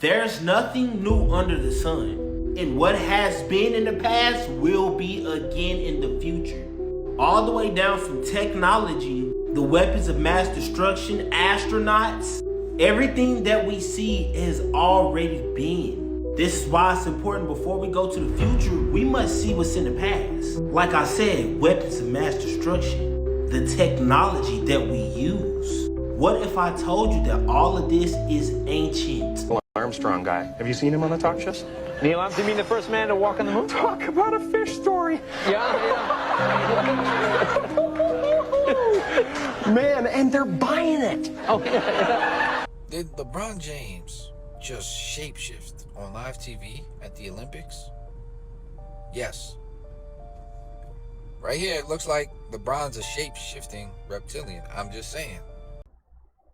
There's nothing new under the sun, and what has been in the past will be again in the future. All the way down from technology, the weapons of mass destruction, astronauts, everything that we see has already been. This is why it's important before we go to the future, we must see what's in the past. Like I said, weapons of mass destruction, the technology that we use. What if I told you that all of this is ancient? Armstrong guy. Have you seen him on the talk shows? Neil Armstrong, you mean the first man to walk on the moon? Talk about a fish story. Yeah. Man, and they're buying it. Oh, yeah. Did LeBron James just shapeshift on live TV at the Olympics? Yes. Right here, it looks like LeBron's a shape-shifting reptilian. I'm just saying.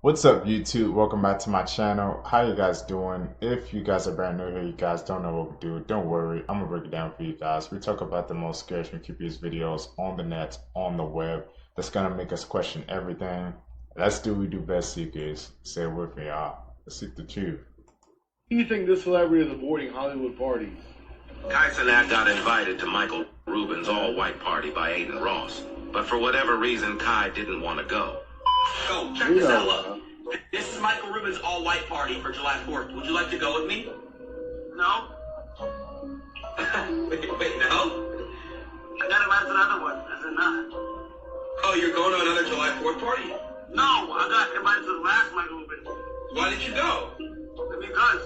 What's up, YouTube? Welcome back to my channel. How you guys doing? If you guys are brand new here, you guys don't know what we do, don't worry, I'm gonna break it down for you guys. We talk about the most scariest and creepiest videos on the net, on the web, that's gonna make us question everything. Let's do what we do best, seekers. Say it with me, y'all. Let's seek the truth. Who do you think this celebrity is avoiding Hollywood parties? Kai Cenat got invited to Michael Rubin's all-white party by Aiden Ross, but for whatever reason, Kai didn't want to go. Go, check this out, look. This is Michael Rubin's all-white party for July 4th. Would you like to go with me? No. wait, no? I got invited to another one. I said not. Oh, you're going to another July 4th party? No, I got invited to the last Michael Rubin. Why didn't you go? Because,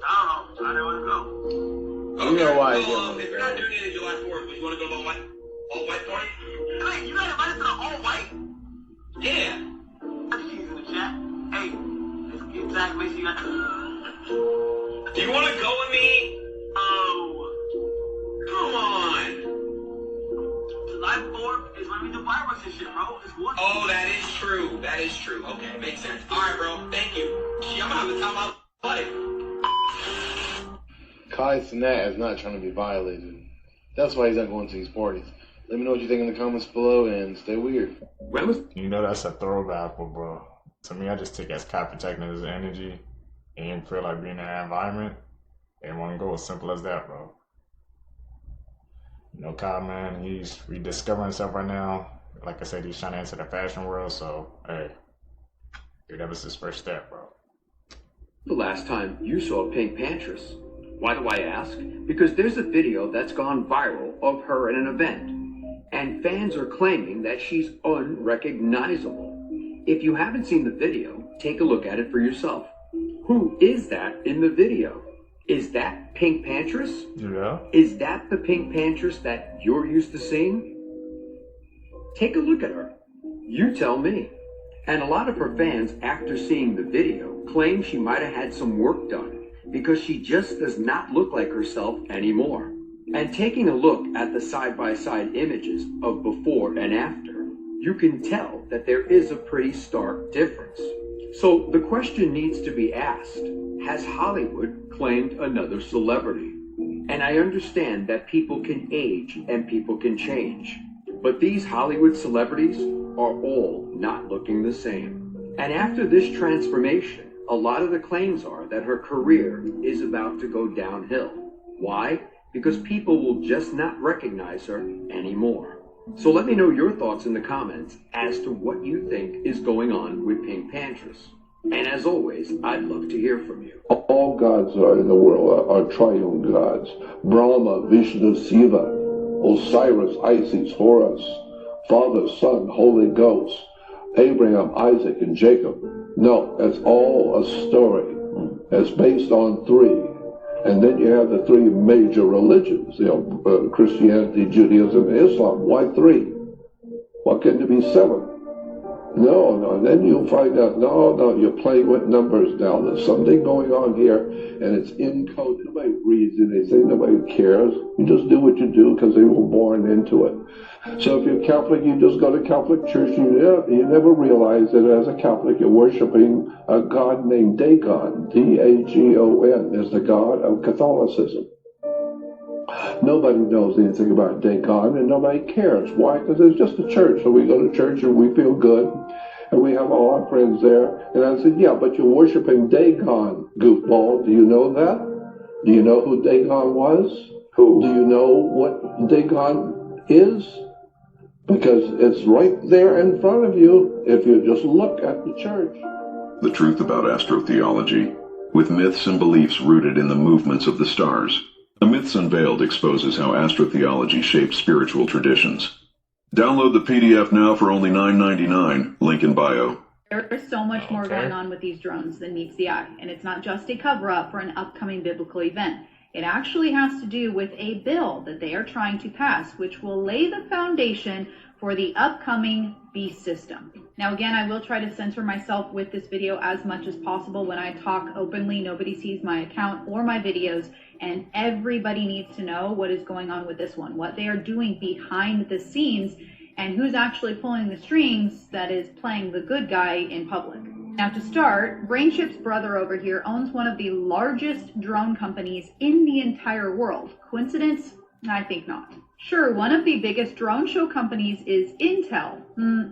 I don't know, I didn't want to go. Okay. You know why? Well, if you're not doing it in July 4th, would you want to go to the all-white party? Hey, you got invited to the all-white? Yeah. She's in the chat. Hey, exactly. She got. Do you want to go with me? Oh, come on. July 4th is when we do fireworks and shit, bro. It's one. Oh, that is true. That is true. Okay, makes sense. All right, bro. Thank you. Gee, I'm gonna have to time out life. Kai Cenat is not trying to be violated. That's why he's not going to these parties. Let me know what you think in the comments below and stay weird. You know that's a throwback, but bro. To me, I just take it as Kai protecting his energy and you feel like being in that environment. And want to go as simple as that, bro. You know, Kai, man, he's rediscovering himself right now. Like I said, he's trying to enter the fashion world, so hey, dude, that was his first step, bro. The last time you saw Pink Pantress. Why do I ask? Because there's a video that's gone viral of her at an event, and fans are claiming that she's unrecognizable. If you haven't seen the video, take a look at it for yourself. Who is that in the video? Is that Pink Pantress? Yeah. Is that the Pink Pantress that you're used to seeing? Take a look at her. You tell me. And a lot of her fans, after seeing the video, claim she might have had some work done because she just does not look like herself anymore. And taking a look at the side-by-side images of before and after, you can tell that there is a pretty stark difference. So the question needs to be asked, has Hollywood claimed another celebrity? And I understand that people can age and people can change, but these Hollywood celebrities are all not looking the same. And after this transformation, a lot of the claims are that her career is about to go downhill. Why? Because people will just not recognize her anymore. So let me know your thoughts in the comments as to what you think is going on with Pink Pantress. And as always, I'd love to hear from you. All gods are in the world are triune gods. Brahma, Vishnu, Shiva, Osiris, Isis, Horus, Father, Son, Holy Ghost, Abraham, Isaac, and Jacob. No, that's all a story. It's based on three. And then you have the three major religions, Christianity, Judaism, and Islam. Why three? Why couldn't it be seven? No. Then you'll find out, no, you're playing with numbers now. There's something going on here, and it's encoded. Nobody reads it. They say nobody cares. You just do what you do because they were born into it. So if you're Catholic, you just go to Catholic church. You never realize that as a Catholic, you're worshiping a god named Dagon. D-A-G-O-N is the god of Catholicism. Nobody knows anything about Dagon, and nobody cares. Why? Because it's just a church. So we go to church and we feel good, and we have all our friends there. And I said, yeah, but you're worshiping Dagon, goofball. Do you know that? Do you know who Dagon was? Who? Do you know what Dagon is? Because it's right there in front of you if you just look at the church. The truth about astrotheology, with myths and beliefs rooted in the movements of the stars. The Myths Unveiled exposes how astrotheology shapes spiritual traditions. Download the PDF now for only $9.99, link in bio. There's so much more going on with these drones than meets the eye, and it's not just a cover-up for an upcoming biblical event. It actually has to do with a bill that they are trying to pass, which will lay the foundation for the upcoming beast system. Now again, I will try to censor myself with this video as much as possible. When I talk openly, nobody sees my account or my videos, and everybody needs to know what is going on with this one, what they are doing behind the scenes, and who's actually pulling the strings that is playing the good guy in public. Now to start, BrainChip's brother over here owns one of the largest drone companies in the entire world. Coincidence? I think not. Sure, one of the biggest drone show companies is Intel,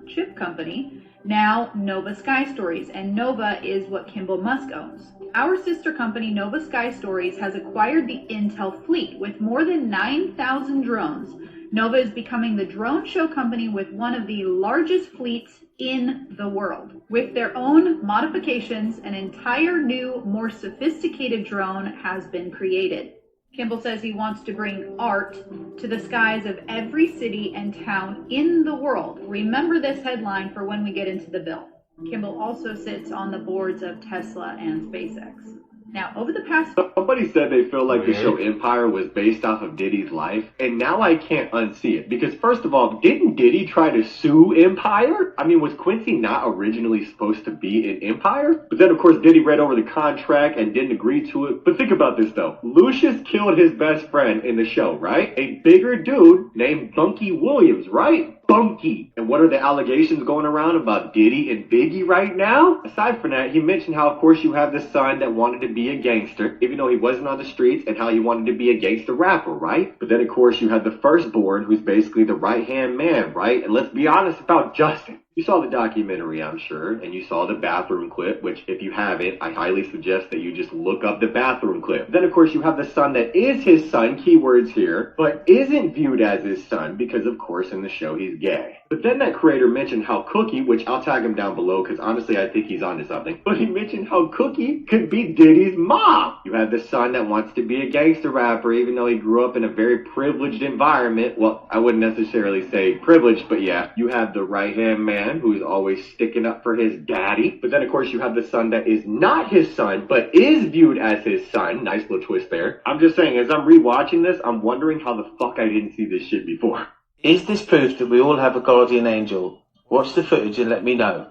chip company, now Nova Sky Stories, and Nova is what Kimball Musk owns. Our sister company, Nova Sky Stories, has acquired the Intel fleet with more than 9,000 drones. Nova is becoming the drone show company with one of the largest fleets in the world. With their own modifications, an entire new, more sophisticated drone has been created. Kimball says he wants to bring art to the skies of every city and town in the world. Remember this headline for when we get into the bill. Kimball also sits on the boards of Tesla and SpaceX. Now, over the past... Somebody said they feel like the show Empire was based off of Diddy's life, and now I can't unsee it. Because first of all, didn't Diddy try to sue Empire? I mean, was Quincy not originally supposed to be in Empire? But then, of course, Diddy read over the contract and didn't agree to it. But think about this, though. Lucius killed his best friend in the show, right? A bigger dude named Bunky Williams, right? Bunky. And what are the allegations going around about Diddy and Biggie right now? Aside from that, he mentioned how, of course, you have the son that wanted to be a gangster, even though he wasn't on the streets, and how he wanted to be a gangster rapper, right? But then, of course, you have the firstborn, who's basically the right-hand man, right? And let's be honest about Justin. You saw the documentary, I'm sure, and you saw the bathroom clip, which if you haven't, I highly suggest that you just look up the bathroom clip. Then, of course, you have the son that is his son, keywords here, but isn't viewed as his son because, of course, in the show he's gay. But then that creator mentioned how Cookie, which I'll tag him down below because honestly I think he's onto something, but he mentioned how Cookie could be Diddy's mom. You have the son that wants to be a gangster rapper even though he grew up in a very privileged environment. Well, I wouldn't necessarily say privileged, but yeah. You have the right-hand man who's always sticking up for his daddy. But then of course you have the son that is not his son, but is viewed as his son. Nice little twist there. I'm just saying, as I'm rewatching this, I'm wondering how the fuck I didn't see this shit before. Is this proof that we all have a guardian angel? Watch the footage and let me know.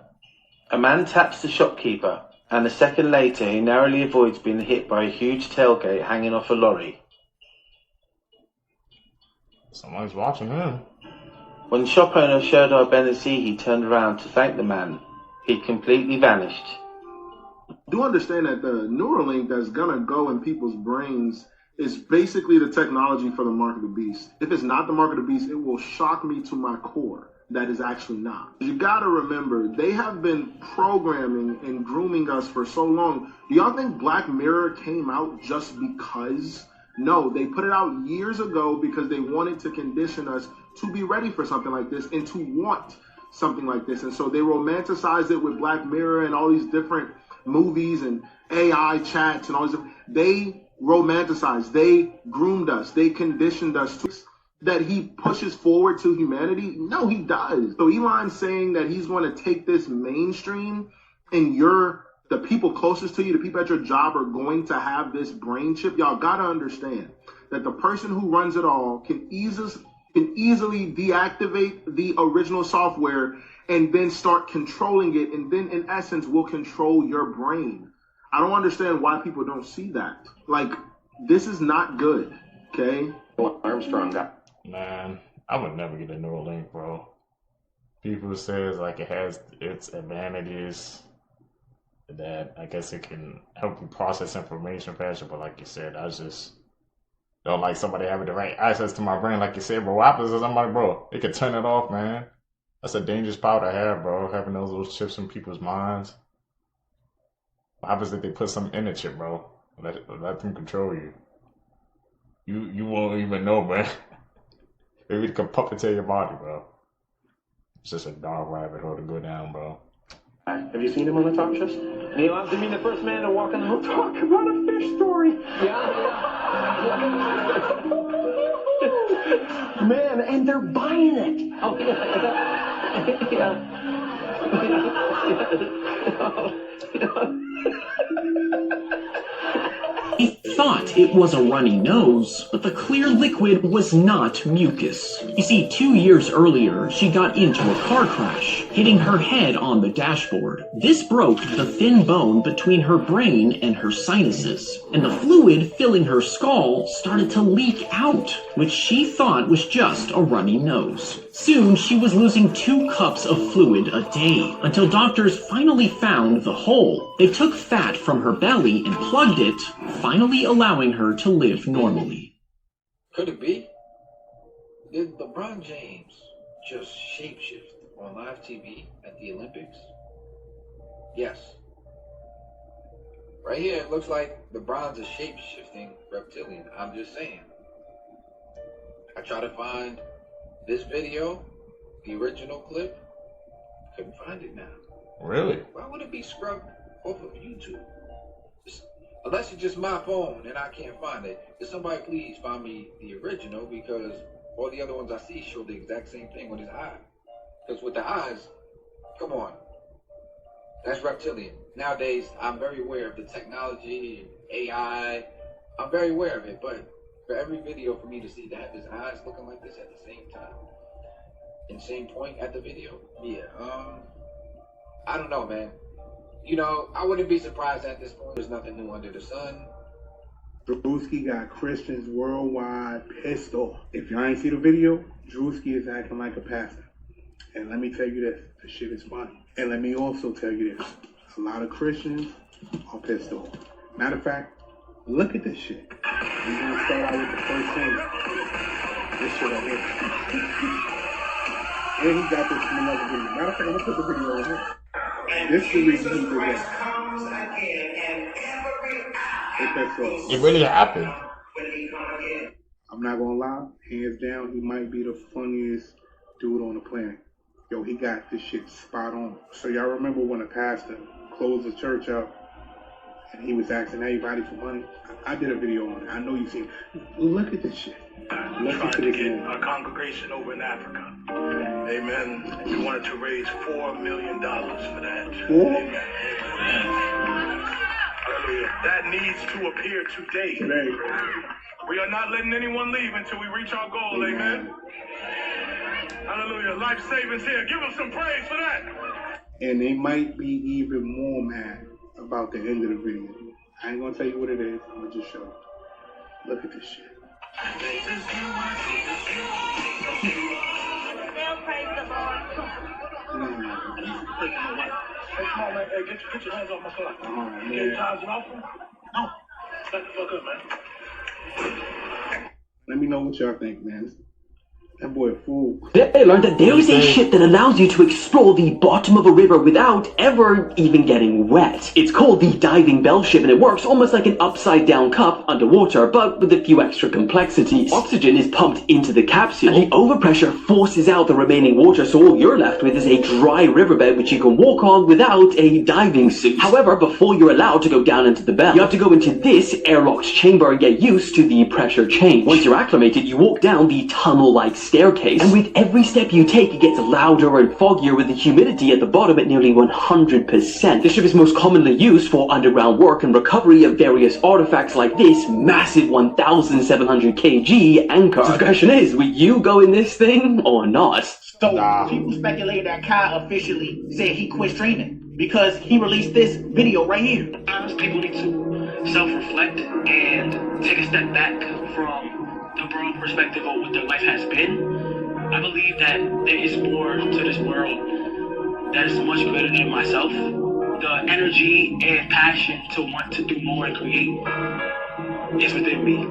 A man taps the shopkeeper, and a second later he narrowly avoids being hit by a huge tailgate hanging off a lorry. Someone's watching him. When shop owner Sherdar Benazihi turned around to thank the man, he completely vanished. Do understand that the Neuralink that's gonna go in people's brains is basically the technology for the mark of the beast. If it's not the mark of the beast, it will shock me to my core that is actually not. You gotta remember, they have been programming and grooming us for so long. Do y'all think Black Mirror came out just because? No, they put it out years ago because they wanted to condition us to be ready for something like this and to want something like this. And so they romanticized it with Black Mirror and all these different movies and AI chats and all these different, they romanticized, they groomed us, they conditioned us to that he pushes forward to humanity. No, he does. So Elon's saying that he's going to take this mainstream and the people closest to you, the people at your job are going to have this brain chip. Y'all gotta understand that the person who runs it all can easily deactivate the original software and then start controlling it, and then in essence will control your brain. I don't understand why people don't see that. Like, this is not good, okay? Armstrong got. Man, I would never get a Neuralink, bro. People says like it has its advantages, that I guess it can help you process information faster, but like you said, I just don't like somebody having the right access to my brain. Like you said, bro, what happens is I'm like, bro, it can turn it off, man. That's a dangerous power to have, bro. Having those little chips in people's minds. What happens if they put something in the chip, bro? Let them control you. You won't even know, man. Maybe they can puppeteer your body, bro. It's just a dark rabbit hole to go down, bro. Have you seen him on the talk shows? Neil, I'm to be the first man to walk on the moon. Talk about a fish story. Man, and they're buying it. Oh, He thought it was a runny nose, but the clear liquid was not mucus. You see, 2 years earlier, she got into a car crash, hitting her head on the dashboard. This broke the thin bone between her brain and her sinuses, and the fluid filling her skull started to leak out, which she thought was just a runny nose. Soon, she was losing 2 cups of fluid a day, until doctors finally found the hole. They took fat from her belly and plugged it, finally allowing her to live normally. Could it be? Did LeBron James just shapeshift on live TV at the Olympics? Yes. Right here, it looks like LeBron's a shape-shifting reptilian. I'm just saying. I tried to find this video, the original clip. Couldn't find it now. Really? Why would it be scrubbed off of YouTube? Unless it's just my phone and I can't find it. Can somebody please find me the original, because all the other ones I see show the exact same thing with his eye. Because with the eyes, come on, that's reptilian. Nowadays, I'm very aware of the technology and AI. I'm very aware of it, but for every video for me to see to have his eyes looking like this at the same time, and same point at the video, yeah, I don't know, man. You know, I wouldn't be surprised at this point. There's nothing new under the sun. Drewski got Christians worldwide pissed off. If y'all ain't see the video, Drewski is acting like a pastor. And let me tell you this, the shit is funny. And let me also tell you this, a lot of Christians are pissed off. Matter of fact, look at this shit. We're gonna start out with the first thing. This shit right here. And he got this from another video. Matter of fact, I'm gonna put the video on here. This is the reason he did that. It really happened. I'm not gonna lie, hands down, he might be the funniest dude on the planet. Yo, he got this shit spot on. So y'all remember when a pastor closed the church up and he was asking everybody for money? I did a video on it. I know you've seen it. Look at this shit. We're trying to get a congregation over in Africa. Amen. We wanted to raise $4 million for that. Amen. Hallelujah. That needs to appear today. We are not letting anyone leave until we reach our goal. Amen. Hallelujah. Life savings here. Give them some praise for that. And they might be even more mad about the end of the video. I ain't gonna tell you what it is. I'm gonna just show you. Look at this shit. Hey, come on, man. Hey, get your hands off my clock. You get times and offering? No. Shut the fuck up, man. Let me know what y'all think, man. That boy a fool. They learned that there is a ship that allows you to explore the bottom of a river without ever even getting wet. It's called the diving bell ship, and it works almost like an upside down cup underwater, but with a few extra complexities. Oxygen is pumped into the capsule, and the overpressure forces out the remaining water, so all you're left with is a dry riverbed which you can walk on without a diving suit. However, before you're allowed to go down into the bell, you have to go into this airlocked chamber and get used to the pressure change. Once you're acclimated, you walk down the tunnel-like staircase, and with every step you take, it gets louder and foggier, with the humidity at the bottom at nearly 100%. The ship is most commonly used for underground work and recovery of various artifacts like this massive 1,700 kg anchor. So the question is, will you go in this thing or not? So people speculate that Kai officially said he quit streaming because he released this video right here. People need to self-reflect and take a step back from the broad perspective of what their life has been. I believe that there is more to this world that is much greater than myself. The energy and passion to want to do more and create is within me.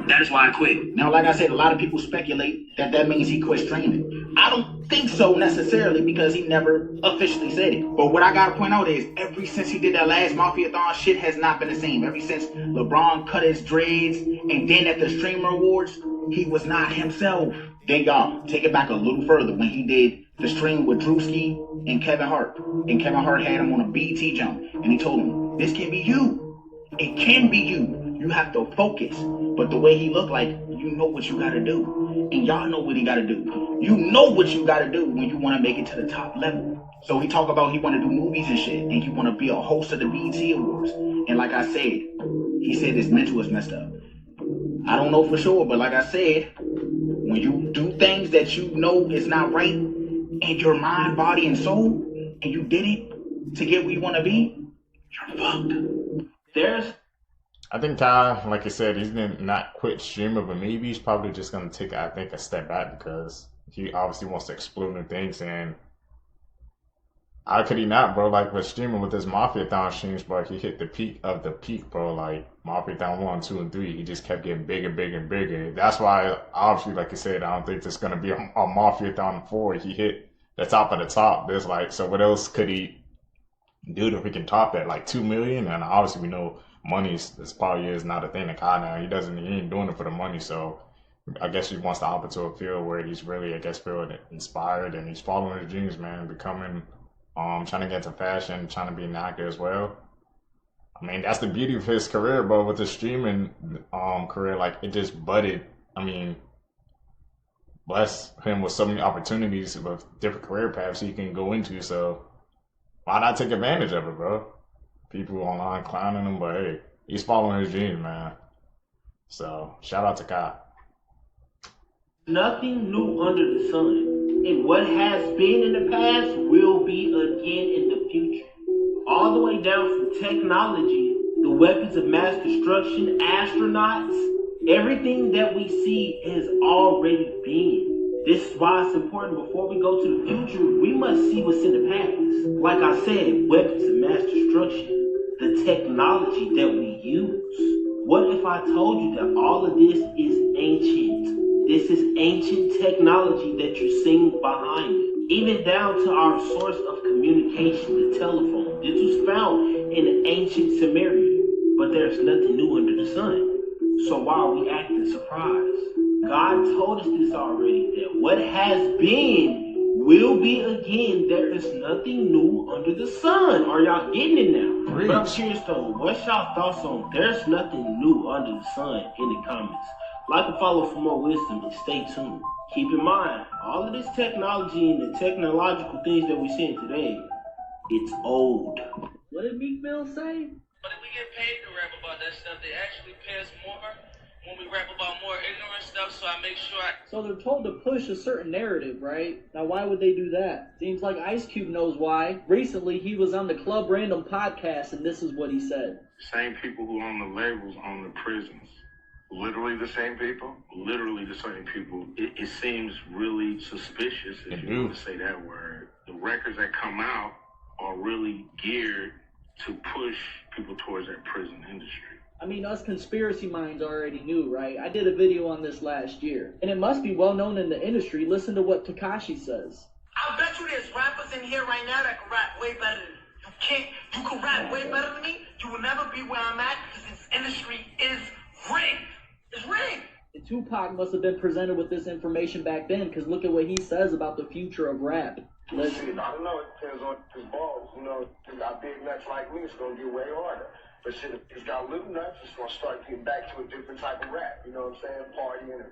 That is why I quit. Now, like I said, a lot of people speculate that means he quit streaming. I don't think so necessarily because he never officially said it. But what I gotta point out is ever since he did that last Mafia-thon, shit has not been the same. Ever since LeBron cut his dreads and then at the Streamer Awards, he was not himself. Then y'all, take it back a little further when he did the stream with Drewski and Kevin Hart. And Kevin Hart had him on a BET jump. And he told him, this can be you. It can be you. You have to focus. But the way he looked like, you know what you gotta do. And y'all know what he gotta do. You know what you gotta do when you wanna make it to the top level. So he talk about he wanna do movies and shit. And he wanna be a host of the BET Awards. And like I said, he said his mental is messed up. I don't know for sure, but like I said, when you do things that you know is not right in your mind, body, and soul, and you did it to get where you wanna be, you're fucked. I think Kai, like you said, he's gonna not quit streaming, but maybe he's probably just gonna take, I think, a step back because he obviously wants to explore new things. And how could he not, bro? Like with streaming with his Mafia-thon streams, bro, he hit the peak of the peak, bro. Like Mafia-thon 1, 2, and 3, he just kept getting bigger, bigger, and bigger. That's why, obviously, like you said, I don't think there's gonna be a Mafia-thon 4. He hit the top of the top. There's like, so what else could he do to freaking top that? Like 2 million? And obviously, we know money this probably is not a thing to Kai now. He ain't doing it for the money. So I guess he wants to hop into a field where he's really, I guess, feeling inspired and he's following his dreams, man, becoming, trying to get into fashion, trying to be an actor as well. I mean, that's the beauty of his career, bro, with the streaming career. Like, it just budded. I mean, bless him with so many opportunities with different career paths he can go into. So why not take advantage of it, bro? People online clowning him, but hey, he's following his dreams, man. So shout out to Kai. Nothing new under the sun. And what has been in the past will be again in the future. All the way down from technology, the weapons of mass destruction, astronauts, everything that we see has already been. This is why it's important before we go to the future, we must see what's in the past. Like I said, weapons of mass destruction, the technology that we use. What if I told you that all of this is ancient? This is ancient technology that you're seeing behind me. Even down to our source of communication, the telephone. This was found in ancient Samaria, but there's nothing new under the sun. So why are we acting surprised? God told us this already, that what has been will be again. There is nothing new under the sun. Are y'all getting it now? But I'm curious though, what's y'all thoughts on there's nothing new under the sun in the comments? Like and follow for more wisdom and stay tuned. Keep in mind, all of this technology and the technological things that we're seeing today, it's old. What did Meek Mill say? But if we get paid to rap about that stuff, they actually pay us more when we rap about more ignorant stuff, so I make sure So they're told to push a certain narrative, right? Now, why would they do that? Seems like Ice Cube knows why. Recently, he was on the Club Random podcast, and this is what he said. Same people who own the labels own the prisons. Literally the same people? Literally the same people. It seems really suspicious, if you want to say that word. The records that come out are really geared to push people towards that prison industry. I mean, us conspiracy minds already knew, right? I did a video on this last year. And it must be well known in the industry. Listen to what Tekashi says. I bet you there's rappers in here right now that can rap way better than me. You can rap way better than me. You will never be where I'm at because this industry is rigged. It's rigged. And Tupac must have been presented with this information back then, because look at what he says about the future of rap. Listen. I don't know, it depends on his balls. You know, if you got big nuts like me, it's going to get way harder. But shit, if he's got little nuts, it's going to start getting back to a different type of rap. You know what I'm saying? Partying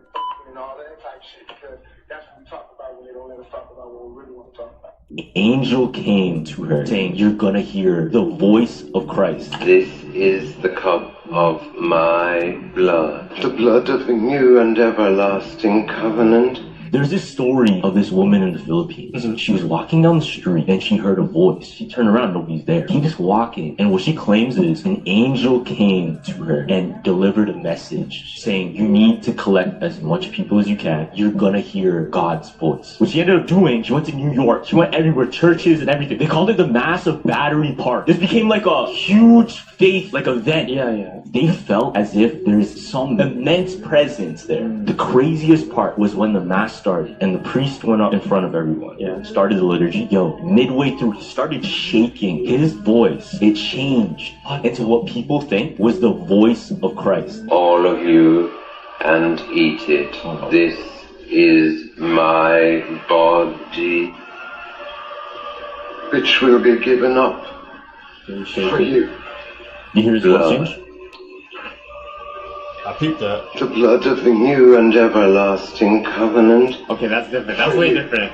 and all that type shit. Because that's what we talk about when they don't let us talk about what we really want to talk about. An angel came to her saying, you're going to hear the voice of Christ. This is the cup of my blood. The blood of a new and everlasting covenant. There's this story of this woman in the Philippines. She was walking down the street and she heard a voice. She turned around, nobody's there. She keeps walking, and what she claims is an angel came to her and delivered a message saying, you need to collect as much people as you can. You're gonna hear God's voice. What she ended up doing, she went to New York. She went everywhere, churches and everything. They called it the Massive Battery Park. This became like a huge faith event. Yeah. They felt as if there's some immense presence there. The craziest part was when the mass started and the priest went up in front of everyone. Started the liturgy. Midway through, he started shaking. His voice, it changed into what people think was the voice of Christ. All of you, and eat it. This is my body, which will be given up for you. You hear his voice change? I peeped that. The blood of the new and everlasting covenant. Okay, that's different. That's way different.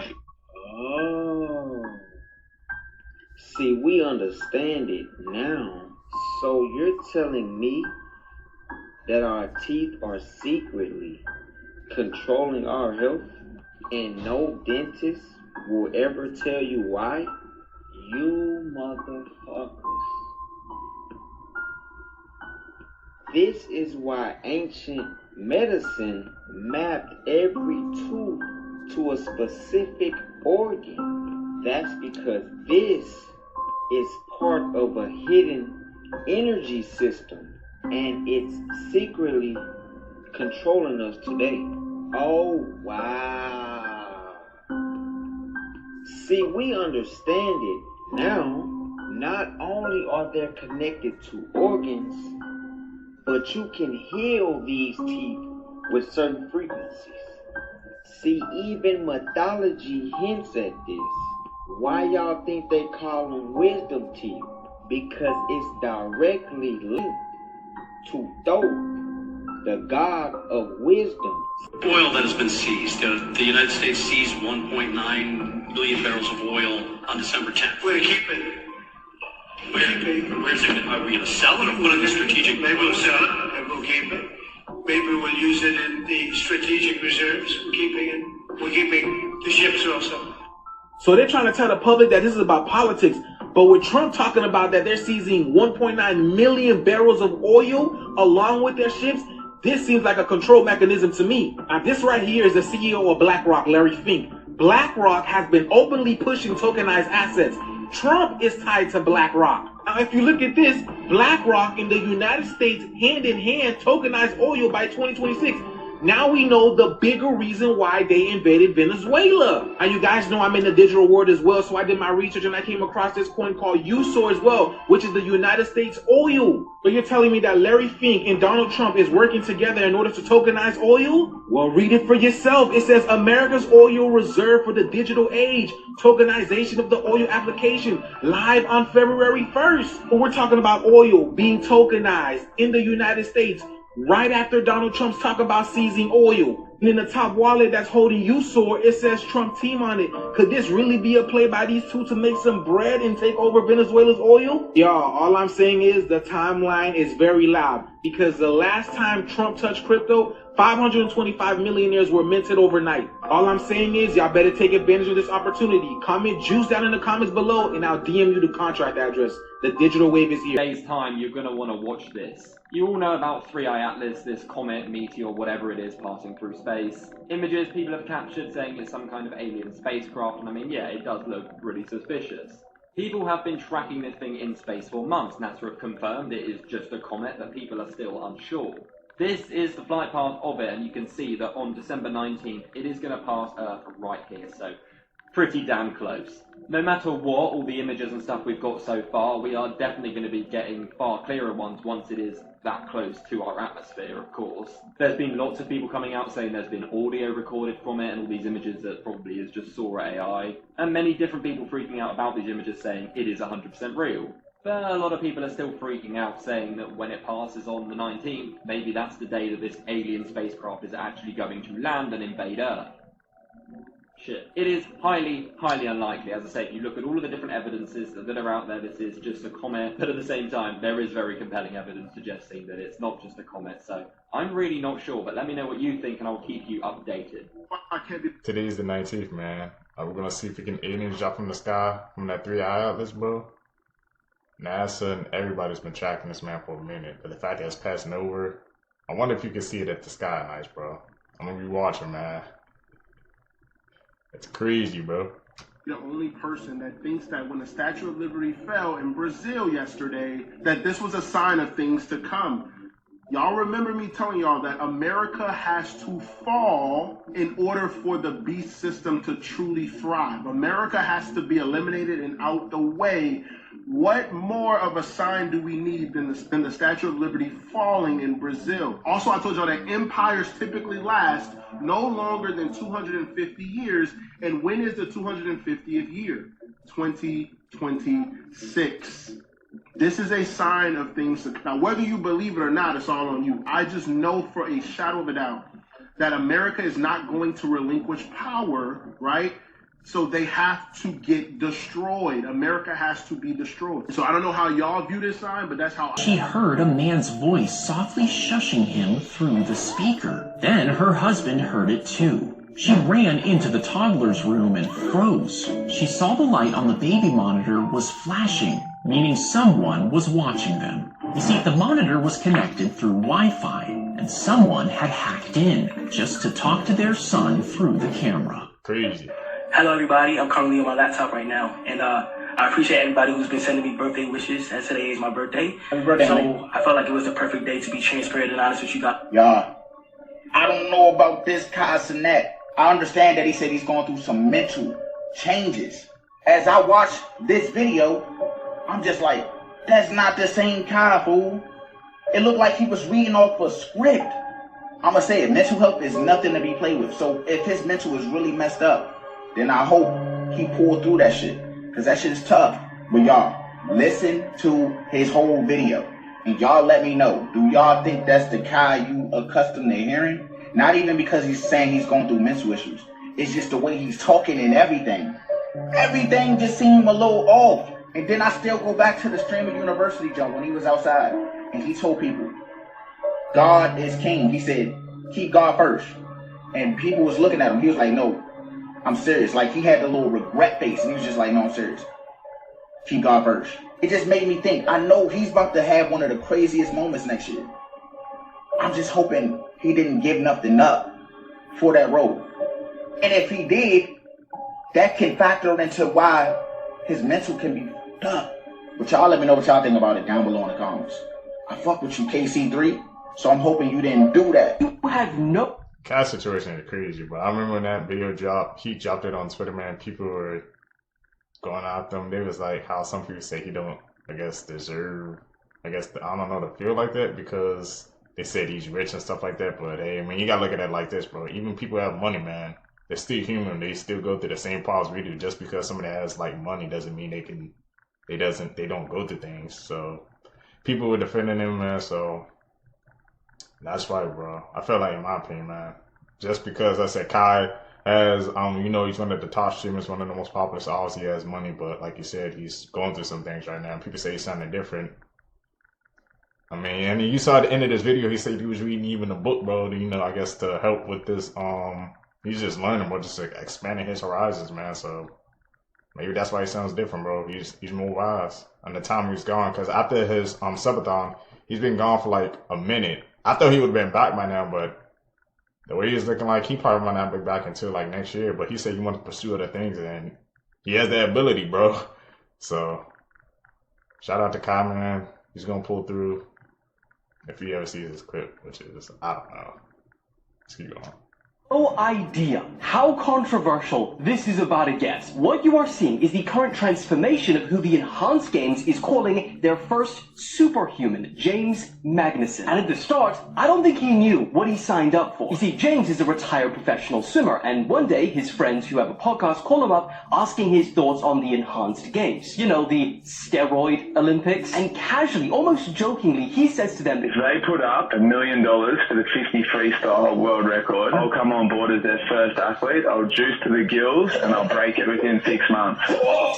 Oh. See, we understand it now. So you're telling me that our teeth are secretly controlling our health and no dentist will ever tell you why? You motherfuckers. This is why ancient medicine mapped every tooth to a specific organ. That's because this is part of a hidden energy system and it's secretly controlling us today. Oh, wow. See, we understand it now. Not only are they connected to organs, but you can heal these teeth with certain frequencies. See, even mythology hints at this. Why y'all think they call them wisdom teeth? Because it's directly linked to Thoth, the god of wisdom. Oil that has been seized. The United States seized 1.9 billion barrels of oil on December 10th. We're gonna keep it. Where's it? Are we going to sell it or put it in the strategic? Maybe we'll sell it and we'll keep it. Maybe we'll use it in the strategic reserves. We're keeping the ships also. So they're trying to tell the public that this is about politics. But with Trump talking about that they're seizing 1.9 million barrels of oil along with their ships, this seems like a control mechanism to me. Now this right here is the CEO of BlackRock, Larry Fink. BlackRock has been openly pushing tokenized assets. Trump is tied to BlackRock. Now, if you look at this, BlackRock in the United States hand in hand tokenized oil by 2026. Now we know the bigger reason why they invaded Venezuela. And you guys know I'm in the digital world as well, so I did my research and I came across this coin called USOR as well, which is the United States oil. So you're telling me that Larry Fink and Donald Trump is working together in order to tokenize oil? Well, read it for yourself. It says America's oil reserve for the digital age. Tokenization of the oil application live on February 1st. But we're talking about oil being tokenized in the United States right after Donald Trump's talk about seizing oil. And in the top wallet that's holding USOR, it says Trump team on it. Could this really be a play by these two to make some bread and take over Venezuela's oil? Y'all, all I'm saying is the timeline is very loud. Because the last time Trump touched crypto, 525 millionaires were minted overnight. All I'm saying is y'all better take advantage of this opportunity. Comment juice down in the comments below and I'll DM you the contract address. The digital wave is here. Today's time, you're going to want to watch this. You all know about 3i Atlas, this comet, meteor, whatever it is, passing through space. Images people have captured saying it's some kind of alien spacecraft, and I mean, yeah, it does look really suspicious. People have been tracking this thing in space for months. NASA have confirmed it is just a comet, but people are still unsure. This is the flight path of it, and you can see that on December 19th, it is going to pass Earth right here, so pretty damn close. No matter what, all the images and stuff we've got so far, we are definitely going to be getting far clearer ones once it is that close to our atmosphere, of course. There's been lots of people coming out saying there's been audio recorded from it, and all these images that probably is just Sora AI, and many different people freaking out about these images saying it is 100% real. But a lot of people are still freaking out, saying that when it passes on the 19th, maybe that's the day that this alien spacecraft is actually going to land and invade Earth. shit. It is highly, highly unlikely. As I say, if you look at all of the different evidences that are out there, this is just a comet. But at the same time, there is very compelling evidence suggesting that it's not just a comet. So I'm really not sure, but let me know what you think and I'll keep you updated. Today's the 19th, man. We're gonna see if we can aliens drop from the sky from that 3-eye atlas, bro. NASA and everybody's been tracking this man for a minute, but the fact that it's passing over, I wonder if you can see it at the sky nights, bro. I'm gonna be watching, man. It's crazy, bro. The only person that thinks that when the Statue of Liberty fell in Brazil yesterday, that this was a sign of things to come. Y'all remember me telling y'all that America has to fall in order for the beast system to truly thrive. America has to be eliminated and out the way. What more of a sign do we need than the Statue of Liberty falling in Brazil? Also, I told y'all that empires typically last no longer than 250 years. And when is the 250th year? 2026. This is a sign of things to come. Now, whether you believe it or not, it's all on you. I just know for a shadow of a doubt that America is not going to relinquish power, right? So they have to get destroyed. America has to be destroyed. So I don't know how y'all view this sign, but that's how She heard a man's voice softly shushing him through the speaker. Then her husband heard it too. She ran into the toddler's room and froze. She saw the light on the baby monitor was flashing, meaning someone was watching them. You see, the monitor was connected through Wi-Fi, and someone had hacked in just to talk to their son through the camera. Crazy. Hello everybody, I'm currently on my laptop right now, and I appreciate everybody who's been sending me birthday wishes, as today is my birthday. Happy birthday, so honey. I felt like it was the perfect day to be transparent and honest with you guys. Y'all, I don't know about this Kai Cenat. I understand that he said he's going through some mental changes. As I watch this video, I'm just like, that's not the same Kai, fool. It looked like he was reading off a script. I'm gonna say it, mental health is nothing to be played with. So if his mental is really messed up, then I hope he pulled through that shit. Because that shit is tough. But y'all, listen to his whole video. And y'all let me know, do y'all think that's the Kai you accustomed to hearing? Not even because he's saying he's going through mental issues. It's just the way he's talking and everything. Everything just seemed a little off. And then I still go back to the Streamer University jump when he was outside. And he told people, God is king. He said, keep God first. And people was looking at him. He was like, no, I'm serious. Like he had the little regret face. And he was just like, no, I'm serious. Keep God first. It just made me think, I know he's about to have one of the craziest moments next year. I'm just hoping he didn't give nothing up for that role. And if he did, that can factor into why his mental can be fucked up. But y'all let me know what y'all think about it down below in the comments. I fuck with you, KC3, so I'm hoping you didn't do that. You have no... Cat's situation is crazy, bro. I remember when that video dropped, he dropped it on Twitter, man. People were going at them. They was like how some people say he don't, I guess, deserve, I don't know, to feel like that because they said he's rich and stuff like that. But hey, I mean, you gotta look at it like this, bro. Even people who have money, man, they're still human. They still go through the same problems we do. Just because somebody has like money doesn't mean they don't go through things. So people were defending him, man. So that's right, bro. I feel like, in my opinion, man, just because I said Kai has, he's one of the top streamers, one of the most popular, so obviously he has money, but like you said, he's going through some things right now. People say he's sounding different. I mean, and you saw at the end of this video, he said he was reading even a book, bro, to, I guess to help with this, he's just learning, bro, just expanding his horizons, man, so maybe that's why he sounds different, bro. He's more wise. And the time he's gone, because after his subathon, he's been gone for like a minute. I thought he would have been back by now, but the way he's looking like, he probably might not be back until like next year. But he said he wants to pursue other things, and he has that ability, bro. So shout out to Kai, man. He's gonna pull through if he ever sees this clip, which is, I don't know. Let's keep going. No idea how controversial this is about to get. What you are seeing is the current transformation of who the Enhanced Games is calling their first superhuman, James Magnuson. And at the start, I don't think he knew what he signed up for. You see, James is a retired professional swimmer, and one day his friends who have a podcast call him up asking his thoughts on the Enhanced Games. You know, the steroid Olympics. And casually, almost jokingly, he says to them, if they put up $1 million for the 50 freestyle world record, I'll come on board as their first athlete, I'll juice to the gills and I'll break it within 6 months.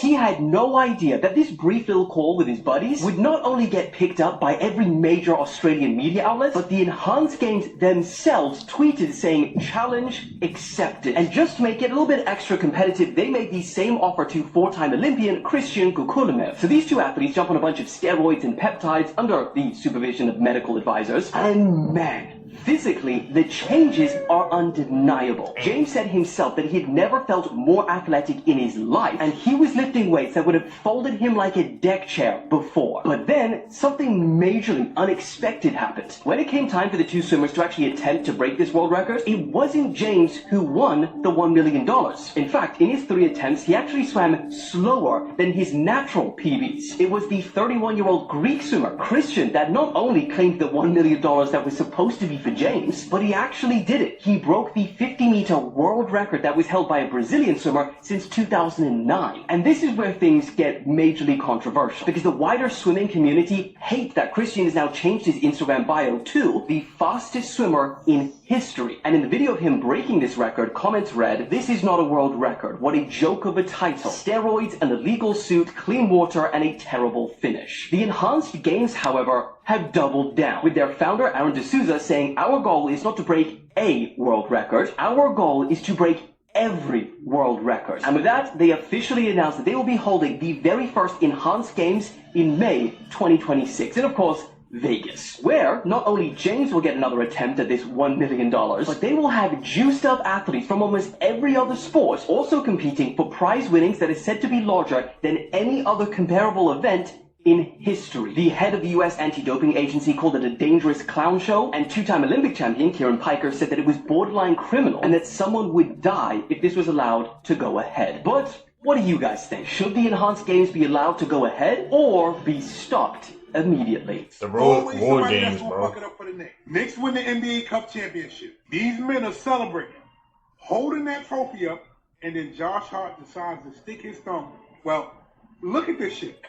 He had no idea that this brief little call with his buddies would not only get picked up by every major Australian media outlet, but the Enhanced Games themselves tweeted saying, "Challenge accepted." And just to make it a little bit extra competitive, they made the same offer to four-time Olympian Christian Kukulemev. So these two athletes jump on a bunch of steroids and peptides under the supervision of medical advisors, and man, physically, the changes are undeniable. James said himself that he had never felt more athletic in his life, and he was lifting weights that would have folded him like a deck chair before. But then, something majorly unexpected happened. When it came time for the two swimmers to actually attempt to break this world record, it wasn't James who won the $1 million. In fact, in his 3 attempts, he actually swam slower than his natural PBs. It was the 31-year-old Greek swimmer, Christian, that not only claimed the $1 million that was supposed to be for James, but he actually did it. He broke the 50-meter world record that was held by a Brazilian swimmer since 2009. And this is where things get majorly controversial, because the wider swimming community hate that Christian has now changed his Instagram bio to the fastest swimmer in history. And in the video of him breaking this record, comments read, "This is not a world record. What a joke of a title. Steroids, an illegal suit, clean water, and a terrible finish." The Enhanced Games, however, have doubled down, with their founder Aaron D'Souza saying, "Our goal is not to break a world record. Our goal is to break every world record." And with that, they officially announced that they will be holding the very first Enhanced Games in May 2026. And of course, Vegas, where not only James will get another attempt at this $1 million, but they will have juiced up athletes from almost every other sport also competing for prize winnings that is said to be larger than any other comparable event in history. The head of the US anti-doping agency called it a dangerous clown show, and two-time Olympic champion Kieran Piker said that it was borderline criminal and that someone would die if this was allowed to go ahead. But what do you guys think? Should the Enhanced Games be allowed to go ahead or be stopped immediately? The war games, Fuck bro. it up for the Knicks. Knicks win the NBA Cup championship. These men are celebrating, holding that trophy up, and then Josh Hart decides to stick his thumb. Well, look at this shit.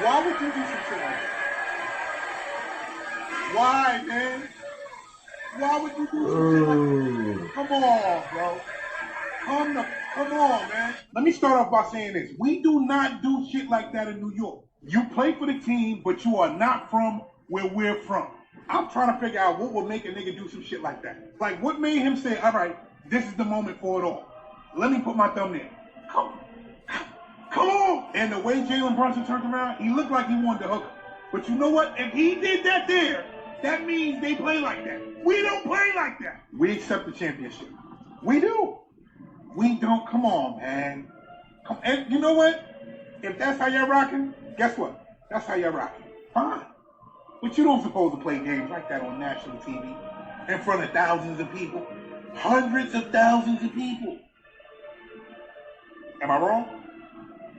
Why would you do some shit like that? Why, man? Why would you do some shit like that? Come on, bro. Come on, man. Let me start off by saying this. We do not do shit like that in New York. You play for the team, but you are not from where we're from. I'm trying to figure out what would make a nigga do some shit like that. Like, what made him say, all right, this is the moment for it all. Let me put my thumb there. Come on! And the way Jalen Brunson turned around, he looked like he wanted to hook him. But you know what? If he did that there, that means they play like that. We don't play like that. We accept the championship. We do. We don't. Come on, man. And you know what? If that's how you're rocking, guess what? That's how you're rocking. Fine. But you don't supposed to play games like that on national TV in front of thousands of people. Hundreds of thousands of people. Am I wrong?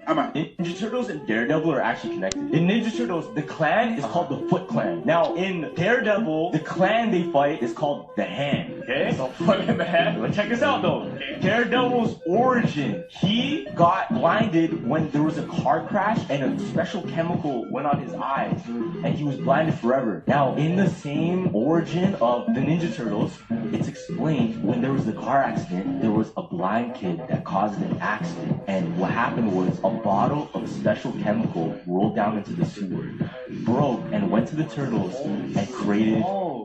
Ninja Turtles and Daredevil are actually connected. In Ninja Turtles, the clan is called the Foot Clan. Now, in Daredevil, the clan they fight is called the Hand. Okay? So, Foot in the Hand. But check this out, though. Daredevil's origin. He got blinded when there was a car crash and a special chemical went on his eyes. And he was blinded forever. Now, in the same origin of the Ninja Turtles, it's explained when there was a car accident, there was a blind kid that caused an accident. And what happened was a bottle of special chemical rolled down into the sewer, broke, and went to the Turtles and created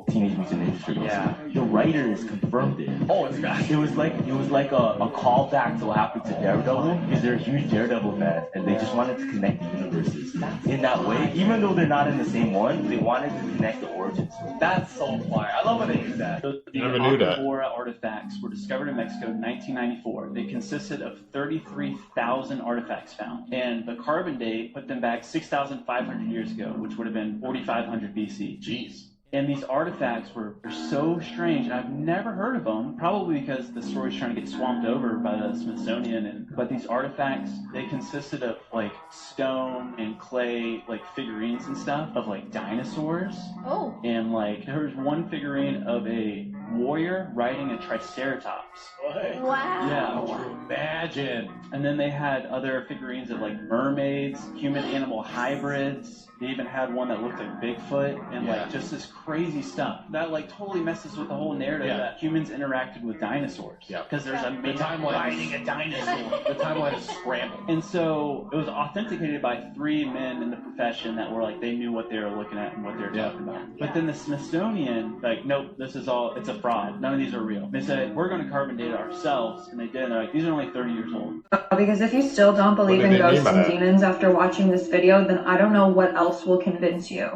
Teenage Mutant Ninja Turtles. Yeah. The writers confirmed it. Oh, it's got. It was like a callback to what happened to Daredevil, because they're huge Daredevil fans and they just wanted to connect the universes in that way. Even though they're not in the same one, they wanted to connect the origins. That's so fire. I love when they do that. The Alcabora artifacts were discovered in Mexico in 1994. They consisted of 33,000 artifacts found, and the carbon date put them back 6,500 years ago, which would have been 4,500 BC. Jeez. And these artifacts were so strange, and I've never heard of them, probably because the story's trying to get swamped over by the Smithsonian and But these artifacts, they consisted of like stone and clay, like figurines and stuff of like dinosaurs. Oh. And like there was one figurine of a warrior riding a triceratops. What? Wow. Yeah. Imagine. And then they had other figurines of like mermaids, human-animal hybrids. They even had one that looked like Bigfoot and like just this crazy stuff that like totally messes with the whole narrative that humans interacted with dinosaurs. Yeah. Because there's a man riding a dinosaur. The timeline is scrambled. And so it was authenticated by 3 men in the profession that were like, they knew what they were looking at and what they were talking about. But then the Smithsonian, like, nope, this is all, it's a fraud. None of these are real. They said, we're going to carbon date it ourselves. And they did. And they're like, these are only 30 years old. Because if you still don't believe in ghosts and demons after watching this video, then I don't know what else will convince you.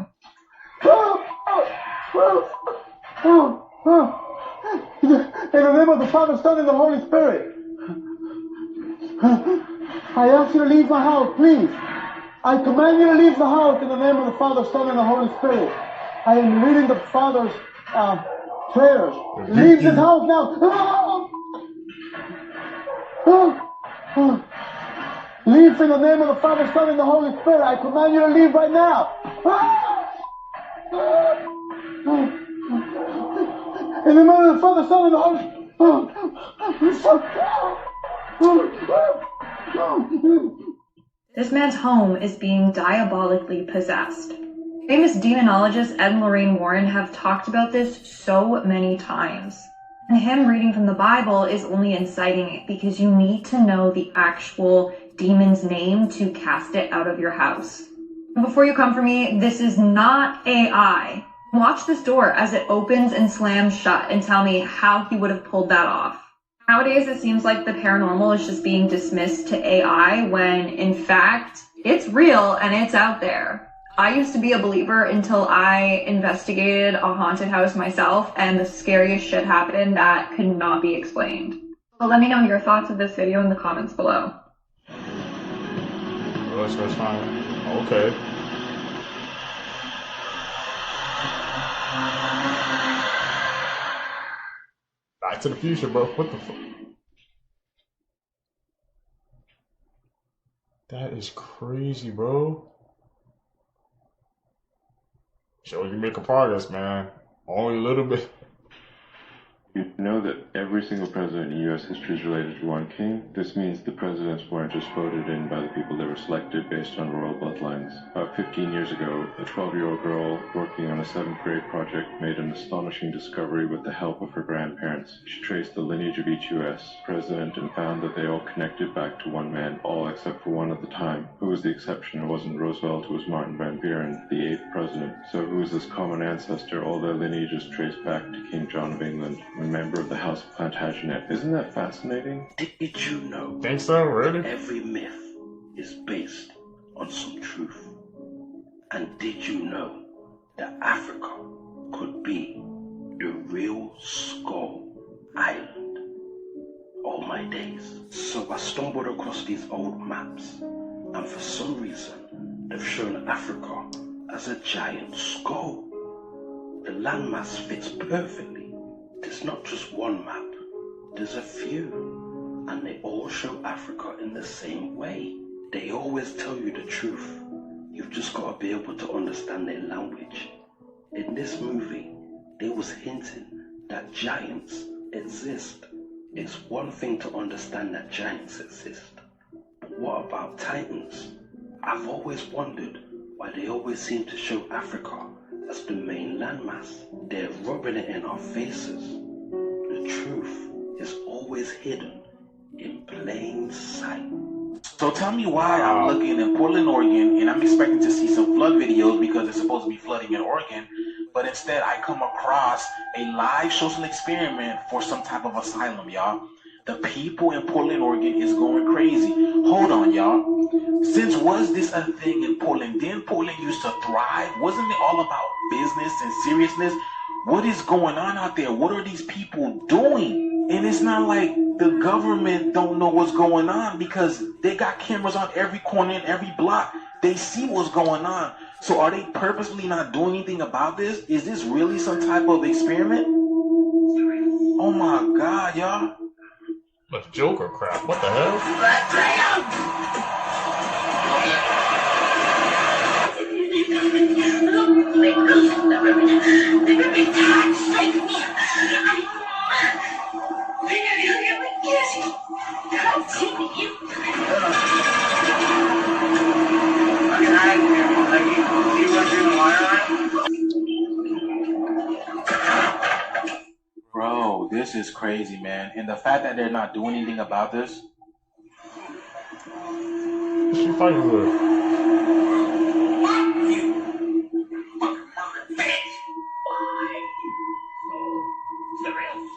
In the name of the Father, Son, and the Holy Spirit, I ask you to leave my house, please. I command you to leave the house in the name of the Father, Son, and the Holy Spirit. I am reading the Father's prayers. Leave this house now. Leave in the name of the Father, Son, and the Holy Spirit. I command you to leave right now. In the name of the Father, Son, and the Holy Spirit. This man's home is being diabolically possessed. Famous demonologist Ed and Lorraine Warren have talked about this so many times. And him reading from the Bible is only inciting it because you need to know the actual demon's name to cast it out of your house. Before you come for me, this is not AI. Watch this door as it opens and slams shut and tell me how he would have pulled that off. Nowadays, it seems like the paranormal is just being dismissed to AI when, in fact, it's real and it's out there. I used to be a believer until I investigated a haunted house myself and the scariest shit happened that could not be explained. So let me know your thoughts of this video in the comments below. That's fine. Okay. Back to the future, bro. What the fuck? That is crazy, bro. Shows you making progress, man. Only a little bit. You know that every single president in U.S. history is related to one king? This means the presidents weren't just voted in by the people that were selected based on royal bloodlines. About 15 years ago, a 12-year-old girl working on a 7th grade project made an astonishing discovery with the help of her grandparents. She traced the lineage of each U.S. president and found that they all connected back to one man, all except for one at the time. Who was the exception? It wasn't Roosevelt, it was Martin Van Buren, the 8th president. So who is this common ancestor? All their lineages traced back to King John of England, a member of the House of Plantagenet. Isn't that fascinating? Did you know? Think so, really? Every myth is based on some truth. And did you know that Africa could be the real Skull Island? All my days. So I stumbled across these old maps, and for some reason, they've shown Africa as a giant skull. The landmass fits perfectly. There's not just one map, there's a few, and they all show Africa in the same way. They always tell you the truth. You've just got to be able to understand their language. In this movie, they was hinting that giants exist. It's one thing to understand that giants exist, but what about titans? I've always wondered why they always seem to show Africa as the main landmass. They're rubbing it in our faces. The truth is always hidden in plain sight. So tell me why I'm looking in Portland, Oregon, and I'm expecting to see some flood videos because it's supposed to be flooding in Oregon, but instead I come across a live social experiment for some type of asylum, y'all. The people in Portland, Oregon is going crazy. Hold on, y'all. Since was this a thing in Portland? Didn't Portland used to thrive? Wasn't it all about business and seriousness? What is going on out there? What are these people doing? And it's not like the government don't know what's going on because they got cameras on every corner and every block. They see what's going on. So are they purposely not doing anything about this? Is this really some type of experiment? Oh my God, y'all. That's Joker crap. What the hell? Bro, this is crazy, man. And the fact that they're not doing anything about this. What's she fighting with?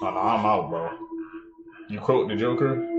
Oh, no, I'm out, bro. You quote the Joker?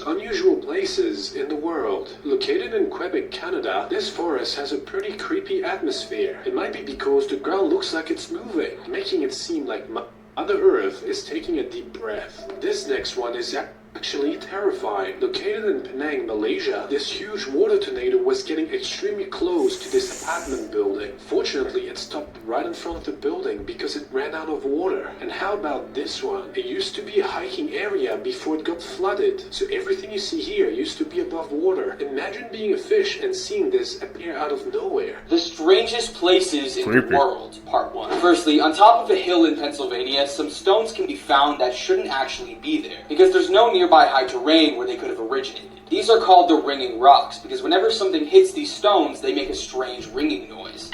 Unusual places in the world. Located in Quebec, Canada, this forest has a pretty creepy atmosphere. It might be because the ground looks like it's moving, making it seem like Mother Earth is taking a deep breath. This next one is actually terrifying. Located in Penang, Malaysia, this huge water tornado was getting extremely close to this apartment building. Fortunately, it stopped right in front of the building because it ran out of water. And how about this one? It used to be a hiking area before it got flooded, so everything you see here used to be above water. Imagine being a fish and seeing this appear out of nowhere. The strangest places in the world, part 1. Firstly, on top of a hill in Pennsylvania, some stones can be found that shouldn't actually be there, because there's no nearby high terrain where they could have originated. These are called the ringing rocks, because whenever something hits these stones, they make a strange ringing noise.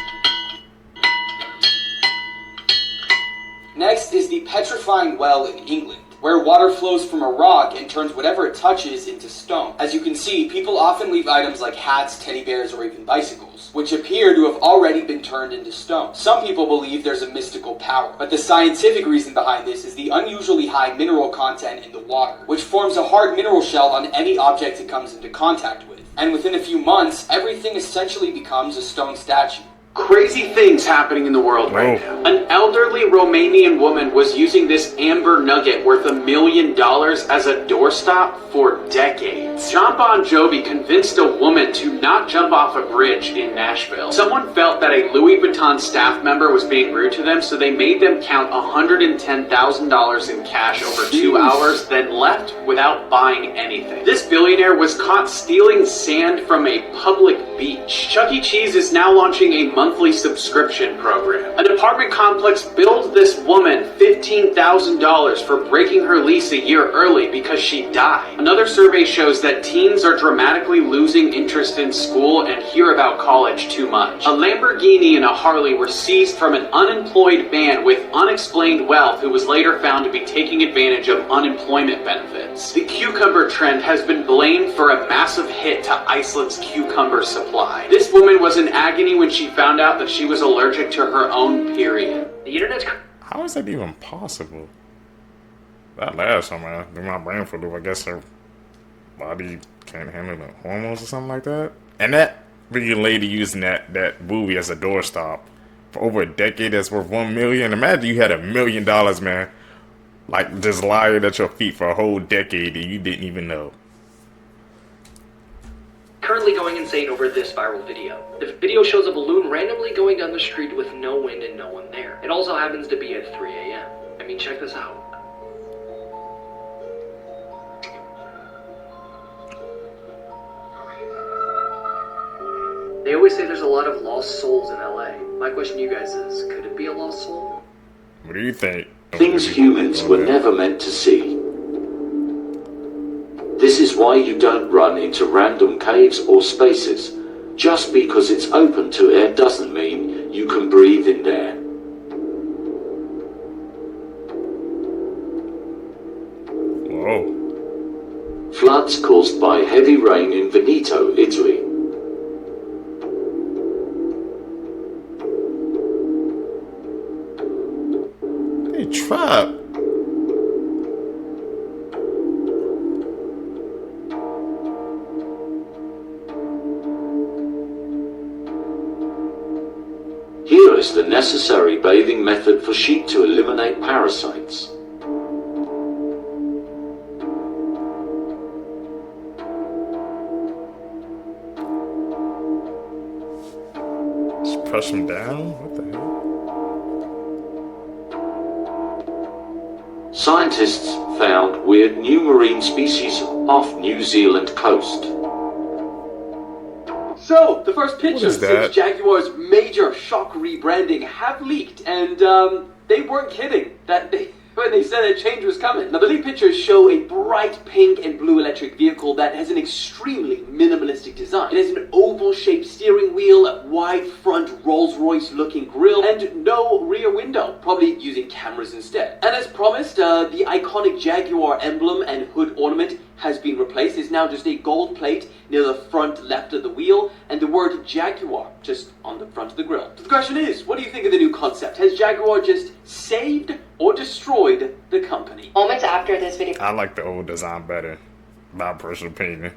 Next is the petrifying well in England, where water flows from a rock and turns whatever it touches into stone. As you can see, people often leave items like hats, teddy bears, or even bicycles, which appear to have already been turned into stone. Some people believe there's a mystical power, but the scientific reason behind this is the unusually high mineral content in the water, which forms a hard mineral shell on any object it comes into contact with. And within a few months, everything essentially becomes a stone statue. Crazy things happening in the world right now. An elderly Romanian woman was using this amber nugget worth $1 million as a doorstop for decades. John Bon Jovi convinced a woman to not jump off a bridge in Nashville. Someone felt that a Louis Vuitton staff member was being rude to them, so they made them count $110,000 in cash over 2 hours, then left without buying anything. This billionaire was caught stealing sand from a public beach. Chuck E. Cheese is now launching a monthly subscription program. An apartment complex billed this woman $15,000 for breaking her lease a year early because she died. Another survey shows that teens are dramatically losing interest in school and hear about college too much. A Lamborghini and a Harley were seized from an unemployed man with unexplained wealth who was later found to be taking advantage of unemployment benefits. The cucumber trend has been blamed for a massive hit to Iceland's cucumber supply. This woman was in agony when she found out that she was allergic to her own period. The internet's... How is that even possible? That last one, man, threw my brain for a loop. I guess her body can't handle the hormones or something like that. And that freaking lady using that movie as a doorstop for over a decade that's worth $1 million. Imagine you had $1 million, man, like just lying at your feet for a whole decade and you didn't even know. Currently going insane over this viral video. The video shows a balloon randomly going down the street with no wind and no one there. It also happens to be at 3 a.m. I mean, check this out. They always say there's a lot of lost souls in LA. My question to you guys is, could it be a lost soul? What do you think? Things humans were never meant to see. This is why you don't run into random caves or spaces. Just because it's open to air doesn't mean you can breathe in there. Whoa. Floods caused by heavy rain in Veneto, Italy. Hey, trap. Here is the necessary bathing method for sheep to eliminate parasites. Just push him down? What the hell? Scientists found weird new marine species off New Zealand coast. So, the first pictures is that? since Jaguar's major shock rebranding have leaked, and they weren't kidding when they said a change was coming. Now, the leaked pictures show a bright pink and blue electric vehicle that has an extremely minimalistic design. It has an oval-shaped steering wheel, a wide front Rolls-Royce-looking grille, and no rear window, probably using cameras instead. And as promised, the iconic Jaguar emblem and hood ornament has been replaced. It's now just a gold plate near the front left of the wheel, and the word Jaguar just on the front of the grille. So the question is, what do you think of the new concept? Has Jaguar just saved or destroyed the company? Moments after this video I like the old design better, my personal opinion.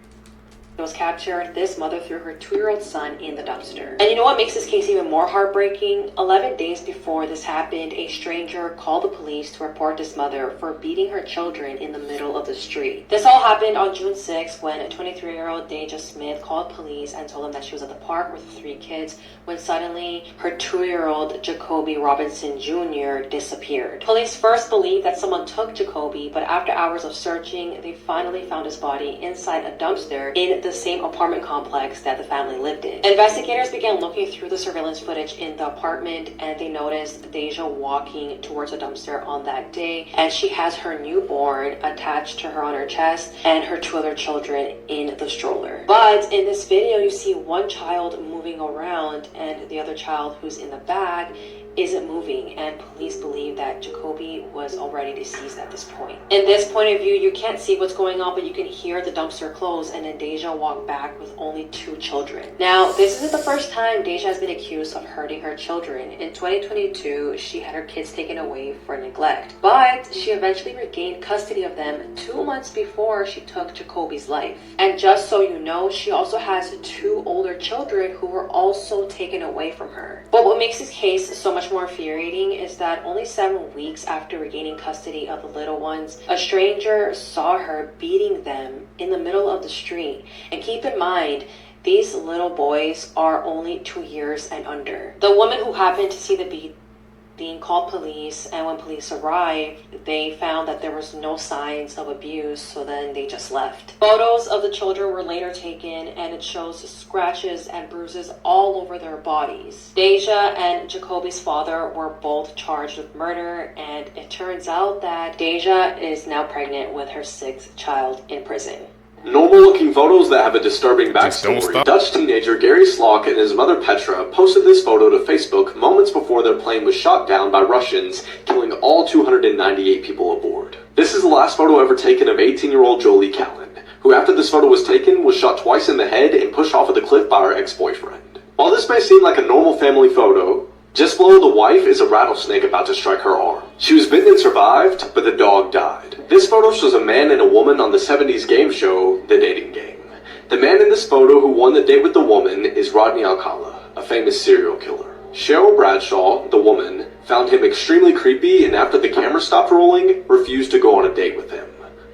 was captured, this mother threw her 2-year-old son in the dumpster. And you know what makes this case even more heartbreaking? 11 days before this happened, a stranger called the police to report this mother for beating her children in the middle of the street. This all happened on June 6th when a 23-year-old Deja Smith called police and told them that she was at the park with 3 kids when suddenly her 2-year-old Jacoby Robinson Jr. disappeared. Police first believed that someone took Jacoby, but after hours of searching, they finally found his body inside a dumpster in the same apartment complex that the family lived in. Investigators began looking through the surveillance footage in the apartment, and they noticed Deja walking towards a dumpster on that day, and she has her newborn attached to her on her chest and her 2 other children in the stroller. But in this video, you see one child moving around and the other child who's in the bag isn't moving, and police believe that Jacoby was already deceased at this point. In this point of view, you can't see what's going on, but you can hear the dumpster close, and then Deja walk back with only 2 children. Now, this isn't the first time Deja has been accused of hurting her children. In 2022, she had her kids taken away for neglect, but she eventually regained custody of them 2 months before she took Jacoby's life. And just so you know, she also has 2 older children who were also taken away from her. But what makes this case so much more infuriating is that only 7 weeks after regaining custody of the little ones, a stranger saw her beating them in the middle of the street. And keep in mind, these little boys are only 2 years and under. The woman who happened to see the beating called police, and when police arrived, they found that there was no signs of abuse, so then they just left. Photos of the children were later taken, and it shows scratches and bruises all over their bodies. Deja and Jacoby's father were both charged with murder, and it turns out that Deja is now pregnant with her 6th child in prison. Normal-looking photos that have a disturbing backstory. Dutch teenager Gary Slock and his mother Petra posted this photo to Facebook moments before their plane was shot down by Russians, killing all 298 people aboard. This is the last photo ever taken of 18-year-old Jolie Callan, who after this photo was taken was shot twice in the head and pushed off of the cliff by her ex-boyfriend. While this may seem like a normal family photo, just below the wife is a rattlesnake about to strike her arm. She was bitten and survived, but the dog died. This photo shows a man and a woman on the 70s game show, The Dating Game. The man in this photo who won the date with the woman is Rodney Alcala, a famous serial killer. Cheryl Bradshaw, the woman, found him extremely creepy and after the camera stopped rolling, refused to go on a date with him,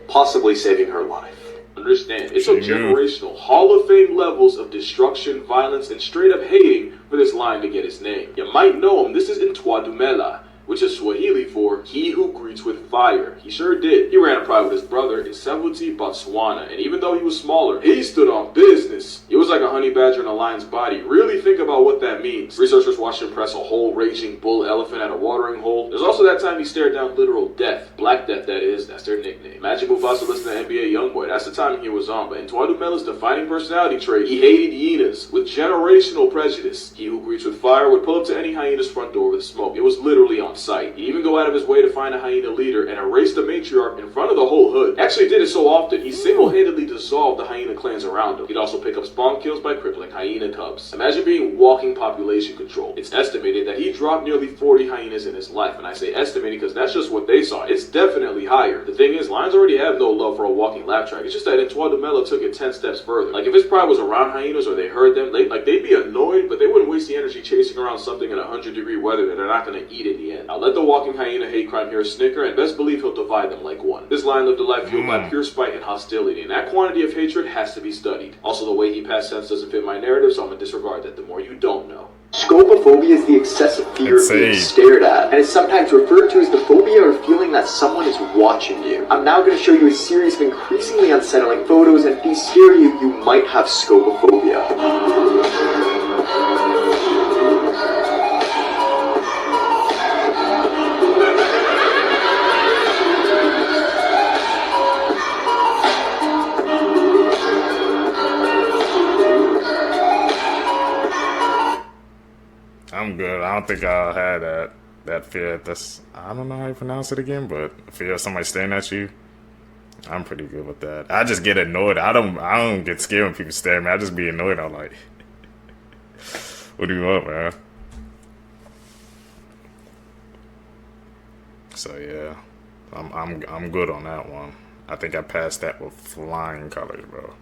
possibly saving her life. Understand, it's some generational Hall of Fame levels of destruction, violence, and straight up hating for this line to get its name. You might know him, this is Ntwadumela, which is Swahili for he who greets with fire. He sure did. He ran a pride with his brother in Savuti, Botswana, and even though he was smaller, he stood on business. He was like a honey badger in a lion's body. Really think about what that means. Researchers watched him press a whole raging bull elephant at a watering hole. There's also that time he stared down literal death. Black Death, that is. That's their nickname. Imagine Mufasa listening to NBA Youngboy. That's the time he was on. But in Ntwadumela's defining personality trait, he hated hyenas with generational prejudice. He who greets with fire would pull up to any hyena's front door with smoke. It was literally on sight. He'd even go out of his way to find a hyena leader and erase the matriarch in front of the whole hood. Actually did it so often, he single-handedly dissolved the hyena clans around him. He'd also pick up spawn kills by crippling hyena cubs. Imagine being walking population control. It's estimated that he dropped nearly 40 hyenas in his life, and I say estimated because that's just what they saw. It's definitely higher. The thing is, lions already have no love for a walking laugh track. It's just that Ntwadumela took it 10 steps further. Like if his pride was around hyenas or they heard them, they'd be annoyed, but they wouldn't waste the energy chasing around something in 100-degree weather that they're not going to eat in the end. Now let the walking hyena hate crime here snicker, and best believe he'll divide them like one. This lion lived a life fueled by pure spite and hostility, and that quantity of hatred has to be studied. Also, the way he passed sense doesn't fit my narrative, so I'm going to disregard that the more you don't know. Scopophobia is the excessive fear of being stared at, and is sometimes referred to as the phobia or feeling that someone is watching you. I'm now going to show you a series of increasingly unsettling photos, and if these scare you, you might have scopophobia. I'm good. I don't think I'll have that fear. I don't know how you pronounce it again, but fear of somebody staring at you. I'm pretty good with that. I just get annoyed. I don't get scared when people stare at me. I just be annoyed. I'm like, what do you want, man? So yeah, I'm good on that one. I think I passed that with flying colors, bro.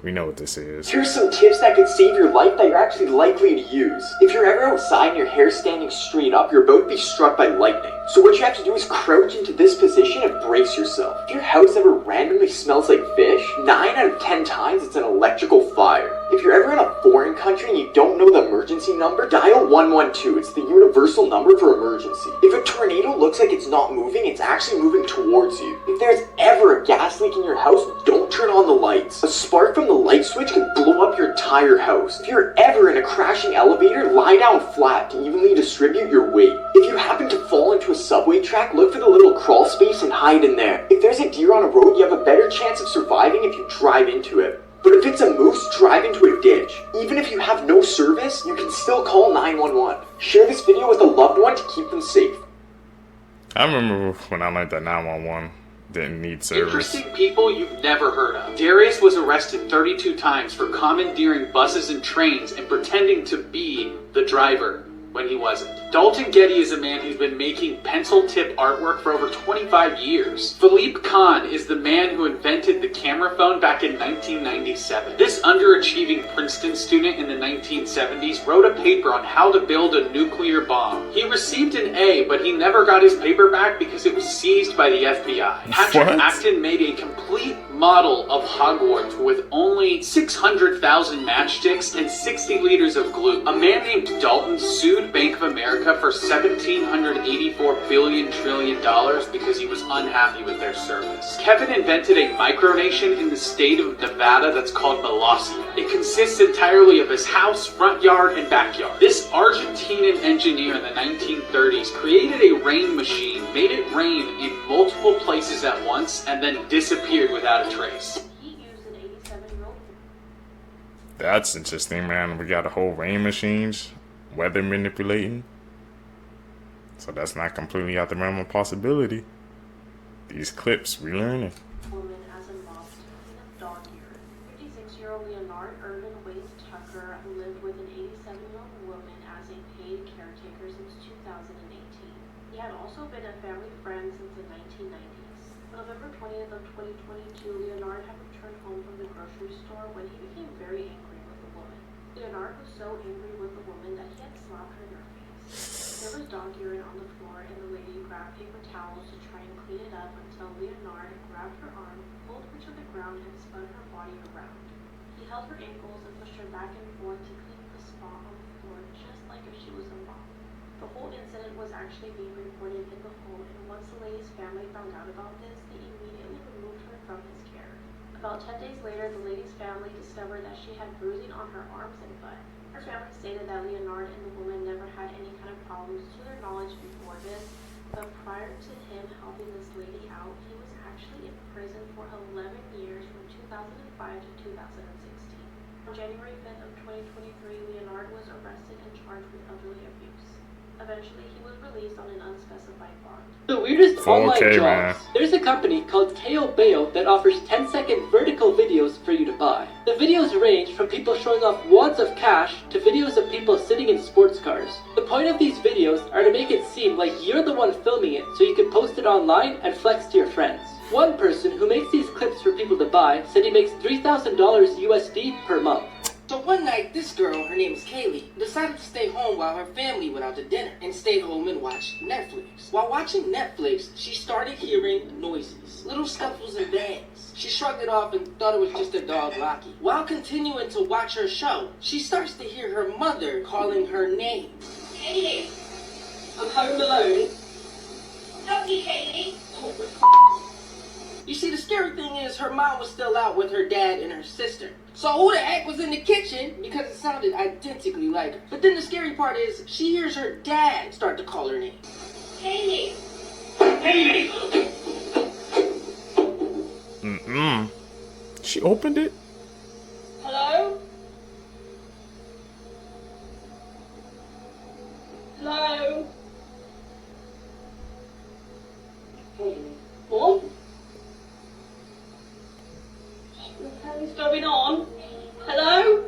We know what this is. Here's some tips that could save your life that you're actually likely to use. If you're ever outside and your hair's standing straight up, you're about to be struck by lightning. So what you have to do is crouch into this position and brace yourself. If your house ever randomly smells like fish, 9 out of 10 times it's an electrical fire. If you're ever in a foreign country and you don't know the emergency number, dial 112. It's the universal number for emergency. If a tornado looks like it's not moving, it's actually moving towards you. If there's ever a gas leak in your house, don't turn on the lights. A spark from the light switch can blow up your entire house. If you're ever in a crashing elevator, lie down flat to evenly distribute your weight. If you happen to fall into a subway track, look for the little crawl space and hide in there. If there's a deer on a road, you have a better chance of surviving if you drive into it. But if it's a moose, drive into a ditch. Even if you have no service, you can still call 911. Share this video with a loved one to keep them safe. I remember when I learned that 911 didn't need service. Interesting people you've never heard of. Darius was arrested 32 times for commandeering buses and trains and pretending to be the driver when he wasn't. Dalton Getty is a man who's been making pencil tip artwork for over 25 years. Philippe Kahn is the man who invented the camera phone back in 1997. This underachieving Princeton student in the 1970s wrote a paper on how to build a nuclear bomb. He received an A, but he never got his paper back because it was seized by the FBI. Patrick Acton made a complete model of Hogwarts with only 600,000 matchsticks and 60 liters of glue. A man named Dalton sued Bank of America for $1,784 billion because he was unhappy with their service. Kevin invented a micronation in the state of Nevada that's called Molossia. It consists entirely of his house, front yard, and backyard. This Argentinian engineer in the 1930s created a rain machine, made it rain in multiple places at once, and then disappeared without a trace. That's interesting, man. We got a whole rain machines, weather manipulating. So that's not completely out the realm of possibility. These clips, we learning. Woman as a mob in a dog year. 56-year-old Leonard Irvin Wade Tucker lived with an 87-year-old woman as a paid caretaker since 2018. He had also been a family friend since the 1990s. On November 20th of 2022, Leonard had returned home from the grocery store when he became very angry with the woman. Leonard was so angry with the woman that he had slapped her in her face. There was dog urine on the floor, and the lady grabbed paper towels to try and clean it up until Leonard grabbed her arm, pulled her to the ground, and spun her body around. He held her ankles and pushed her back and forth to clean the spot on the floor, just like if she was a mop. The whole incident was actually being reported in the home, and once the lady's family found out about this, they immediately removed her from his care. About 10 days later, the lady's family discovered that she had bruising on her arms and butt. Her family stated that Leonard and the woman never had any kind of problems to their knowledge before this, but prior to him helping this lady out, he was actually in prison for 11 years from 2005 to 2016. On January 5th of 2023, Leonard was arrested and charged with elderly abuse. Eventually, he was released on an unspecified bond. The weirdest online Okay, jobs. man. There's a company called KO Bayo that offers 10-second vertical videos for you to buy. The videos range from people showing off wads of cash to videos of people sitting in sports cars. The point of these videos are to make it seem like you're the one filming it so you can post it online and flex to your friends. One person who makes these clips for people to buy said he makes $3,000 USD per month. So one night, this girl, her name is Kaylee, decided to stay home while her family went out to dinner and stayed home and watched Netflix. While watching Netflix, she started hearing noises, little scuffles and bangs. She shrugged it off and thought it was just her dog Rocky. While continuing to watch her show, she starts to hear her mother calling her name. Katie, I'm home alone. Help me, Katie. You see, the scary thing is her mom was still out with her dad and her sister. So who the heck was in the kitchen? Because it sounded identically like her. But then the scary part is she hears her dad start to call her name. Katie. Katie! She opened it? Hello? Hello? What? What the hell is going on? Hello?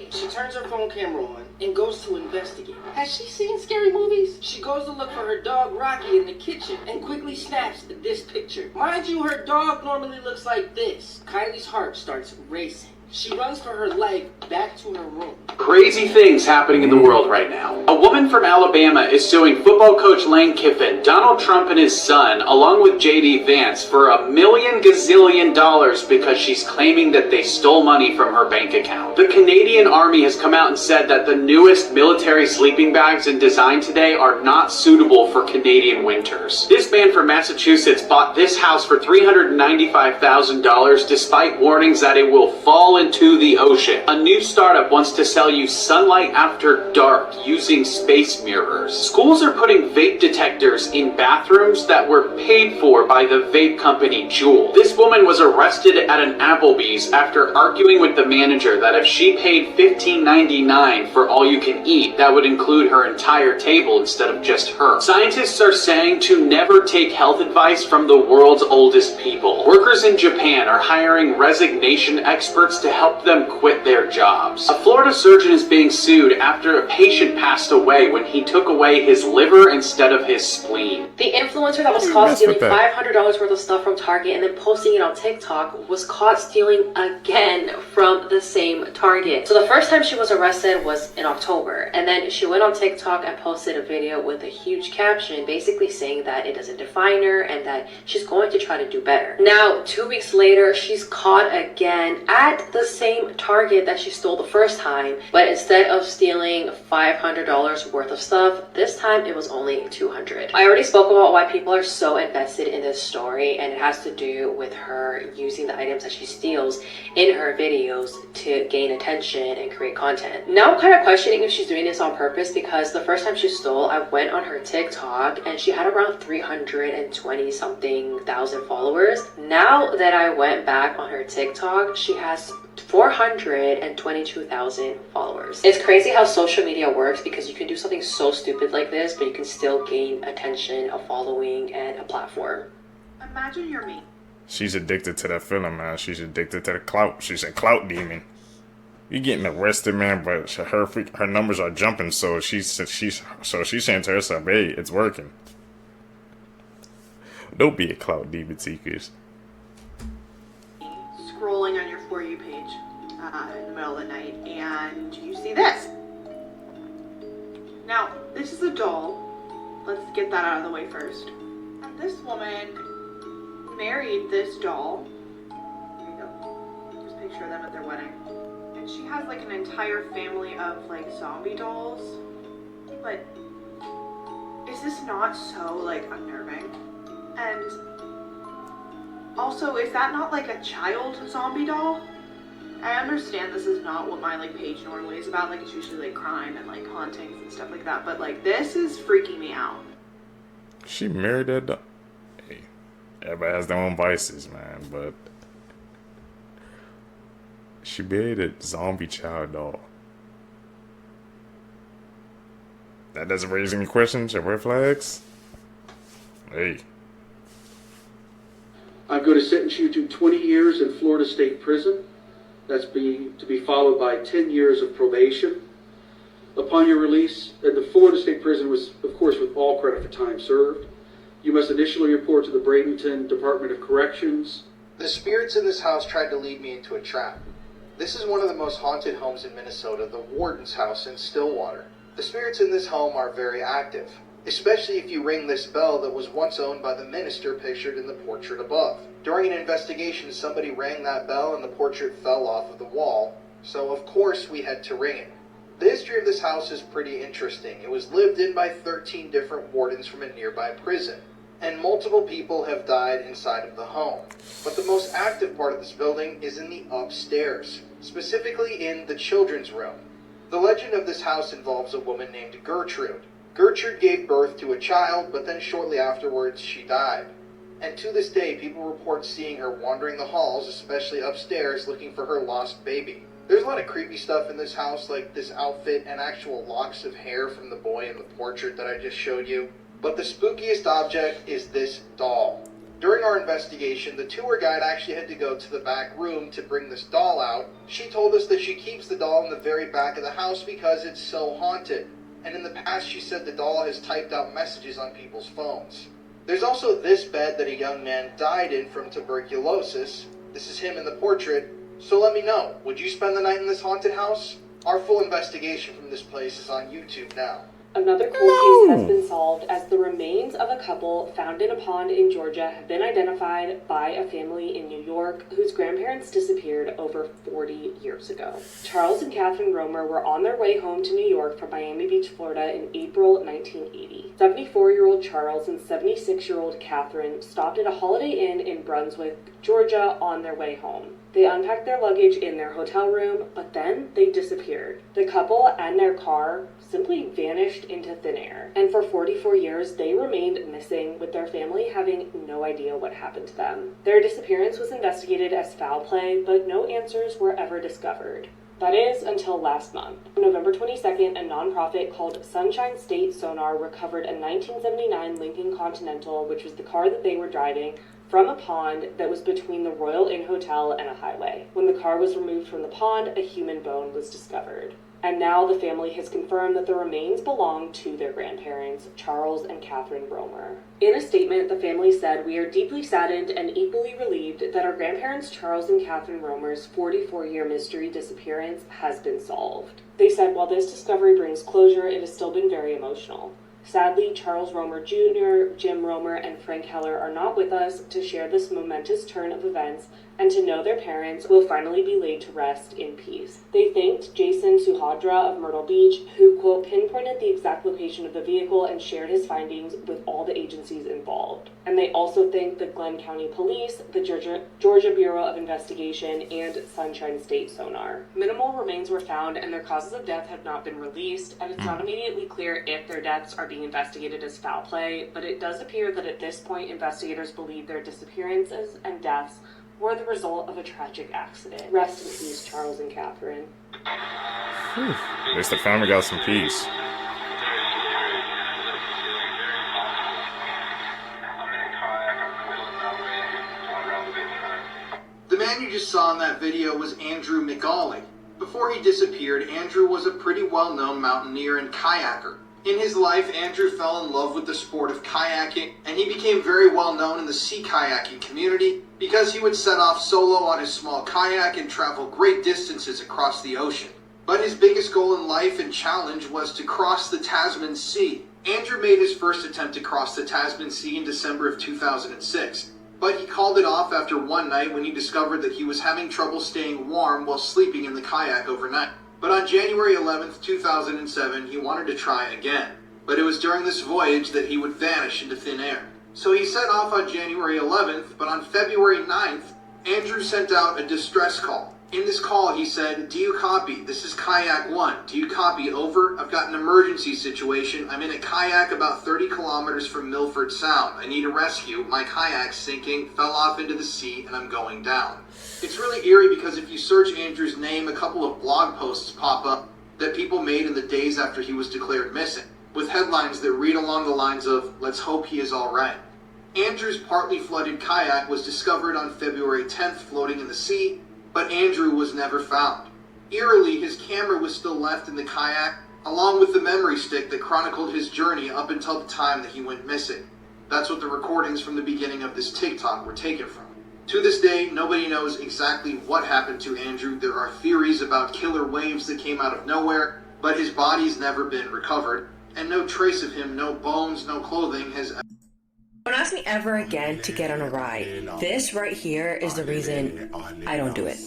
She turns her phone camera on and goes to investigate. Has she seen scary movies? She goes to look for her dog Rocky in the kitchen and quickly snaps this picture. Mind you, her dog normally looks like this. Kylie's heart starts racing. She runs for her life back to her room. Crazy things happening in the world right now. A woman from Alabama is suing football coach Lane Kiffin, Donald Trump and his son, along with J.D. Vance, for $1 million gazillion because she's claiming that they stole money from her bank account. The Canadian Army has come out and said that the newest military sleeping bags in design today are not suitable for Canadian winters. This man from Massachusetts bought this house for $395,000 despite warnings that it will fall into the ocean. A new startup wants to sell you sunlight after dark using space mirrors. Schools are putting vape detectors in bathrooms that were paid for by the vape company Juul. This woman was arrested at an Applebee's after arguing with the manager that if she paid $15.99 for all you can eat, that would include her entire table instead of just her. Scientists are saying to never take health advice from the world's oldest people. Workers in Japan are hiring resignation experts to help them quit their jobs. A Florida surgeon is being sued after a patient passed away when he took away his liver instead of his spleen. The influencer that was caught stealing $500 worth of stuff from Target and then posting it on TikTok was caught stealing again from the same Target. So the first time she was arrested was in October, and then she went on TikTok and posted a video with a huge caption basically saying that it doesn't define her and that she's going to try to do better. Now, 2 weeks later, she's caught again at the same Target that she stole the first time, but instead of stealing $500 worth of stuff, this time it was only $200. I already spoke about why people are so invested in this story, and it has to do with her using the items that she steals in her videos to gain attention and create content. Now I'm kind of questioning if she's doing this on purpose, because the first time she stole, I went on her TikTok and she had around 320 something thousand followers. Now that I went back on her TikTok, she has 422,000 followers. It's crazy how social media works, because you can do something so stupid like this, but you can still gain attention, a following, and a platform. Imagine you're me. She's addicted to that feeling, man. She's addicted to the clout. She's a clout demon. You getting arrested, man, but her numbers are jumping, so she's saying to herself, "Hey, it's working." Don't be a clout demon, seekers. Scrolling on your For You page in the middle of the night, and you see this. Now, this is a doll. Let's get that out of the way first. And this woman married this doll. There you go. Just picture them at their wedding. And she has like an entire family of like zombie dolls. But is this not so like unnerving? And also, is that not like a child zombie doll? I understand this is not what my like page normally is about. Like, it's usually like crime and like hauntings and stuff like that. But like, this is freaking me out. She married that doll. Hey, everybody has their own vices, man. But she married a zombie child doll. That doesn't raise any questions or red flags. Hey. I'm going to sentence you to 20 years in Florida State Prison. That's to be followed by 10 years of probation. Upon your release, the Florida State Prison was, of course, with all credit for time served. You must initially report to the Bradenton Department of Corrections. The spirits in this house tried to lead me into a trap. This is one of the most haunted homes in Minnesota, the Warden's house in Stillwater. The spirits in this home are very active, especially if you ring this bell that was once owned by the minister pictured in the portrait above. During an investigation, somebody rang that bell and the portrait fell off of the wall, So of course we head to ring it. The history of this house is pretty interesting. It was lived in by 13 different wardens from a nearby prison, and multiple people have died inside of the home. But the most active part of this building is in the upstairs, specifically in the children's room. The legend of this house involves a woman named Gertrude. Gertrude gave birth to a child, but then shortly afterwards she died. And to this day, people report seeing her wandering the halls, especially upstairs, looking for her lost baby. There's a lot of creepy stuff in this house, like this outfit and actual locks of hair from the boy in the portrait that I just showed you. But the spookiest object is this doll. During our investigation, the tour guide actually had to go to the back room to bring this doll out. She told us that she keeps the doll in the very back of the house because it's so haunted. And in the past, she said the doll has typed out messages on people's phones. There's also this bed that a young man died in from tuberculosis. This is him in the portrait. So let me know, would you spend the night in this haunted house? Our full investigation from this place is on YouTube now. Another cold case has been solved as the remains of a couple found in a pond in Georgia have been identified by a family in New York whose grandparents disappeared over 40 years ago. Charles and Catherine Romer were on their way home to New York from Miami Beach, Florida in April 1980. 74-year-old Charles and 76-year-old Catherine stopped at a Holiday Inn in Brunswick, Georgia on their way home. They unpacked their luggage in their hotel room, but then they disappeared. The couple and their car simply vanished into thin air. And for 44 years, they remained missing, with their family having no idea what happened to them. Their disappearance was investigated as foul play, but no answers were ever discovered. That is, until last month. On November 22nd, a nonprofit called Sunshine State Sonar recovered a 1979 Lincoln Continental, which was the car that they were driving, from a pond that was between the Royal Inn Hotel and a highway. When the car was removed from the pond, a human bone was discovered. And now the family has confirmed that the remains belong to their grandparents, Charles and Catherine Romer. In a statement, the family said, "We are deeply saddened and equally relieved that our grandparents Charles and Catherine Romer's 44-year mystery disappearance has been solved." They said, "While this discovery brings closure, it has still been very emotional. Sadly, Charles Romer Jr., Jim Romer, and Frank Heller are not with us to share this momentous turn of events and to know their parents will finally be laid to rest in peace." They thanked Jason Suhadra of Myrtle Beach, who, quote, pinpointed the exact location of the vehicle and shared his findings with all the agencies involved. And they also thanked the Glenn County Police, the Georgia Bureau of Investigation, and Sunshine State Sonar. Minimal remains were found and their causes of death have not been released, and it's not immediately clear if their deaths are being investigated as foul play, but it does appear that at this point investigators believe their disappearances and deaths were the result of a tragic accident. Rest in peace, Charles and Catherine. At least the family got some peace. The man you just saw in that video was Andrew McAuley. Before he disappeared, Andrew was a pretty well-known mountaineer and kayaker. In his life, Andrew fell in love with the sport of kayaking, and he became very well known in the sea kayaking community because he would set off solo on his small kayak and travel great distances across the ocean. But his biggest goal in life and challenge was to cross the Tasman Sea. Andrew made his first attempt to cross the Tasman Sea in December of 2006, but he called it off after one night when he discovered that he was having trouble staying warm while sleeping in the kayak overnight. But on January 11th, 2007, he wanted to try again. But it was during this voyage that he would vanish into thin air. So he set off on January 11th, but on February 9th, Andrew sent out a distress call. In this call, he said, "Do you copy? This is Kayak 1. Do you copy? Over. I've got an emergency situation. I'm in a kayak about 30 kilometers from Milford Sound. I need a rescue. My kayak's sinking, fell off into the sea, and I'm going down." It's really eerie because if you search Andrew's name, a couple of blog posts pop up that people made in the days after he was declared missing, with headlines that read along the lines of, "Let's hope he is all right." Andrew's partly flooded kayak was discovered on February 10th floating in the sea, but Andrew was never found. Eerily, his camera was still left in the kayak, along with the memory stick that chronicled his journey up until the time that he went missing. That's what the recordings from the beginning of this TikTok were taken from. To this day, nobody knows exactly what happened to Andrew. There are theories about killer waves that came out of nowhere, but his body's never been recovered, and no trace of him, no bones, no clothing has ever. Don't ask me ever again to get on a ride. This right here is the reason I don't do it.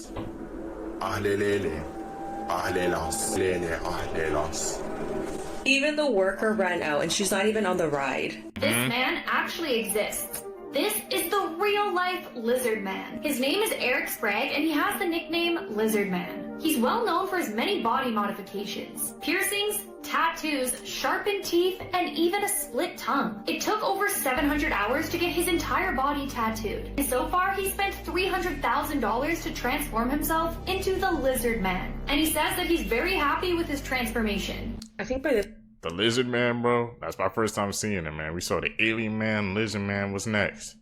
Even the worker ran out and she's not even on the ride. This man actually exists. This is the real-life Lizard Man. His name is Eric Sprague, and he has the nickname Lizard Man. He's well known for his many body modifications, piercings, tattoos, sharpened teeth, and even a split tongue. It took over 700 hours to get his entire body tattooed. And so far, he spent $300,000 to transform himself into the Lizard Man. And he says that he's very happy with his transformation. I think by The Lizard Man, bro. That's my first time seeing him, man. We saw the Alien Man, Lizard Man. What's next?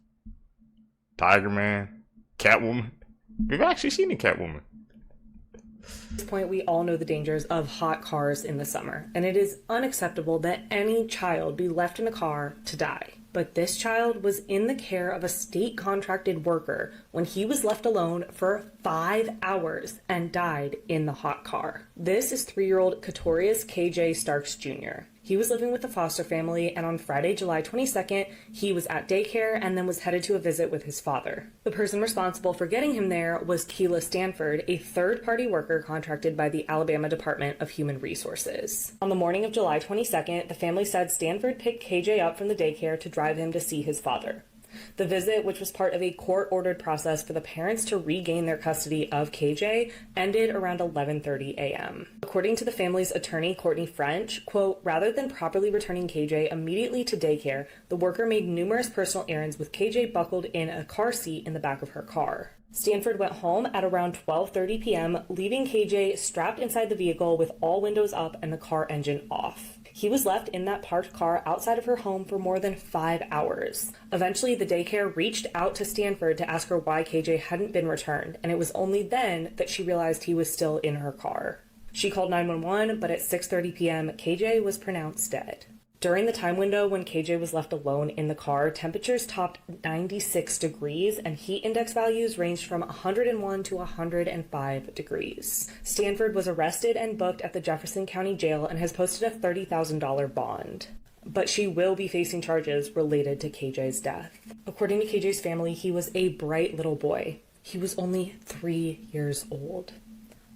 Tiger Man, Catwoman. We've actually seen the Catwoman. At this point, we all know the dangers of hot cars in the summer, and it is unacceptable that any child be left in a car to die. But this child was in the care of a state-contracted worker when he was left alone for 5 hours and died in the hot car. This is 3-year-old Katorius KJ Starks Jr. He was living with a foster family, and on Friday, July 22nd, he was at daycare and then was headed to a visit with his father. The person responsible for getting him there was Keila Stanford, a third-party worker contracted by the Alabama Department of Human Resources. On the morning of July 22nd, the family said Stanford picked KJ up from the daycare to drive him to see his father. The visit, which was part of a court-ordered process for the parents to regain their custody of KJ, ended around 11:30 a.m. According to the family's attorney, Courtney French, quote, rather than properly returning KJ immediately to daycare, the worker made numerous personal errands with KJ buckled in a car seat in the back of her car. Stanford went home at around 12:30 p.m., leaving KJ strapped inside the vehicle with all windows up and the car engine off. He was left in that parked car outside of her home for more than 5 hours. Eventually, the daycare reached out to Stanford to ask her why KJ hadn't been returned, and it was only then that she realized he was still in her car. She called 911, but at 6:30 p.m., KJ was pronounced dead. During the time window when KJ was left alone in the car, temperatures topped 96 degrees and heat index values ranged from 101 to 105 degrees. Stanford was arrested and booked at the Jefferson County Jail and has posted a $30,000 bond. But she will be facing charges related to KJ's death. According to KJ's family, he was a bright little boy. He was only 3 years old.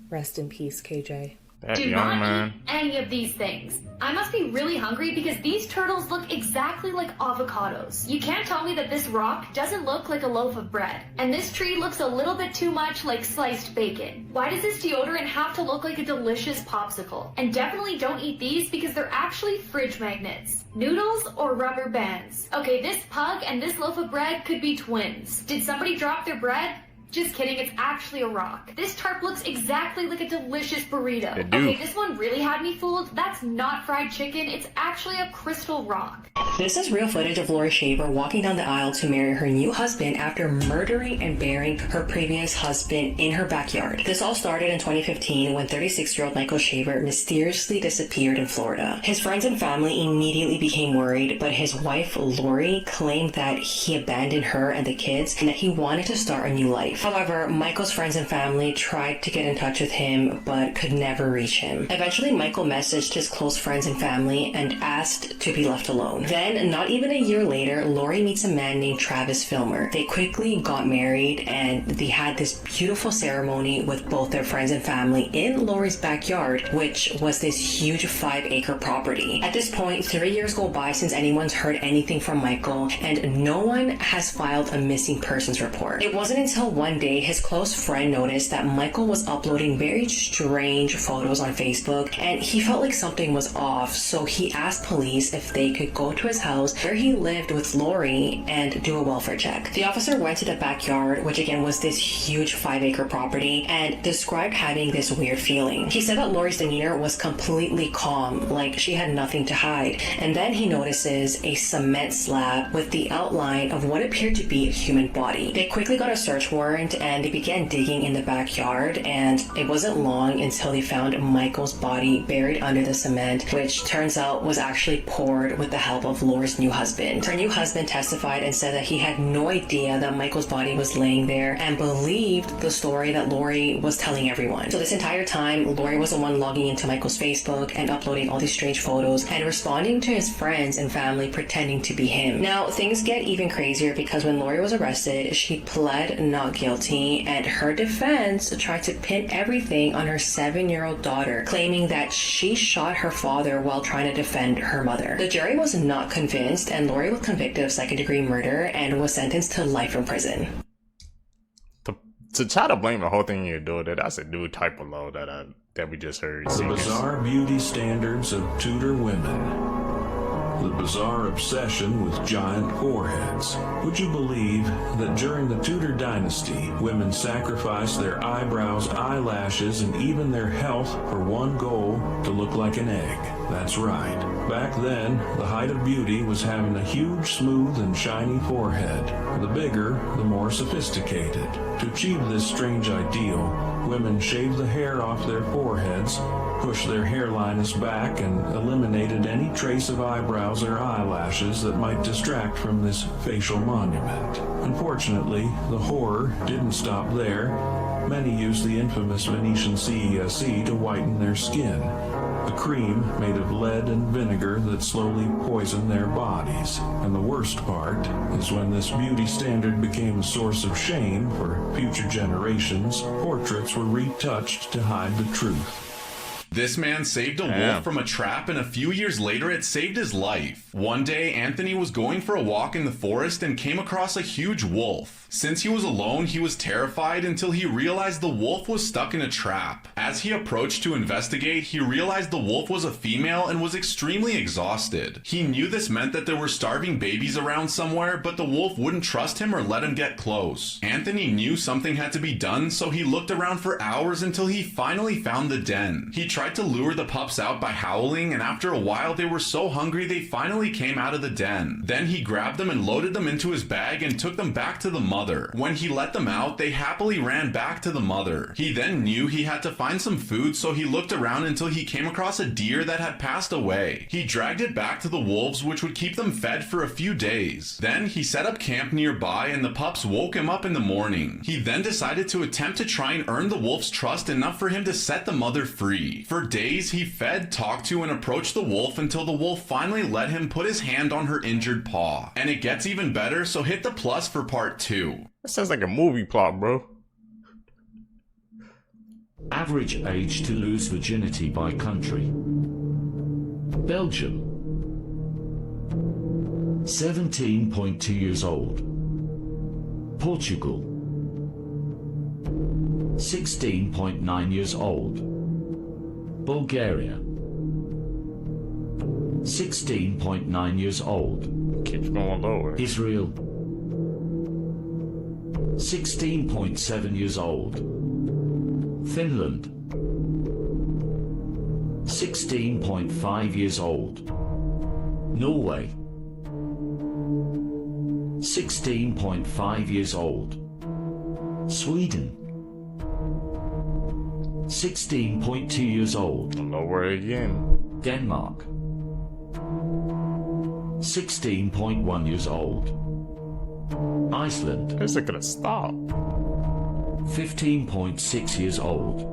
Rest in peace, KJ. Do not eat any of these things. I must be really hungry because these turtles look exactly like avocados. You can't tell me that this rock doesn't look like a loaf of bread. And this tree looks a little bit too much like sliced bacon. Why does this deodorant have to look like a delicious popsicle? And definitely don't eat these because they're actually fridge magnets. Noodles or rubber bands? Okay, this pug and this loaf of bread could be twins. Did somebody drop their bread? Just kidding, it's actually a rock. This tarp looks exactly like a delicious burrito. Okay, this one really had me fooled. That's not fried chicken, it's actually a crystal rock. This is real footage of Lori Shaver walking down the aisle to marry her new husband after murdering and burying her previous husband in her backyard. This all started in 2015 when 36-year-old Michael Shaver mysteriously disappeared in Florida. His friends and family immediately became worried, but his wife Lori claimed that he abandoned her and the kids and that he wanted to start a new life. However, Michael's friends and family tried to get in touch with him, but could never reach him. Eventually, Michael messaged his close friends and family and asked to be left alone. Then, not even a year later, Lori meets a man named Travis Filmer. They quickly got married, and they had this beautiful ceremony with both their friends and family in Lori's backyard, which was this huge 5-acre property. At this point, 3 years go by since anyone's heard anything from Michael, and no one has filed a missing persons report. It wasn't until one day his close friend noticed that Michael was uploading very strange photos on Facebook, and he felt like something was off, so he asked police if they could go to his house where he lived with Lori and do a welfare check. The officer went to the backyard, which again was this huge 5-acre property, and described having this weird feeling. He said that Lori's demeanor was completely calm, like she had nothing to hide, and then he notices a cement slab with the outline of what appeared to be a human body. They quickly got a search warrant and they began digging in the backyard, and it wasn't long until they found Michael's body buried under the cement, which turns out was actually poured with the help of Lori's new husband. Her new husband testified and said that he had no idea that Michael's body was laying there and believed the story that Lori was telling everyone. So this entire time, Lori was the one logging into Michael's Facebook and uploading all these strange photos and responding to his friends and family pretending to be him. Now, things get even crazier because when Lori was arrested, she pled not guilty, and her defense tried to pin everything on her 7-year-old daughter, claiming that she shot her father while trying to defend her mother. The jury was not convinced, and Lori was convicted of second-degree murder and was sentenced to life in prison. To try to blame the whole thing on your daughter, that's a new type of law that we just heard. The bizarre beauty standards of Tudor women. The bizarre obsession with giant foreheads. Would you believe that during the Tudor dynasty, women sacrificed their eyebrows, eyelashes, and even their health for one goal: to look like an egg? That's right. Back then, the height of beauty was having a huge, smooth, and shiny forehead. The bigger, the more sophisticated. To achieve this strange ideal, women shaved the hair off their foreheads, pushed their hairlines back, and eliminated any trace of eyebrows or eyelashes that might distract from this facial monument. Unfortunately, the horror didn't stop there. Many used the infamous Venetian CESE to whiten their skin, a cream made of lead and vinegar that slowly poisoned their bodies. And the worst part is when this beauty standard became a source of shame for future generations, portraits were retouched to hide the truth. This man saved a wolf from a trap, and a few years later it saved his life. One day, Anthony was going for a walk in the forest and came across a huge wolf. Since he was alone, he was terrified until he realized the wolf was stuck in a trap. As he approached to investigate, he realized the wolf was a female and was extremely exhausted. He knew this meant that there were starving babies around somewhere, but the wolf wouldn't trust him or let him get close. Anthony knew something had to be done, so he looked around for hours until he finally found the den. He tried to lure the pups out by howling, and after a while they were so hungry they finally came out of the den. Then he grabbed them and loaded them into his bag and took them back to the mother. When he let them out, they happily ran back to the mother. He then knew he had to find some food, so he looked around until he came across a deer that had passed away. He dragged it back to the wolves, which would keep them fed for a few days. Then he set up camp nearby, and the pups woke him up in the morning. He then decided to attempt to try and earn the wolf's trust enough for him to set the mother free. For days, he fed, talked to, and approached the wolf until the wolf finally let him put his hand on her injured paw. And it gets even better, so hit the plus for part 2. That sounds like a movie plot, bro. Average age to lose virginity by country. Belgium, 17.2 years old. Portugal, 16.9 years old. Bulgaria, 16.9 years old. Keeps going lower. Israel, 16.7 years old. Finland, 16.5 years old. Norway, 16.5 years old. Sweden, 16.2 years old. Lower again. Denmark, 16.1 years old. Iceland, is it gonna stop? 15.6 years old.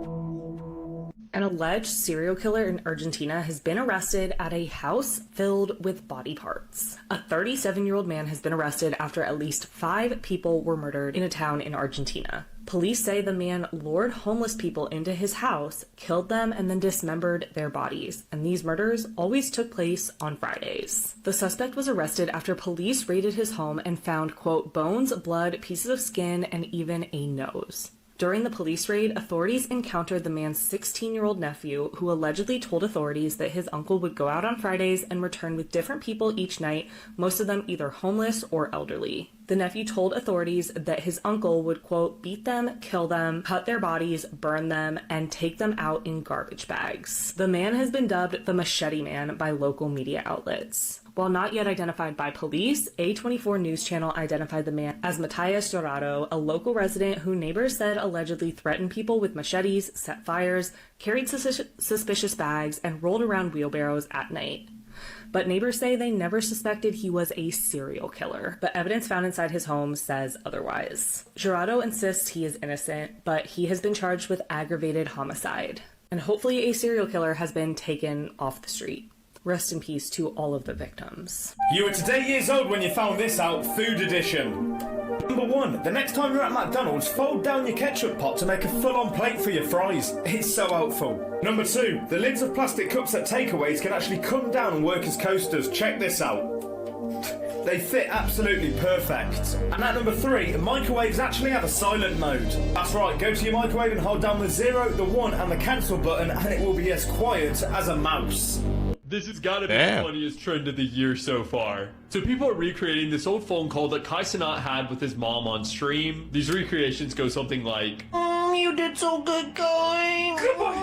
An alleged serial killer in Argentina has been arrested at a house filled with body parts. A 37-year-old man has been arrested after at least 5 people were murdered in a town in Argentina. Police say the man lured homeless people into his house, killed them, and then dismembered their bodies. And these murders always took place on Fridays. The suspect was arrested after police raided his home and found, quote, bones, blood, pieces of skin, and even a nose. During the police raid, authorities encountered the man's 16-year-old nephew, who allegedly told authorities that his uncle would go out on Fridays and return with different people each night, most of them either homeless or elderly. The nephew told authorities that his uncle would, quote, beat them, kill them, cut their bodies, burn them, and take them out in garbage bags. The man has been dubbed the Machete Man by local media outlets. While not yet identified by police, A24 News Channel identified the man as Matias Dorado, a local resident who neighbors said allegedly threatened people with machetes, set fires, carried suspicious bags, and rolled around wheelbarrows at night. But neighbors say they never suspected he was a serial killer, but evidence found inside his home says otherwise. Jurado insists he is innocent, but he has been charged with aggravated homicide. And hopefully a serial killer has been taken off the street. Rest in peace to all of the victims. You were today years old when you found this out, food edition. Number 1, the next time you're at McDonald's, fold down your ketchup pot to make a full-on plate for your fries. It's so helpful. Number 2, the lids of plastic cups at takeaways can actually come down and work as coasters. Check this out. They fit absolutely perfect. And at number 3, microwaves actually have a silent mode. That's right, go to your microwave and hold down the 0, the 1 and the cancel button and it will be as quiet as a mouse. This has got to be the funniest trend of the year so far. So people are recreating this old phone call that Kai Cenat had with his mom on stream. These recreations go something like, You did so good, Kai. Good boy.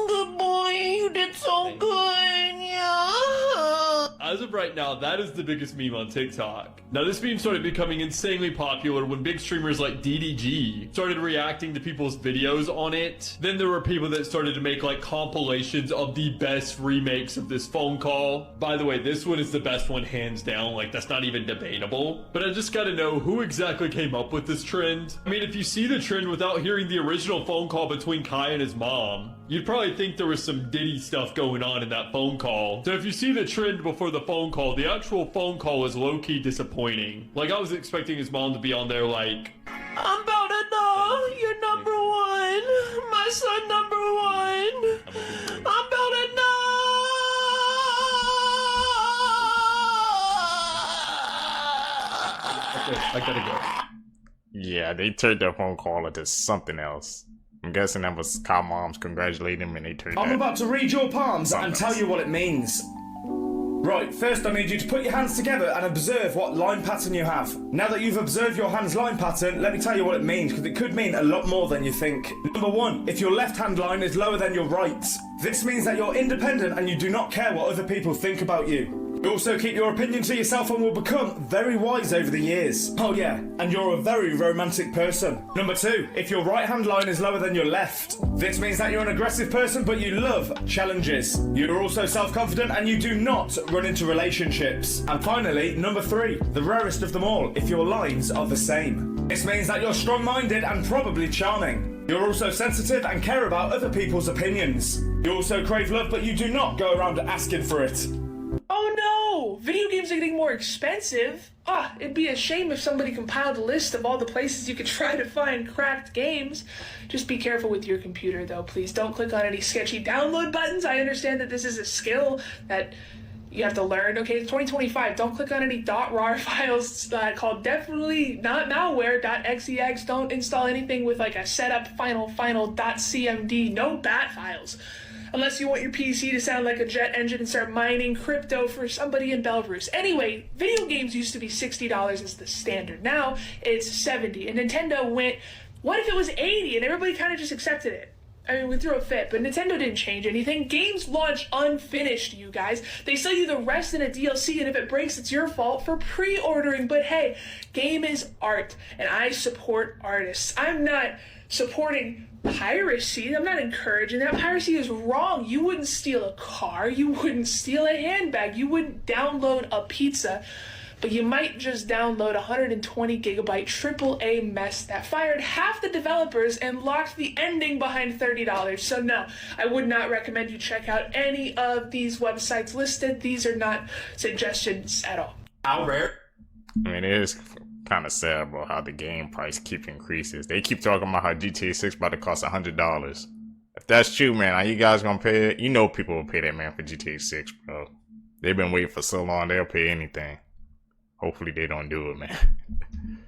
Good boy. You did so good. Yeah. As of right now, that is the biggest meme on TikTok. Now, this meme started becoming insanely popular when big streamers like DDG started reacting to people's videos on it. Then there were people that started to make like compilations of the best remakes of this phone call. By the way, this one is the best one hands down, like that's not even debatable. But I just gotta know who exactly came up with this trend. I mean, if you see the trend without hearing the original phone call between Kai and his mom, you'd probably think there was some Diddy stuff going on in that phone call. So if you see the trend before the phone call, the actual phone call is low-key disappointing. Like, I was expecting his mom to be on there like, I'm about to know you're number 1. My son number 1. I'm about to know. Okay, I gotta go. Yeah, they turned their phone call into something else. I'm guessing that was Kyle Mom's congratulating him and they turned I'm that about to read your palms and tell you what it means. Right, first I need you to put your hands together and observe what line pattern you have. Now that you've observed your hand's line pattern, let me tell you what it means, because it could mean a lot more than you think. Number 1, if your left hand line is lower than your right, this means that you're independent and you do not care what other people think about you. You also keep your opinion to yourself and will become very wise over the years. Oh yeah, and you're a very romantic person. Number 2, if your right hand line is lower than your left, this means that you're an aggressive person but you love challenges. You're also self-confident and you do not run into relationships. And finally, number 3, the rarest of them all, if your lines are the same. This means that you're strong-minded and probably charming. You're also sensitive and care about other people's opinions. You also crave love but you do not go around asking for it. Oh no! Video games are getting more expensive. It'd be a shame if somebody compiled a list of all the places you could try to find cracked games. Just be careful with your computer though, please. Don't click on any sketchy download buttons. I understand that this is a skill that you have to learn. Okay, it's 2025. Don't click on any .rar files called definitely not malware.xex. Don't install anything with like a setup final.cmd. No bat files. Unless you want your PC to sound like a jet engine and start mining crypto for somebody in Belarus. Anyway, video games used to be $60 as the standard. Now it's $70. And Nintendo went, what if it was $80? And everybody kind of just accepted it. I mean, we threw a fit, but Nintendo didn't change anything. Games launch unfinished, you guys. They sell you the rest in a DLC, and if it breaks, it's your fault for pre-ordering. But hey, game is art, and I support artists. I'm not supporting piracy. I'm not encouraging that. Piracy is wrong. You wouldn't steal a car. You wouldn't steal a handbag. You wouldn't download a pizza. But you might just download a 120 gigabyte AAA mess that fired half the developers and locked the ending behind $30. So no, I would not recommend you check out any of these websites listed. These are not suggestions at all. How rare? I mean, it is kind of sad, bro, how the game price keep increases. They keep talking about how GTA 6 about to cost $100. If that's true, man, are you guys gonna pay it? You know people will pay that, man, for GTA 6, bro. They've been waiting for so long, they'll pay anything. Hopefully they don't do it, man.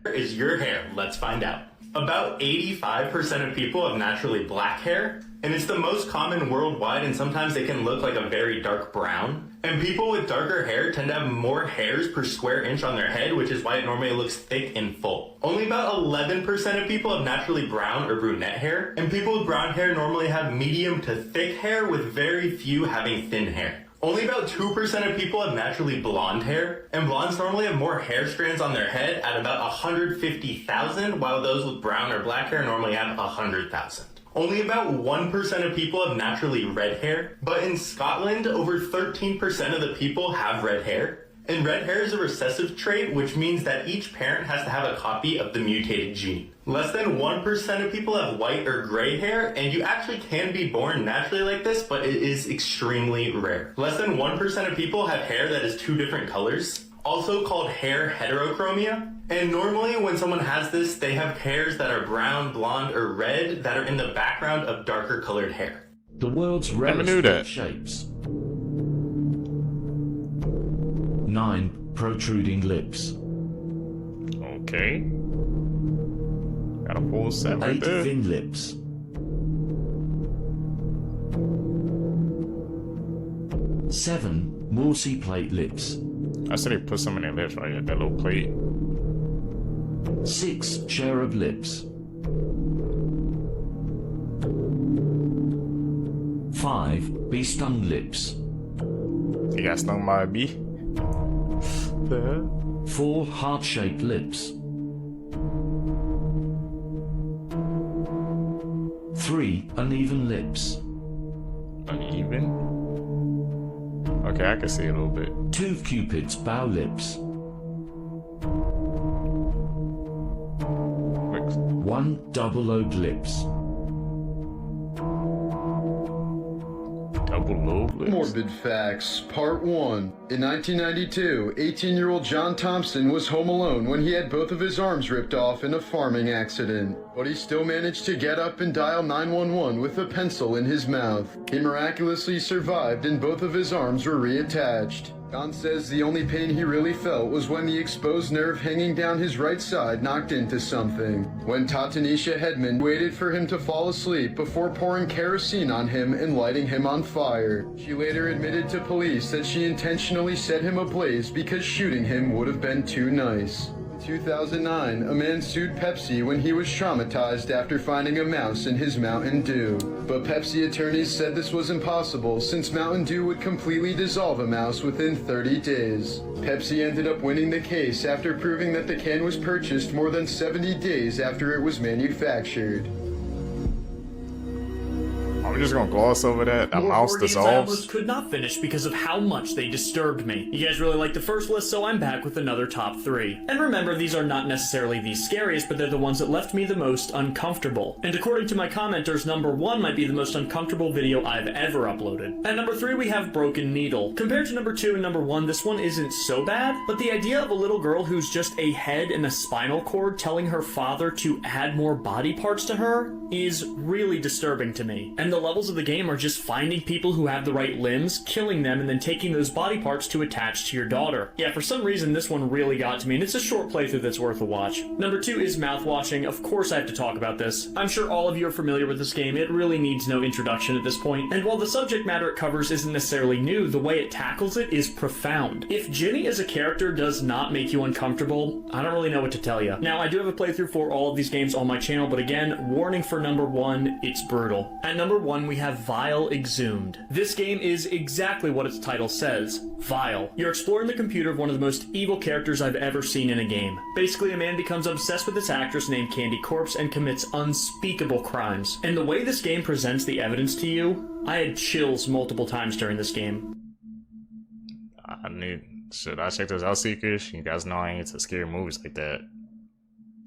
Is your hair? Let's find out. About 85% of people have naturally black hair, and it's the most common worldwide, and sometimes they can look like a very dark brown. And people with darker hair tend to have more hairs per square inch on their head, which is why it normally looks thick and full. Only about 11% of people have naturally brown or brunette hair, and people with brown hair normally have medium to thick hair, with very few having thin hair. Only about 2% of people have naturally blonde hair, and blondes normally have more hair strands on their head at about 150,000, while those with brown or black hair normally have 100,000. Only about 1% of people have naturally red hair, but in Scotland, over 13% of the people have red hair. And red hair is a recessive trait, which means that each parent has to have a copy of the mutated gene. Less than 1% of people have white or gray hair, and you actually can be born naturally like this, but it is extremely rare. Less than 1% of people have hair that is two different colors, also called hair heterochromia. And normally when someone has this, they have hairs that are brown, blonde, or red that are in the background of darker colored hair. The world's Never rarest knew that. lip shapes. 9 protruding lips. Okay. Got a full set right 8 there. thin lips. 7 Morse plate lips. I said they put some in their lips right at that little plate. 6 cherub lips. 5 bee stung lips. You got stung by a bee? 4 heart-shaped lips. 3 uneven lips. Uneven? Okay, I can see a little bit. 2 Cupid's bow lips. 1 double-lobed lips. Double lobe lips? Morbid Facts, Part 1. In 1992, 18-year-old John Thompson was home alone when he had both of his arms ripped off in a farming accident. But he still managed to get up and dial 911 with a pencil in his mouth. He miraculously survived and both of his arms were reattached. John says the only pain he really felt was when the exposed nerve hanging down his right side knocked into something. When Tatanisha Hedman waited for him to fall asleep before pouring kerosene on him and lighting him on fire. She later admitted to police that she intentionally set him ablaze because shooting him would have been too nice. In 2009, a man sued Pepsi when he was traumatized after finding a mouse in his Mountain Dew. But Pepsi attorneys said this was impossible since Mountain Dew would completely dissolve a mouse within 30 days. Pepsi ended up winning the case after proving that the can was purchased more than 70 days after it was manufactured. I'm just gonna gloss over that. A mouse More games I dissolves. almost could not finish because of how much they disturbed me. You guys really liked the first list, so I'm back with another top 3. And remember, these are not necessarily the scariest, but they're the ones that left me the most uncomfortable. And according to my commenters, number 1 might be the most uncomfortable video I've ever uploaded. At number 3, we have Broken Needle. Compared to number 2 and number 1, this one isn't so bad, but the idea of a little girl who's just a head and a spinal cord telling her father to add more body parts to her is really disturbing to me. And the levels of the game are just finding people who have the right limbs, killing them, and then taking those body parts to attach to your daughter. Yeah, for some reason this one really got to me, and it's a short playthrough that's worth a watch. Number 2 is Mouthwashing. Of course I have to talk about this. I'm sure all of you are familiar with this game. It really needs no introduction at this point. And while the subject matter it covers isn't necessarily new, the way it tackles it is profound. If Ginny as a character does not make you uncomfortable, I don't really know what to tell you. Now, I do have a playthrough for all of these games on my channel, but again, warning for number 1, it's brutal. At number 1, we have Vile Exhumed. This game is exactly what its title says, vile. You're exploring the computer of one of the most evil characters I've ever seen in a game. Basically, a man becomes obsessed with this actress named Candy Corpse and commits unspeakable crimes. And the way this game presents the evidence to you, I had chills multiple times during this game. Should I check those out, Seekers? You guys know I ain't into scary movies like that.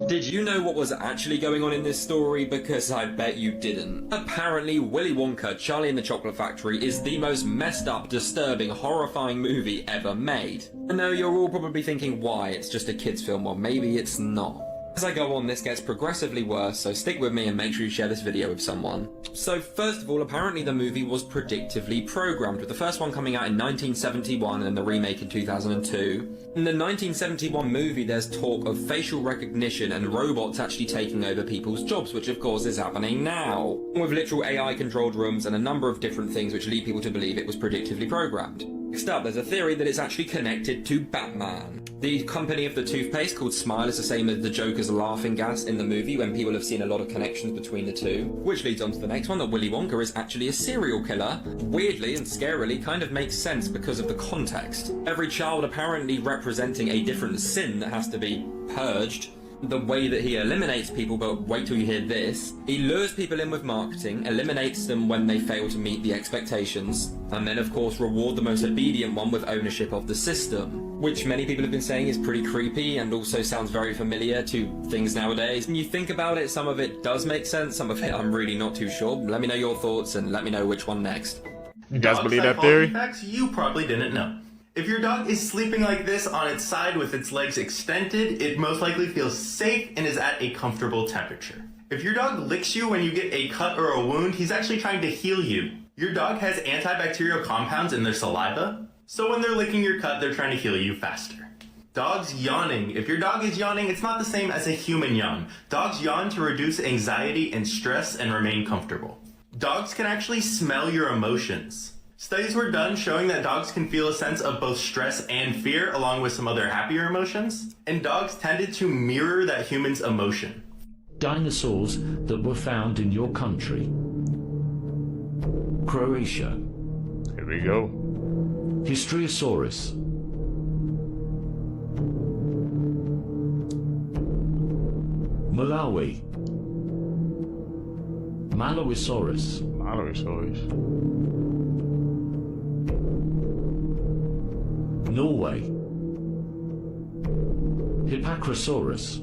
Did you know what was actually going on in this story? Because I bet you didn't. Apparently, Willy Wonka, Charlie and the Chocolate Factory is the most messed up, disturbing, horrifying movie ever made. I know you're all probably thinking, why? It's just a kid's film. Well, maybe it's not. As I go on, this gets progressively worse, so stick with me and make sure you share this video with someone. So first of all, apparently the movie was predictively programmed, with the first one coming out in 1971 and the remake in 2002. In the 1971 movie, there's talk of facial recognition and robots actually taking over people's jobs, which of course is happening now. With literal AI-controlled rooms and a number of different things which lead people to believe it was predictively programmed. Next up, there's a theory that it's actually connected to Batman. The company of the toothpaste called Smile is the same as the Joker's laughing gas in the movie, when people have seen a lot of connections between the two. Which leads on to the next one, that Willy Wonka is actually a serial killer. Weirdly and scarily kind of makes sense because of the context. Every child apparently representing a different sin that has to be purged. The way that he eliminates people, but wait till you hear this. He lures people in with marketing, eliminates them when they fail to meet the expectations, and then of course reward the most obedient one with ownership of the system. Which many people have been saying is pretty creepy and also sounds very familiar to things nowadays. When you think about it, some of it does make sense, some of it I'm really not too sure. Let me know your thoughts and let me know which one next. You guys Dog believe that psychology theory? Facts you probably didn't know. If your dog is sleeping like this on its side with its legs extended, it most likely feels safe and is at a comfortable temperature. If your dog licks you when you get a cut or a wound, he's actually trying to heal you. Your dog has antibacterial compounds in their saliva, so when they're licking your cut, they're trying to heal you faster. Dogs yawning. If your dog is yawning, it's not the same as a human yawn. Dogs yawn to reduce anxiety and stress and remain comfortable. Dogs can actually smell your emotions. Studies were done showing that dogs can feel a sense of both stress and fear along with some other happier emotions, and dogs tended to mirror that human's emotion. Dinosaurs that were found in your country. Croatia. Here we go. Histriosaurus. Malawi. Maloisaurus. Norway. Hippacrosaurus.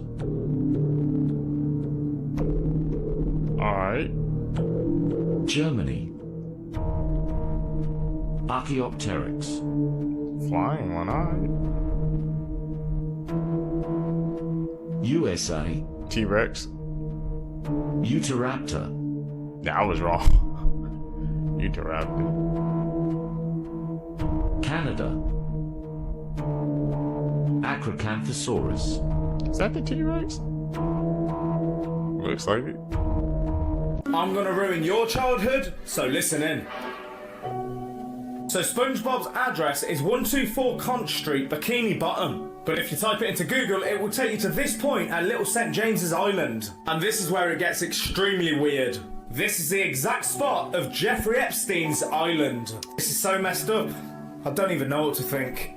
Alright. Germany. Archaeopteryx. Flying one, alright. USA. T-Rex. Utahraptor. Yeah, I was wrong. Utahraptor. Canada. Acrocanthosaurus. Is that the T-Rex? Looks like it. I'm gonna ruin your childhood, so listen in. So SpongeBob's address is 124 Conch Street, Bikini Bottom. But if you type it into Google, it will take you to this point at Little St. James's Island. And this is where it gets extremely weird. This is the exact spot of Jeffrey Epstein's island. This is so messed up, I don't even know what to think.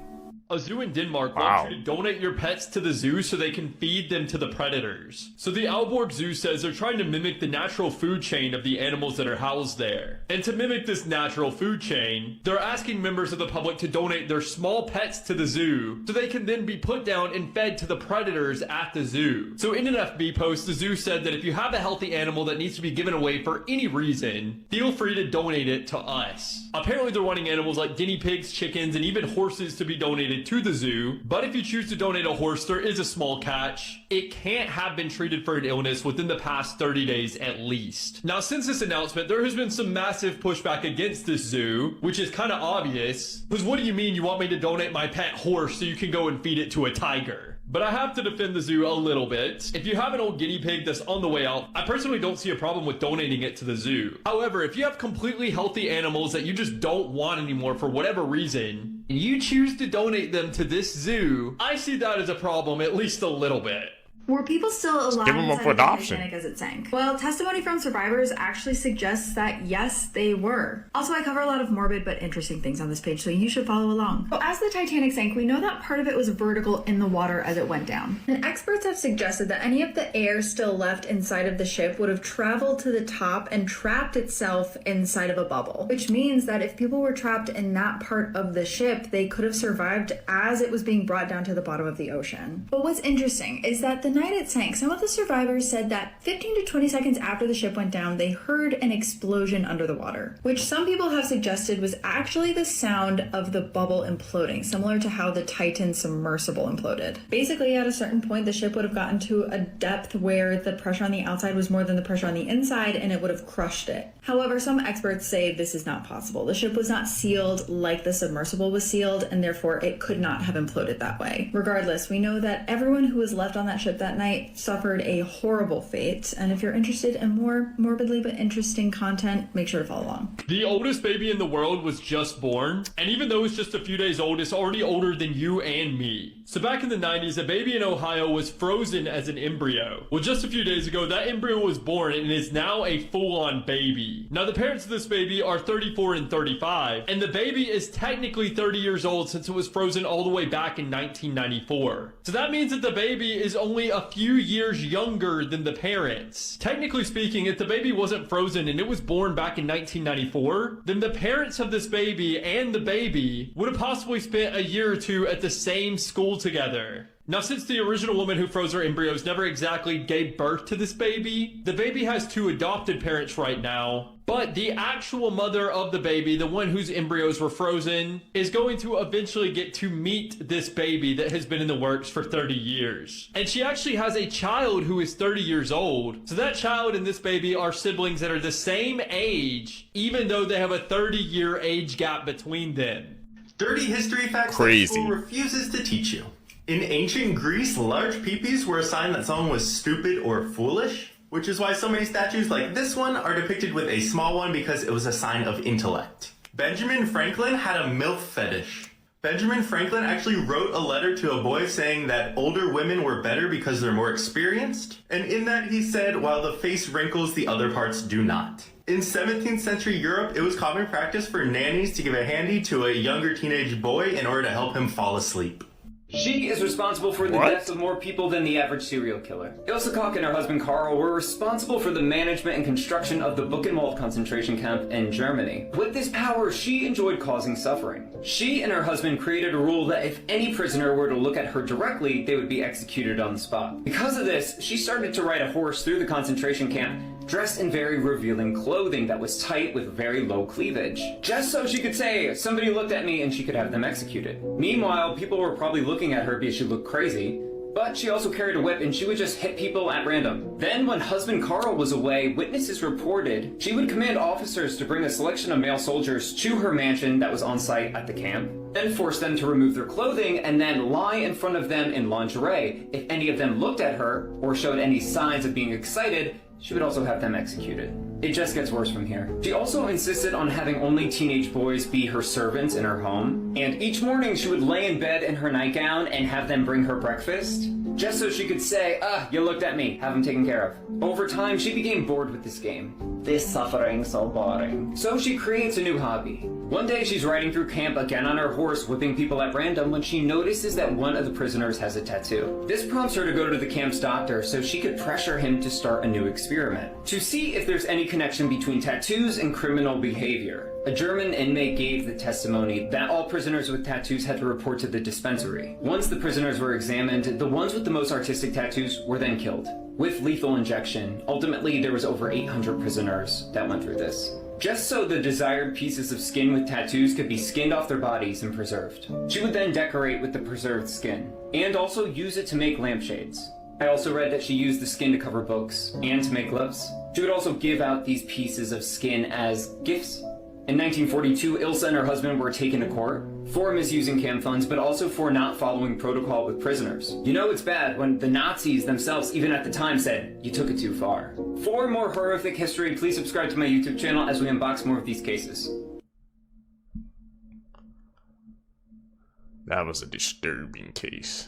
A zoo in Denmark wants you to donate your pets to the zoo so they can feed them to the predators. So the Aalborg Zoo says they're trying to mimic the natural food chain of the animals that are housed there. And to mimic this natural food chain, they're asking members of the public to donate their small pets to the zoo so they can then be put down and fed to the predators at the zoo. So in an FB post, the zoo said that if you have a healthy animal that needs to be given away for any reason, feel free to donate it to us. Apparently they're wanting animals like guinea pigs, chickens, and even horses to be donated to the zoo, but if you choose to donate a horse, there is a small catch. It can't have been treated for an illness within the past 30 days at least. Now, since this announcement, there has been some massive pushback against this zoo, which is kind of obvious, because what do you mean you want me to donate my pet horse so you can go and feed it to a tiger? But I have to defend the zoo a little bit. If you have an old guinea pig that's on the way out, I personally don't see a problem with donating it to the zoo. However, if you have completely healthy animals that you just don't want anymore for whatever reason, and you choose to donate them to this zoo, I see that as a problem, at least a little bit. Were people still alive give them up inside for of the adoption. Titanic as it sank? Well, testimony from survivors actually suggests that yes, they were. Also, I cover a lot of morbid but interesting things on this page, so you should follow along. So as the Titanic sank, we know that part of it was vertical in the water as it went down. And experts have suggested that any of the air still left inside of the ship would have traveled to the top and trapped itself inside of a bubble. Which means that if people were trapped in that part of the ship, they could have survived as it was being brought down to the bottom of the ocean. But what's interesting is that the night it sank, some of the survivors said that 15 to 20 seconds after the ship went down, they heard an explosion under the water, which some people have suggested was actually the sound of the bubble imploding, similar to how the Titan submersible imploded. Basically, at a certain point, the ship would have gotten to a depth where the pressure on the outside was more than the pressure on the inside, and it would have crushed it. However, some experts say this is not possible. The ship was not sealed like the submersible was sealed, and therefore it could not have imploded that way. Regardless, we know that everyone who was left on that ship that night suffered a horrible fate, and if you're interested in more morbidly but interesting content, make sure to follow along. The oldest baby in the world was just born, and even though it's just a few days old, it's already older than you and me. So back in the 90s, a baby in Ohio was frozen as an embryo. Well, just a few days ago, that embryo was born and is now a full-on baby. Now, the parents of this baby are 34 and 35, and the baby is technically 30 years old since it was frozen all the way back in 1994. So that means that the baby is only a few years younger than the parents. Technically speaking, if the baby wasn't frozen and it was born back in 1994, then the parents of this baby and the baby would have possibly spent a year or two at the same school together. Now, since the original woman who froze her embryos never exactly gave birth to this baby, the baby has 2 adopted parents right now, but the actual mother of the baby, the one whose embryos were frozen, is going to eventually get to meet this baby that has been in the works for 30 years. And she actually has a child who is 30 years old. So that child and this baby are siblings that are the same age, even though they have a 30-year age gap between them. Dirty history facts that school refuses to teach you. In ancient Greece, large peepees were a sign that someone was stupid or foolish, which is why so many statues like this one are depicted with a small one because it was a sign of intellect. Benjamin Franklin had a MILF fetish. Benjamin Franklin actually wrote a letter to a boy saying that older women were better because they're more experienced, and in that he said, while the face wrinkles, the other parts do not. In 17th century Europe, it was common practice for nannies to give a handy to a younger teenage boy in order to help him fall asleep. She is responsible for the deaths of more people than the average serial killer. Ilse Koch and her husband Karl were responsible for the management and construction of the Buchenwald concentration camp in Germany. With this power, she enjoyed causing suffering. She and her husband created a rule that if any prisoner were to look at her directly, they would be executed on the spot. Because of this, she started to ride a horse through the concentration camp, dressed in very revealing clothing that was tight with very low cleavage, just so she could say, somebody looked at me, and she could have them executed. Meanwhile, people were probably looking at her because she looked crazy, but she also carried a whip and she would just hit people at random. Then when husband Karl was away, witnesses reported she would command officers to bring a selection of male soldiers to her mansion that was on site at the camp, then force them to remove their clothing and then lie in front of them in lingerie. If any of them looked at her or showed any signs of being excited, she would also have them executed. It just gets worse from here. She also insisted on having only teenage boys be her servants in her home, and each morning she would lay in bed in her nightgown and have them bring her breakfast, just so she could say, you looked at me, have them taken care of. Over time, she became bored with this game. This suffering so boring. So she creates a new hobby. One day she's riding through camp again on her horse, whipping people at random, when she notices that one of the prisoners has a tattoo. This prompts her to go to the camp's doctor so she could pressure him to start a new experiment, to see if there's any connection between tattoos and criminal behavior. A German inmate gave the testimony that all prisoners with tattoos had to report to the dispensary. Once the prisoners were examined, the ones with the most artistic tattoos were then killed, with lethal injection. Ultimately, there was over 800 prisoners that went through this, just so the desired pieces of skin with tattoos could be skinned off their bodies and preserved. She would then decorate with the preserved skin, and also use it to make lampshades. I also read that she used the skin to cover books, and to make gloves. She would also give out these pieces of skin as gifts. In 1942, Ilse and her husband were taken to court for misusing camp funds, but also for not following protocol with prisoners. You know it's bad when the Nazis themselves, even at the time, said, you took it too far. For more horrific history, please subscribe to my YouTube channel as we unbox more of these cases. That was a disturbing case.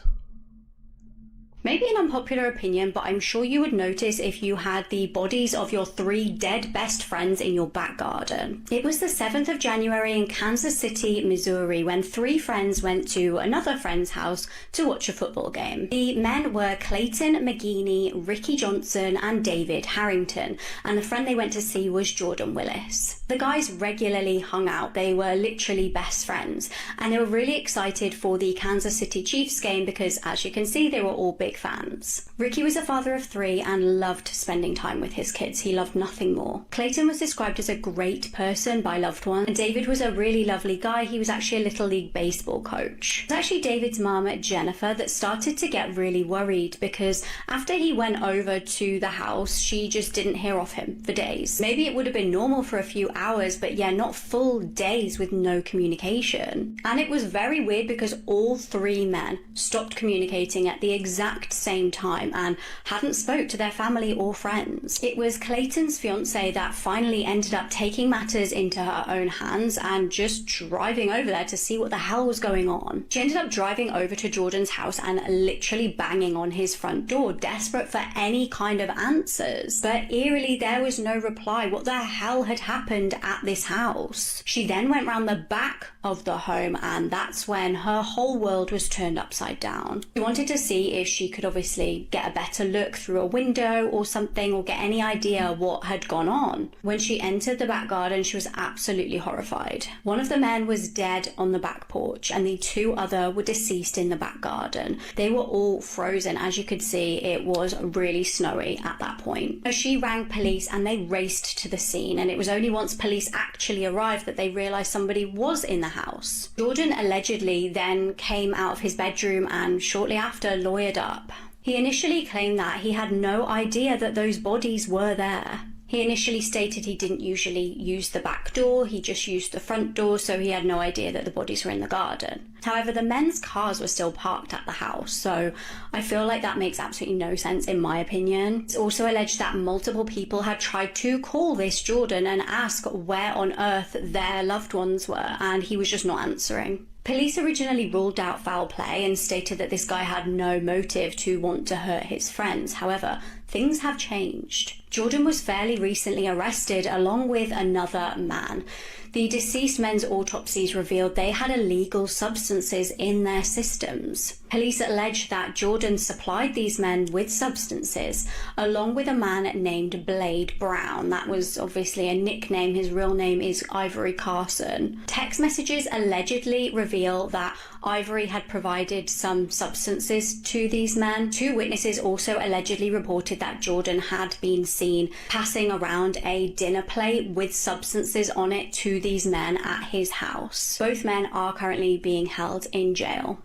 Maybe an unpopular opinion, but I'm sure you would notice if you had the bodies of your 3 dead best friends in your back garden. It was the 7th of January in Kansas City, Missouri, when 3 friends went to another friend's house to watch a football game. The men were Clayton McGeeney, Ricky Johnson, and David Harrington, and the friend they went to see was Jordan Willis. The guys regularly hung out. They were literally best friends, and they were really excited for the Kansas City Chiefs game because, as you can see, they were all big fans. Ricky was a father of 3 and loved spending time with his kids. He loved nothing more. Clayton was described as a great person by loved ones, and David was a really lovely guy. He was actually a Little League baseball coach. It was actually David's mom, Jennifer, that started to get really worried because after he went over to the house, she just didn't hear of him for days. Maybe it would have been normal for a few hours, but yeah, not full days with no communication. And it was very weird because all 3 men stopped communicating at the exact same time and hadn't spoke to their family or friends. It was Clayton's fiance that finally ended up taking matters into her own hands and just driving over there to see what the hell was going on. She ended up driving over to Jordan's house and literally banging on his front door, desperate for any kind of answers. But eerily, there was no reply. What the hell had happened at this house? She then went round the back of the home, and that's when her whole world was turned upside down. She wanted to see if she she could obviously get a better look through a window or something, or get any idea what had gone on. When she entered the back garden, she was absolutely horrified. One of the men was dead on the back porch, and the two other were deceased in the back garden. They were all frozen. As you could see, it was really snowy at that point. So she rang police and they raced to the scene, and it was only once police actually arrived that they realised somebody was in the house. Jordan allegedly then came out of his bedroom and shortly after lawyered up. He initially claimed that he had no idea that those bodies were there. He initially stated he didn't usually use the back door, he just used the front door, so he had no idea that the bodies were in the garden. However, the men's cars were still parked at the house, so I feel like that makes absolutely no sense in my opinion. It's also alleged that multiple people had tried to call this Jordan and ask where on earth their loved ones were, and he was just not answering. Police originally ruled out foul play and stated that this guy had no motive to want to hurt his friends. However, things have changed. Jordan was fairly recently arrested along with another man. The deceased men's autopsies revealed they had illegal substances in their systems. Police allege that Jordan supplied these men with substances, along with a man named Blade Brown. That was obviously a nickname. His real name is Ivory Carson. Text messages allegedly reveal that Ivory had provided some substances to these men. Two witnesses also allegedly reported that Jordan had been seen passing around a dinner plate with substances on it to these men at his house. Both men are currently being held in jail.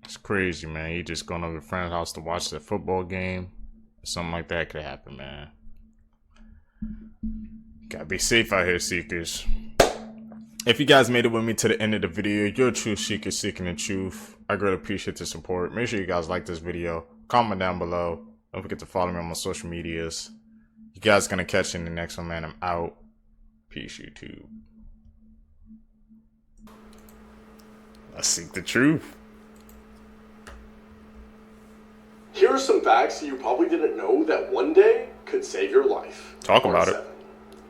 It's crazy, man. You just going over to a friend's house to watch the football game. Something like that could happen, man. Gotta be safe out here, seekers. If you guys made it with me to the end of the video, you're a true seeker seeking the truth. I greatly appreciate the support. Make sure you guys like this video. Comment down below. Don't forget to follow me on my social medias. You guys gonna catch you in the next one, man. I'm out. Peace, YouTube. Let's seek the truth. Here are some facts that you probably didn't know that one day could save your life. Talk about it.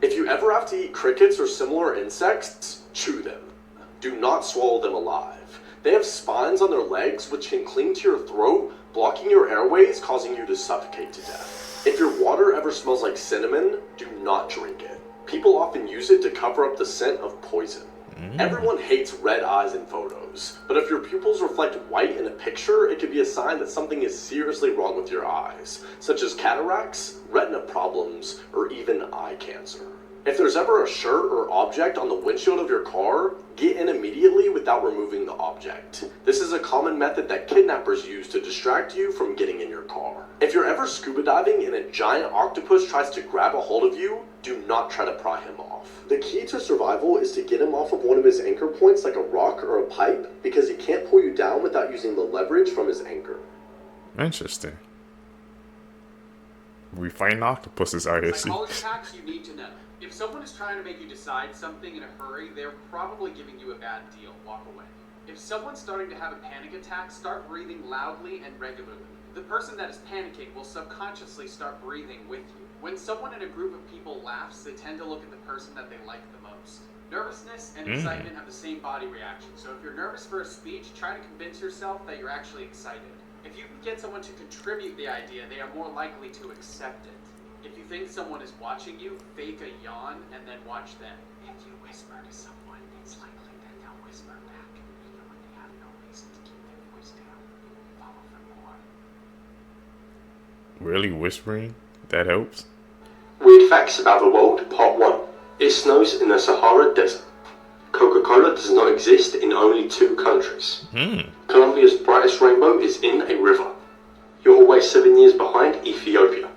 If you ever have to eat crickets or similar insects, chew them. Do not swallow them alive. They have spines on their legs which can cling to your throat, blocking your airways, causing you to suffocate to death. If your water ever smells like cinnamon, do not drink it. People often use it to cover up the scent of poison. Everyone hates red eyes in photos, but if your pupils reflect white in a picture, it could be a sign that something is seriously wrong with your eyes, such as cataracts, retina problems, or even eye cancer. If there's ever a shirt or object on the windshield of your car, get in immediately without removing the object. This is a common method that kidnappers use to distract you from getting in your car. If you're ever scuba diving and a giant octopus tries to grab a hold of you, do not try to pry him off. The key to survival is to get him off of one of his anchor points like a rock or a pipe, because he can't pull you down without using the leverage from his anchor. Interesting. We find octopuses out here. Psychology hacks you need to know. If someone is trying to make you decide something in a hurry, they're probably giving you a bad deal. Walk away. If someone's starting to have a panic attack, start breathing loudly and regularly. The person that is panicking will subconsciously start breathing with you. When someone in a group of people laughs, they tend to look at the person that they like the most. Nervousness and excitement have the same body reaction, so if you're nervous for a speech, try to convince yourself that you're actually excited. If you can get someone to contribute the idea, they are more likely to accept it. If you think someone is watching you, fake a yawn and then watch them. If you whisper to someone, it's likely that they'll whisper back, even when they have no reason to keep their voice down. Follow for more. Really whispering? That helps? Weird facts about the world, part 1. It snows in the Sahara Desert. Coca-Cola does not exist in only 2 countries. Colombia's brightest rainbow is in a river. You're always 7 years behind Ethiopia.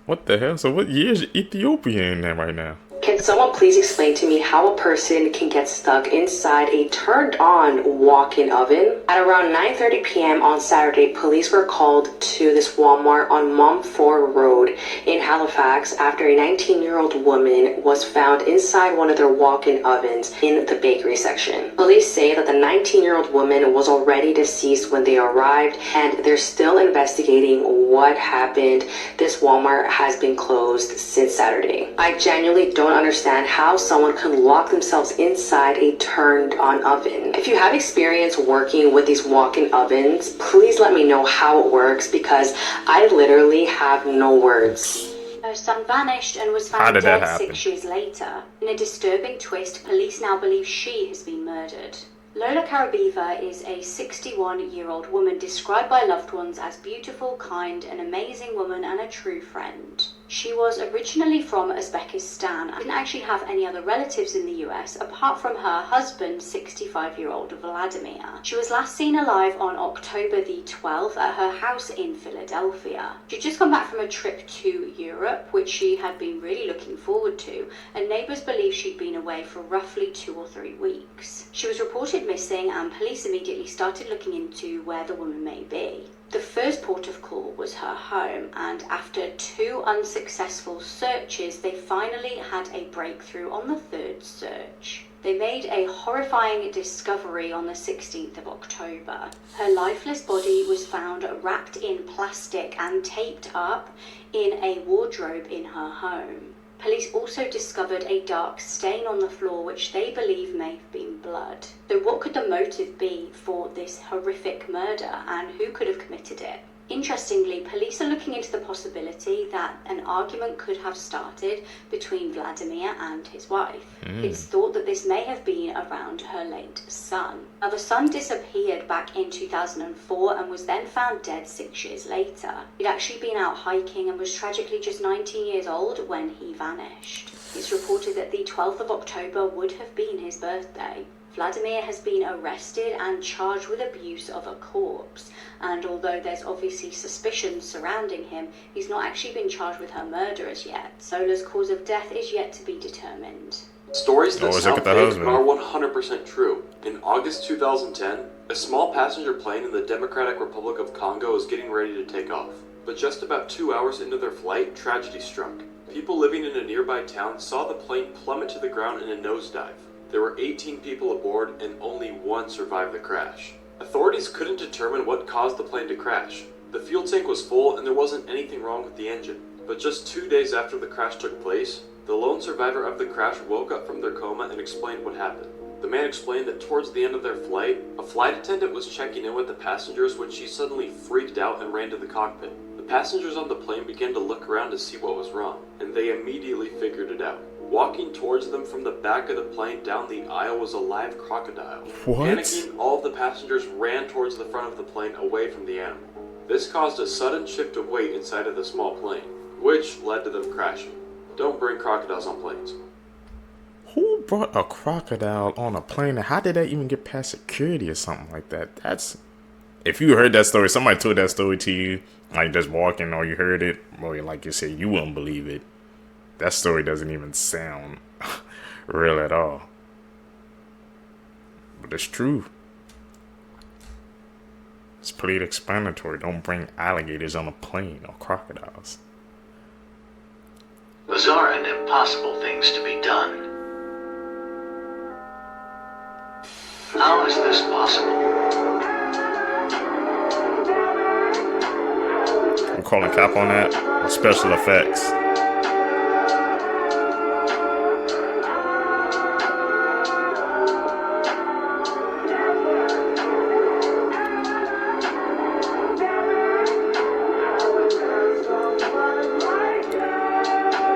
What the hell? So what year is Ethiopia in there right now? Can someone please explain to me how a person can get stuck inside a turned-on walk-in oven? At around 9:30 p.m. on Saturday, police were called to this Walmart on Mumford Road in Halifax after a 19-year-old woman was found inside one of their walk-in ovens in the bakery section. Police say that the 19-year-old woman was already deceased when they arrived, and they're still investigating what happened. This Walmart has been closed since Saturday. I genuinely don't understand understand how someone can lock themselves inside a turned-on oven. If you have experience working with these walk-in ovens, please let me know how it works because I literally have no words. Her son vanished and was How found did that dead happen? 6 years later. In a disturbing twist, police now believe she has been murdered. Lola Carabiva is a 61-year-old woman described by loved ones as beautiful, kind, an amazing woman and a true friend. She was originally from Uzbekistan and didn't actually have any other relatives in the US apart from her husband, 65-year-old Vladimir. She was last seen alive on October the 12th at her house in Philadelphia. She'd just come back from a trip to Europe, which she had been really looking forward to, and neighbours believe she'd been away for roughly 2 or 3 weeks. She was reported missing and police immediately started looking into where the woman may be. The first port of call was her home, and after 2 unsuccessful searches, they finally had a breakthrough on the 3rd search. They made a horrifying discovery on the 16th of October. Her lifeless body was found wrapped in plastic and taped up in a wardrobe in her home. Police also discovered a dark stain on the floor which they believe may have been blood. So what could the motive be for this horrific murder and who could have committed it? Interestingly, police are looking into the possibility that an argument could have started between Vladimir and his wife. It's thought that this may have been around her late son. Now, the son disappeared back in 2004 and was then found dead 6 years later. He'd actually been out hiking and was tragically just 19 years old when he vanished. It's reported that the 12th of October would have been his birthday. Vladimir has been arrested and charged with abuse of a corpse, and although there's obviously suspicion surrounding him, he's not actually been charged with her murder as yet. Sola's cause of death is yet to be determined. Stories that Always sound look at the fake husband. are 100% true. In August 2010, a small passenger plane in the Democratic Republic of Congo was getting ready to take off. But just about 2 hours into their flight, tragedy struck. People living in a nearby town saw the plane plummet to the ground in a nosedive. There were 18 people aboard and only 1 survived the crash. Authorities couldn't determine what caused the plane to crash. The fuel tank was full and there wasn't anything wrong with the engine. But just 2 days after the crash took place, the lone survivor of the crash woke up from their coma and explained what happened. The man explained that towards the end of their flight, a flight attendant was checking in with the passengers when she suddenly freaked out and ran to the cockpit. The passengers on the plane began to look around to see what was wrong, and they immediately figured it out. Walking towards them from the back of the plane down the aisle was a live crocodile. What? Panicking, all of the passengers ran towards the front of the plane away from the animal. This caused a sudden shift of weight inside of the small plane, which led to them crashing. Don't bring crocodiles on planes. Who brought a crocodile on a plane? How did that even get past security or something like that? That's... If you heard that story, somebody told that story to you, like just walking, or you heard it, or like you said, you wouldn't believe it. That story doesn't even sound real at all. But it's true. It's pretty explanatory. Don't bring alligators on a plane or crocodiles. Bizarre and impossible things to be done. How is this possible? I'm calling cap on that. Or special effects.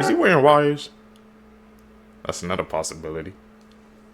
Is he wearing wires? That's another possibility.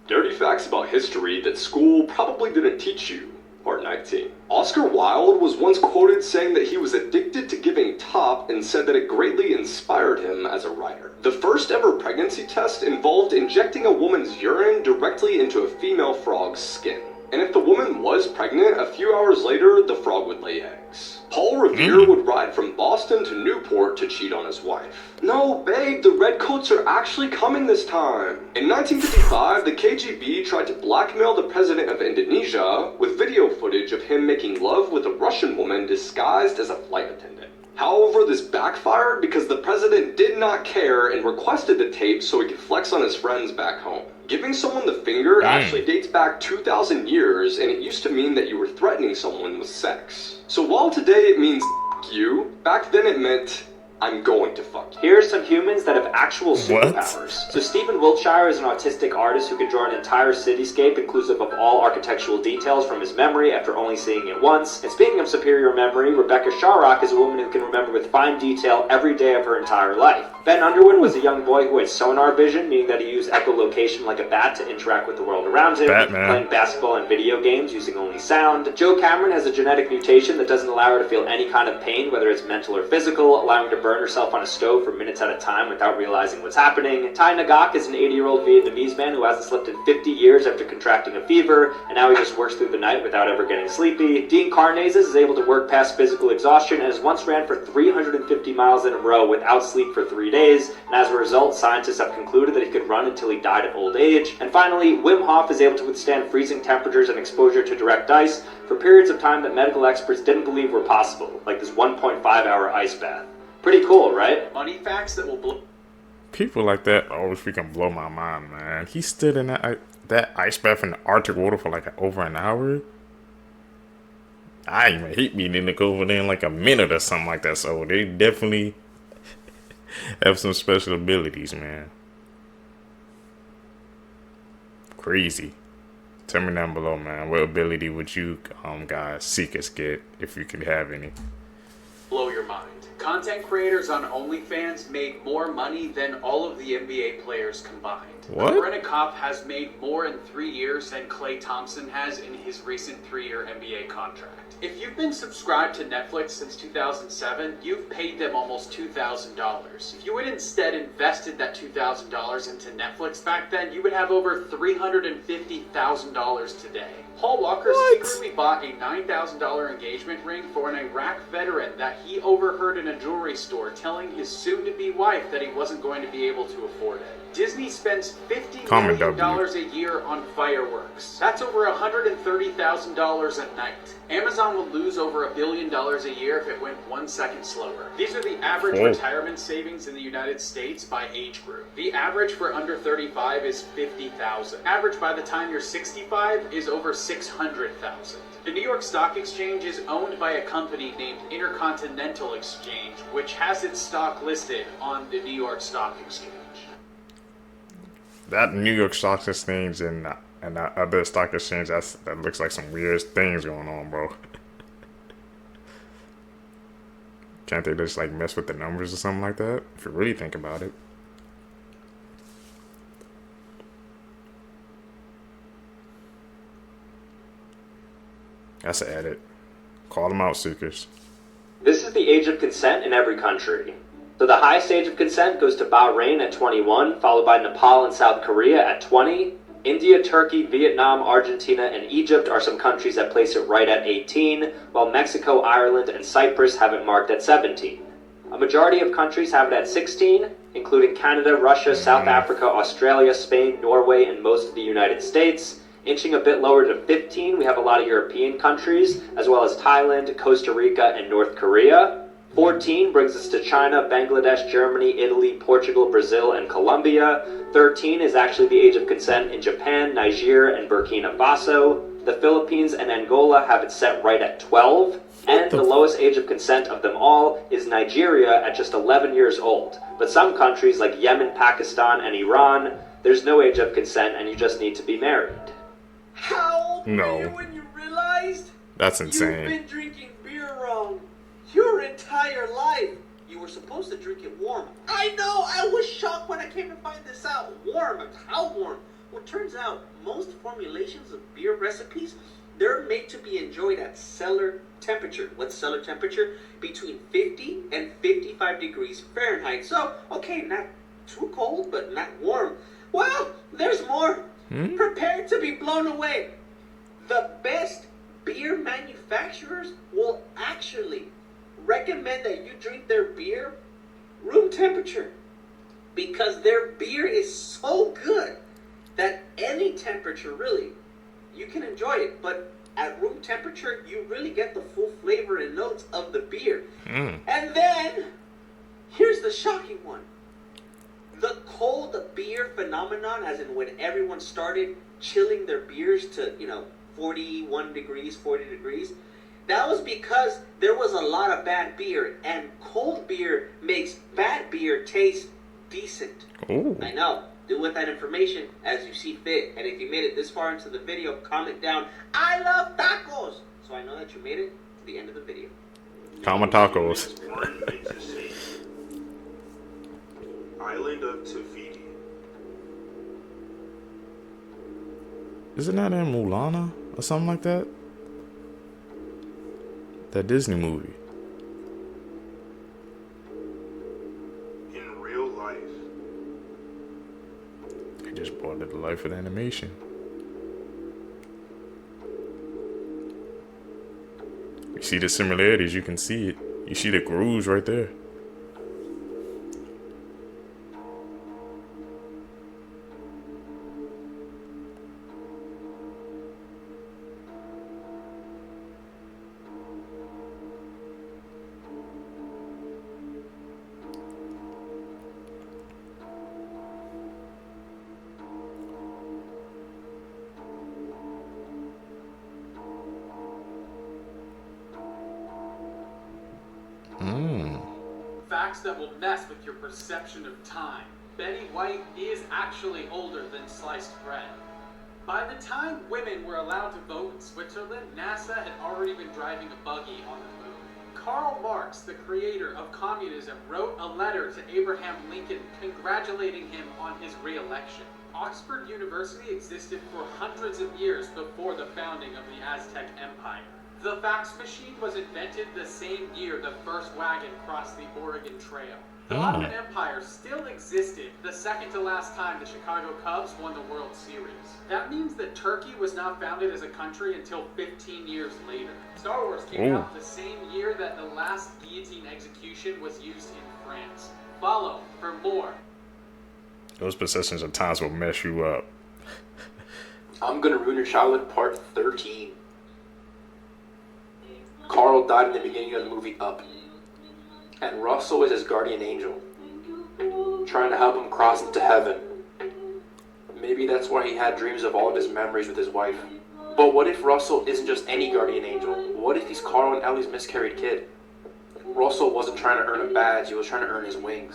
Dirty facts about history that school probably didn't teach you. Part 19. Oscar Wilde was once quoted saying that he was addicted to giving top and said that it greatly inspired him as a writer. The first ever pregnancy test involved injecting a woman's urine directly into a female frog's skin. And if the woman was pregnant, a few hours later, the frog would lay eggs. Paul Revere would ride from Boston to Newport to cheat on his wife. No, babe, the redcoats are actually coming this time. In 1955, the KGB tried to blackmail the president of Indonesia with video footage of him making love with a Russian woman disguised as a flight attendant. However, this backfired because the president did not care and requested the tape so he could flex on his friends back home. Giving someone the finger actually dates back 2,000 years, and it used to mean that you were threatening someone with sex. So while today it means you, back then it meant I'm going to fuck you. Here are some humans that have actual superpowers. So Stephen Wiltshire is an autistic artist who can draw an entire cityscape inclusive of all architectural details from his memory after only seeing it once. And speaking of superior memory, Rebecca Sharrock is a woman who can remember with fine detail every day of her entire life. Ben Underwood was a young boy who had sonar vision, meaning that he used echolocation like a bat to interact with the world around him, playing basketball and video games using only sound. Joe Cameron has a genetic mutation that doesn't allow her to feel any kind of pain, whether it's mental or physical, allowing her to burn herself on a stove for minutes at a time without realizing what's happening. Ty Nagak is an 80-year-old Vietnamese man who hasn't slept in 50 years after contracting a fever, and now he just works through the night without ever getting sleepy. Dean Karnazes is able to work past physical exhaustion and has once ran for 350 miles in a row without sleep for 3 days, and as a result, scientists have concluded that he could run until he died of old age. And finally, Wim Hof is able to withstand freezing temperatures and exposure to direct ice for periods of time that medical experts didn't believe were possible, like this 1.5-hour ice bath. Pretty cool, right? Money facts that will blow. People like that always freaking blow my mind, man. He stood in that ice bath in the Arctic water for like over an hour. I even hate being in the cold in like a minute or something like that. So they definitely have some special abilities, man. Crazy. Tell me down below, man. What ability would you guys seekers get if you could have any? Blow your mind. Content creators on OnlyFans made more money than all of the NBA players combined. What? Brennan Kopp has made more in 3 years than Klay Thompson has in his recent 3-year NBA contract. If you've been subscribed to Netflix since 2007, you've paid them almost $2,000. If you had instead invested that $2,000 into Netflix back then, you would have over $350,000 today. Paul Walker secretly bought a $9,000 engagement ring for an Iraq veteran that he overheard in a jewelry store telling his soon-to-be wife that he wasn't going to be able to afford it. Disney spends $50 million a year on fireworks. That's over $130,000 a night. Amazon will lose over $1 billion a year if it went 1 second slower. These are the average retirement savings in the United States by age group. The average for under 35 is $50,000. Average by the time you're 65 is over $600,000. The New York Stock Exchange is owned by a company named Intercontinental Exchange, which has its stock listed on the New York Stock Exchange. That New York Stock Exchange and that other stock exchange, that looks like some weird things going on, bro. Can't they just like mess with the numbers or something like that? If you really think about it. That's an edit. Call them out, Seekers. This is the age of consent in every country. So the highest age of consent goes to Bahrain at 21, followed by Nepal and South Korea at 20. India, Turkey, Vietnam, Argentina, and Egypt are some countries that place it right at 18, while Mexico, Ireland, and Cyprus have it marked at 17. A majority of countries have it at 16, including Canada, Russia, South Africa, Australia, Spain, Norway, and most of the United States. Inching a bit lower to 15, we have a lot of European countries, as well as Thailand, Costa Rica, and North Korea. 14 brings us to China, Bangladesh, Germany, Italy, Portugal, Brazil, and Colombia. 13 is actually the age of consent in Japan, Niger, and Burkina Faso. The Philippines and Angola have it set right at 12. And the lowest age of consent of them all is Nigeria at just 11 years old. But some countries like Yemen, Pakistan, and Iran, there's no age of consent and you just need to be married. How old were you when you realized That's insane. you've been drinking beer wrong your entire life? You were supposed to drink it warm. I know, I was shocked when I came to find this out. Warm? How warm? Well, it turns out most formulations of beer recipes, they're made to be enjoyed at cellar temperature. What's cellar temperature? Between 50 and 55 degrees Fahrenheit. So, okay, not too cold, but not warm. Well, there's more. Prepare to be blown away. The best beer manufacturers will actually recommend that you drink their beer room temperature, because their beer is so good that any temperature really you can enjoy it, but at room temperature you really get the full flavor and notes of the beer. And then here's the shocking one. The cold beer phenomenon, as in when everyone started chilling their beers to 41 degrees, 40 degrees, That was because there was a lot of bad beer, and cold beer makes bad beer taste decent. Ooh. I know. Do with that information as you see fit. And if you made it this far into the video, comment down, I love tacos! So I know that you made it to the end of the video. Comment tacos. Island of Tafiti. Isn't that in Mulana or something like that? That Disney movie. In real life. They just brought it to life with animation. You see the similarities, you can see it. You see the grooves right there. Facts that will mess with your perception of time. Betty White is actually older than sliced bread. By the time women were allowed to vote in Switzerland, NASA had already been driving a buggy on the moon. Karl Marx, the creator of communism, wrote a letter to Abraham Lincoln congratulating him on his re-election. Oxford University existed for hundreds of years before the founding of the Aztec Empire. The fax machine was invented the same year the first wagon crossed the Oregon Trail. The Ottoman Empire still existed the second to last time the Chicago Cubs won the World Series. That means that Turkey was not founded as a country until 15 years later. Star Wars came out the same year that the last guillotine execution was used in France. Follow for more. Those possessions of times will mess you up. I'm Gonna Ruin Your Childhood Part 13. Carl died in the beginning of the movie Up. And Russell is his guardian angel, trying to help him cross into heaven. Maybe that's why he had dreams of all of his memories with his wife. But what if Russell isn't just any guardian angel? What if he's Carl and Ellie's miscarried kid? Russell wasn't trying to earn a badge, he was trying to earn his wings.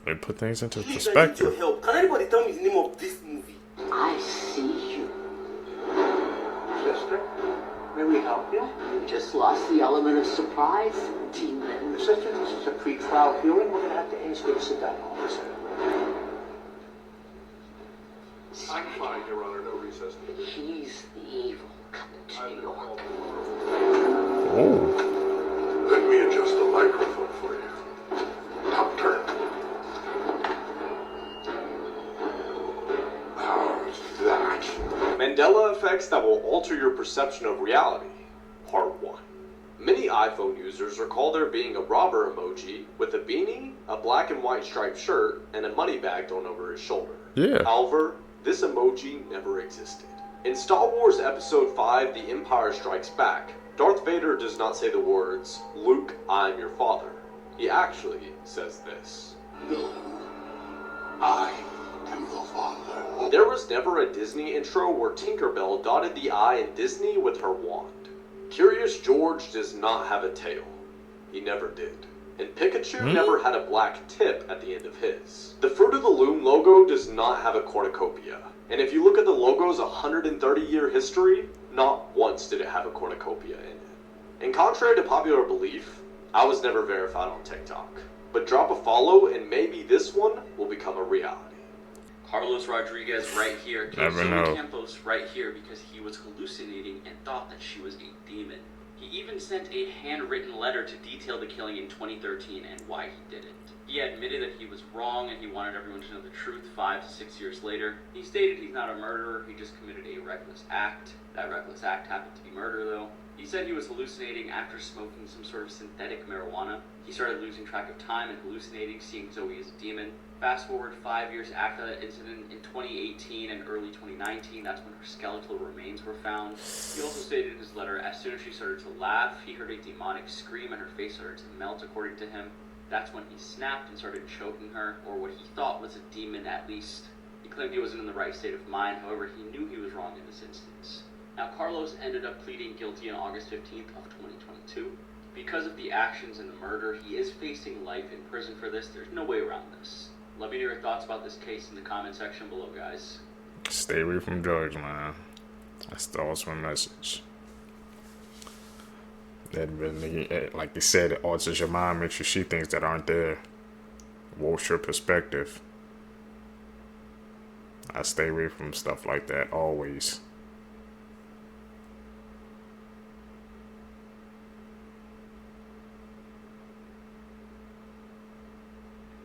They put things into Please, perspective. I need your help. Can anybody tell me the name of this movie? I see you. Sister, may we help you? You just lost the element of surprise, demon. Sister, this is a pre-trial hearing. We're going to have to ask you to sit down, officer. I'm fine, Your Honor. No recess needed. He's the evil coming to New York. Let me adjust the microphone for you. Now turn. How's that? Mandela effects that will alter your perception of reality. Part 1. Many iPhone users recall there being a robber emoji with a beanie, a black and white striped shirt, and a money bag thrown over his shoulder. Yeah. However, this emoji never existed. In Star Wars Episode 5, The Empire Strikes Back, Darth Vader does not say the words, "Luke, I am your father." He actually says this. No. I am your father. There was never a Disney intro where Tinkerbell dotted the I in Disney with her wand. Curious George does not have a tail. He never did. And Pikachu never had a black tip at the end of his. The Fruit of the Loom logo does not have a cornucopia. And if you look at the logo's 130-year history, not once did it have a cornucopia in it. And contrary to popular belief, I was never verified on TikTok. But drop a follow and maybe this one will become a reality. Carlos Rodriguez right here killed Never Zoe know. Campos right here because he was hallucinating and thought that she was a demon. He even sent a handwritten letter to detail the killing in 2013 and why he did it. He admitted that he was wrong and he wanted everyone to know the truth 5 to 6 years later. He stated he's not a murderer, he just committed a reckless act. That reckless act happened to be murder though. He said he was hallucinating after smoking some sort of synthetic marijuana. He started losing track of time and hallucinating, seeing Zoe as a demon. Fast forward 5 years after that incident, in 2018 and early 2019, that's when her skeletal remains were found. He also stated in his letter, as soon as she started to laugh, he heard a demonic scream and her face started to melt, according to him. That's when he snapped and started choking her, or what he thought was a demon at least. He claimed he wasn't in the right state of mind, however, he knew he was wrong in this instance. Now, Carlos ended up pleading guilty on August 15th of 2022. Because of the actions and the murder, he is facing life in prison for this. There's no way around this. Let me know your thoughts about this case in the comment section below, guys. Stay away from drugs, man. That's also a message. That really, like they said, it alters your mind, makes you see things that aren't there. Warps your perspective. I stay away from stuff like that always.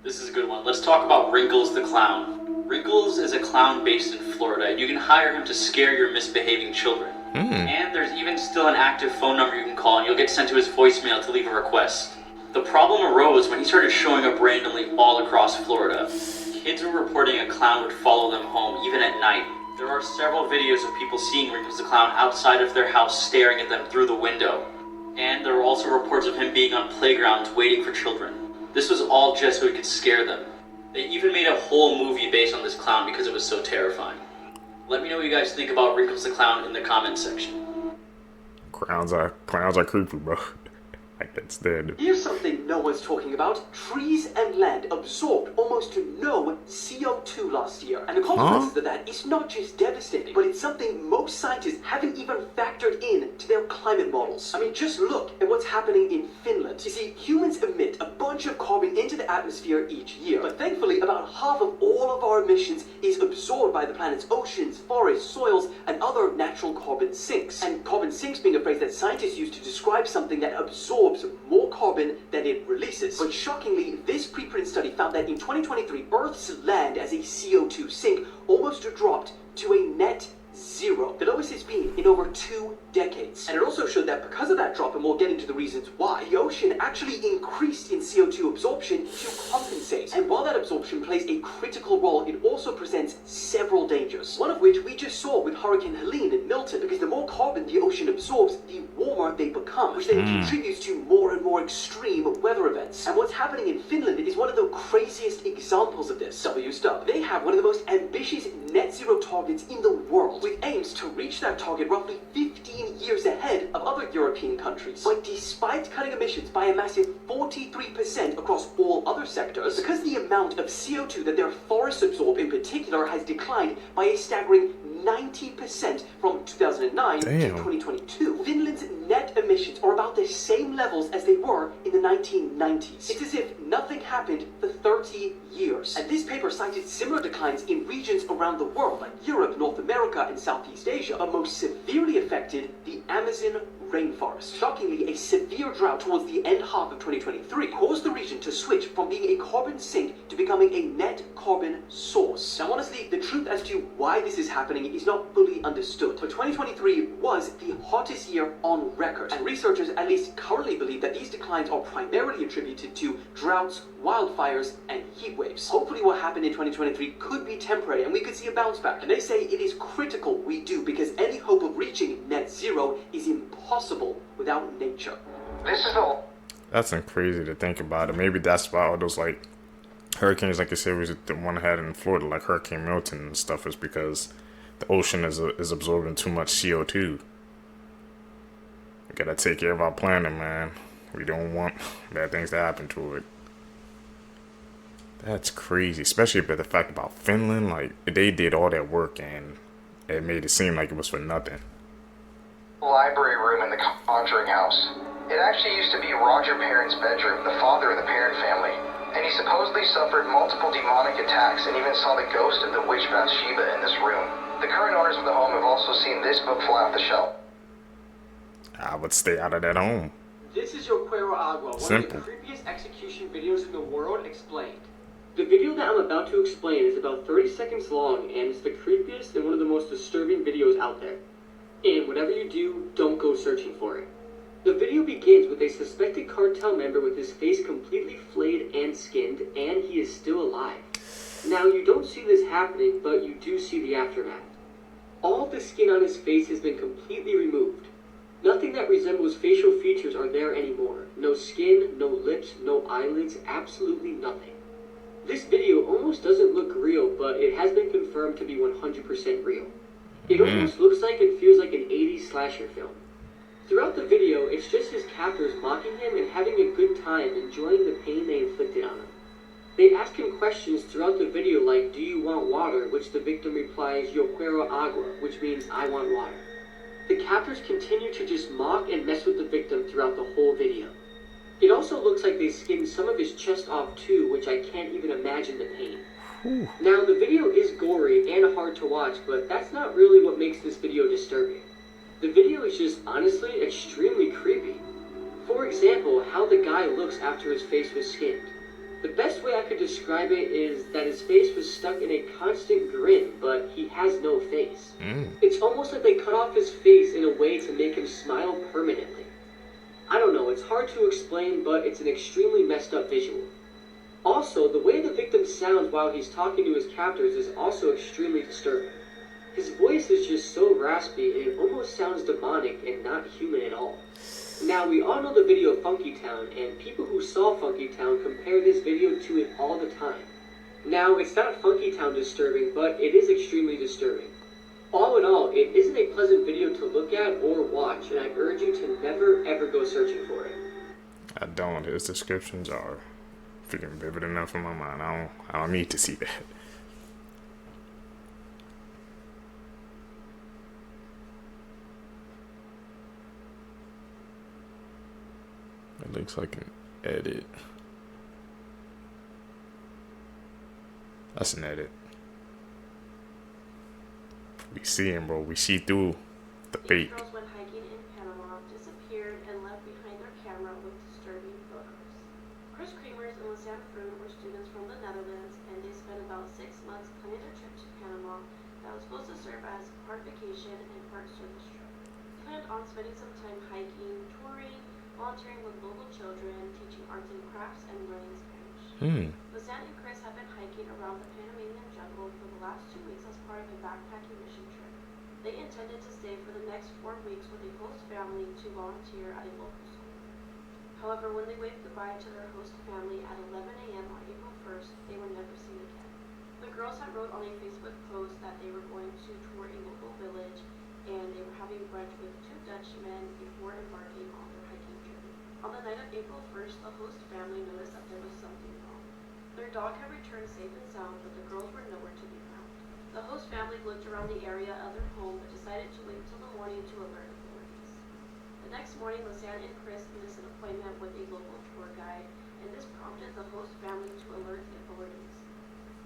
This is a good one. Let's talk about Wrinkles the Clown. Wrinkles is a clown based in Florida, and you can hire him to scare your misbehaving children. And there's even still an active phone number you can call, and you'll get sent to his voicemail to leave a request. The problem arose when he started showing up randomly all across Florida. Kids were reporting a clown would follow them home, even at night. There are several videos of people seeing Wrinkles the Clown outside of their house staring at them through the window. And there were also reports of him being on playgrounds waiting for children. This was all just so he could scare them. They even made a whole movie based on this clown because it was so terrifying. Let me know what you guys think about Wrinkles the Clown in the comment section. Clowns are creepy, bro. Like that's dead. Here's something no one's talking about. Trees and land absorbed almost no CO2 last year. And the consequences of that is not just devastating, but it's something most scientists haven't even factored in to their climate models. I mean, just look at what's happening in Finland. You see, humans emit a bunch of carbon into the atmosphere each year, but thankfully about half of all of our emissions is absorbed by the planet's oceans, forests, soils, and other natural carbon sinks. And carbon sinks being a phrase that scientists use to describe something that absorbs more carbon than it releases. But shockingly, this preprint study found that in 2023, Earth's land as a CO2 sink almost dropped to a net zero, the lowest it's been in over 2 decades. And it also showed that because of that drop, and we'll get into the reasons why, the ocean actually increased in CO2 absorption to compensate. And while that absorption plays a critical role, it also presents several dangers. One of which we just saw with Hurricane Helene in Milton, because the more carbon the ocean absorbs, the warmer they become, which then contributes to more and more extreme weather events. And what's happening in Finland is one of the craziest examples of this. WSTUB. They have one of the most ambitious net zero targets in the world, with aims to reach that target roughly 15 years ahead of other European countries. But despite cutting emissions by a massive 43% across all other sectors, because the amount of CO2 that their forests absorb in particular has declined by a staggering 90% from 2009 to 2022, Finland's net emissions are about the same levels as they were in the 1990s. It's as if nothing happened for 30 years. And this paper cited similar declines in regions around the world, like Europe, North America, and Southeast Asia, but most severely affected the Amazon rainforest. Shockingly, a severe drought towards the end half of 2023 caused the region to switch from being a carbon sink to becoming a net carbon source. Now honestly, the truth as to why this is happening is not fully understood, but 2023 was the hottest year on record, and researchers at least currently believe that these declines are primarily attributed to droughts, wildfires, and heat waves. Hopefully what happened in 2023 could be temporary and we could see a bounce back, and they say it is critical we do, because any hope of reaching net zero is impossible without nature. This is all. That's crazy to think about it. Maybe that's why all those like hurricanes, like I said, was the one I had in Florida, like Hurricane Milton and stuff, is because the ocean is absorbing too much CO2. We gotta take care of our planet, man. We don't want bad things to happen to it. That's crazy, especially about the fact about Finland. Like, they did all that work and it made it seem like it was for nothing. Library room in the Conjuring house. It actually used to be Roger Perrin's bedroom, the father of the Perrin family, and he supposedly suffered multiple demonic attacks and even saw the ghost of the witch Bathsheba in this room. The current owners of the home have also seen this book fly off the shelf. I would stay out of that home. This is your Cuero Agua, Simple. one of the creepiest execution videos in the world explained. The video that I'm about to explain is about 30 seconds long, and it's the creepiest and one of the most disturbing videos out there. And whatever you do, don't go searching for it. The video begins with a suspected cartel member with his face completely flayed and skinned, and he is still alive. Now, you don't see this happening, but you do see the aftermath. All of the skin on his face has been completely removed. Nothing that resembles facial features are there anymore. No skin, no lips, no eyelids, absolutely nothing. This video almost doesn't look real, but it has been confirmed to be 100% real. It almost looks like and feels like an 80s slasher film. Throughout the video, it's just his captors mocking him and having a good time enjoying the pain they inflicted on him. They ask him questions throughout the video like, do you want water? Which the victim replies, yo quiero agua, which means I want water. The captors continue to just mock and mess with the victim throughout the whole video. It also looks like they skinned some of his chest off too, which I can't even imagine the pain. Now, the video is gory and hard to watch, but that's not really what makes this video disturbing. The video is just honestly extremely creepy. For example, how the guy looks after his face was skinned. The best way I could describe it is that his face was stuck in a constant grin, but he has no face. It's almost like they cut off his face in a way to make him smile permanently. I don't know, it's hard to explain, but it's an extremely messed up visual. Also, the way the victim sounds while he's talking to his captors is also extremely disturbing. His voice is just so raspy and it almost sounds demonic and not human at all. Now, we all know the video Funky Town, and people who saw Funky Town compare this video to it all the time. Now, it's not Funky Town disturbing, but it is extremely disturbing. All in all, it isn't a pleasant video to look at or watch, and I urge you to never ever go searching for it. I don't. His descriptions are freaking vivid enough in my mind. I don't need to see that. It looks like an edit. That's an edit. We see him, bro. We see through the fake. Girls went hiking in Panama, disappeared, and left behind their camera with disturbing photos. Chris Kremers and Lisanne Froon were students from the Netherlands, and they spent about 6 months planning their trip to Panama that was supposed to serve as part vacation and part service trip. They planned on spending some time hiking, touring, volunteering with local children, teaching arts and crafts, and learning Spanish. Lisanne and Chris have been hiking around the Panamanian jungle for the last 2 weeks as part of a backpacking mission trip. They intended to stay for the next 4 weeks with a host family to volunteer at a local school. However, when they waved goodbye to their host family at 11 a.m. on April 1st, they were never seen again. The girls had wrote on a Facebook post that they were going to tour a local village and they were having brunch with 2 Dutchmen before embarking on their hiking journey. On the night of April 1st, the host family noticed that there was something wrong. Their dog had returned safe and sound, but the girls were nowhere to be found. The host family looked around the area of their home, but decided to wait until the morning to alert authorities. The next morning, Lisanne and Chris missed an appointment with a local tour guide, and this prompted the host family to alert the authorities.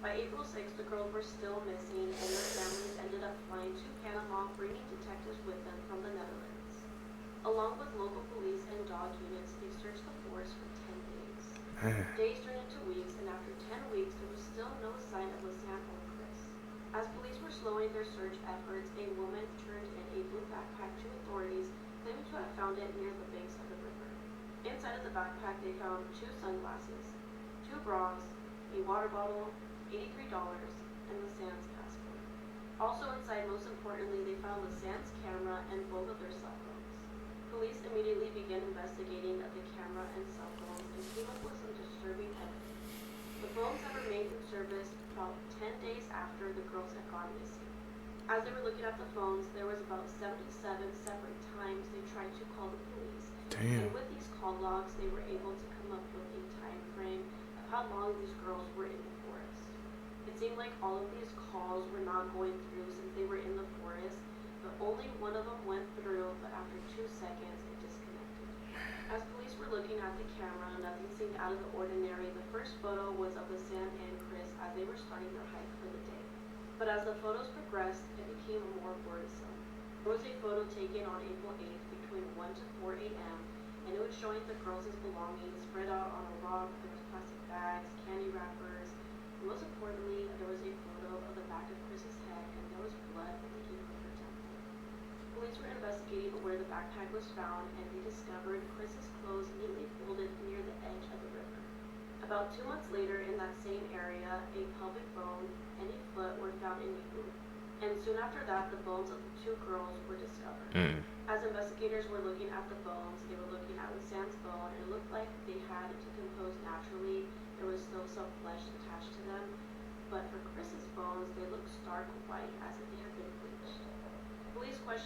By April 6th, the girls were still missing, and their families ended up flying to Panama, bringing detectives with them from the Netherlands. Along with local police and dog units, they searched the forest for 10 days. Days turned into weeks, and after 10 weeks, there was still no sign of Lisanne or Chris. As police were slowing their search efforts, a woman turned in a blue backpack to authorities, claiming to have found it near the banks of the river. Inside of the backpack, they found 2 sunglasses, 2 bras, a water bottle, $83, and Lisanne's passport. Also inside, most importantly, they found Lisanne's camera and both of their cell phones. Police immediately began investigating the camera and cell phones and came up with some disturbing evidence. The phones had remained in service about 10 days after the girls had gone missing. As they were looking at the phones, there was about 77 separate times they tried to call the police. Damn. And with these call logs, they were able to come up with a time frame of how long these girls were in the forest. It seemed like all of these calls were not going through since they were in the forest, but only one of them went through, but after 2 seconds, it disconnected. As police were looking at the camera, nothing seemed out of the ordinary. The first photo was of Lisanne and Chris as they were starting their hike for the day. But as the photos progressed, it became more worrisome. There was a photo taken on April 8th between 1 to 4 a.m., and it was showing the girls' belongings spread out on a rock. There was plastic bags, candy wrappers, and most importantly, there was a photo of the back of Chris's head, and there was blood leaking from her temple. Police were investigating where the backpack was found, and they discovered Chris's clothes neatly folded near the edge of the river. About 2 months later, in that same area, a pelvic bone and a foot were found in a booth. And soon after that, the bones of the 2 girls were discovered. As investigators were looking at the bones, they were looking at Lisanne's bone, and it looked like they had decomposed naturally. There was still some flesh attached to them. But for Chris's bones, they looked stark white as if they had been bleached.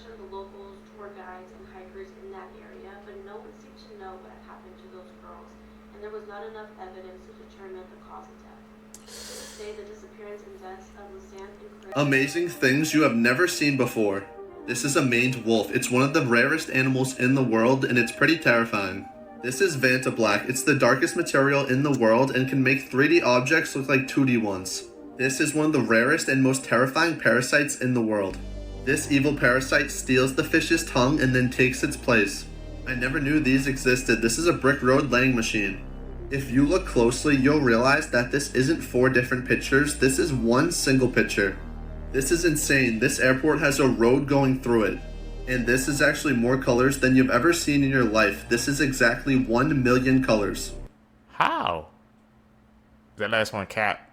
questioned the locals, tour guides, and hikers in that area, but no one seemed to know what had happened to those girls, and there was not enough evidence to determine the cause of death. To this day, the disappearance and deaths of Lisanne and Chris... Amazing things you have never seen before. This is a maned wolf. It's one of the rarest animals in the world, and it's pretty terrifying. This is Vanta Black. It's the darkest material in the world and can make 3D objects look like 2D ones. This is one of the rarest and most terrifying parasites in the world. This evil parasite steals the fish's tongue and then takes its place. I never knew these existed. This is a brick road laying machine. If you look closely, you'll realize that this isn't 4 different pictures. This is one single picture. This is insane. This airport has a road going through it. And this is actually more colors than you've ever seen in your life. This is exactly 1 million colors. How? That last one, cat.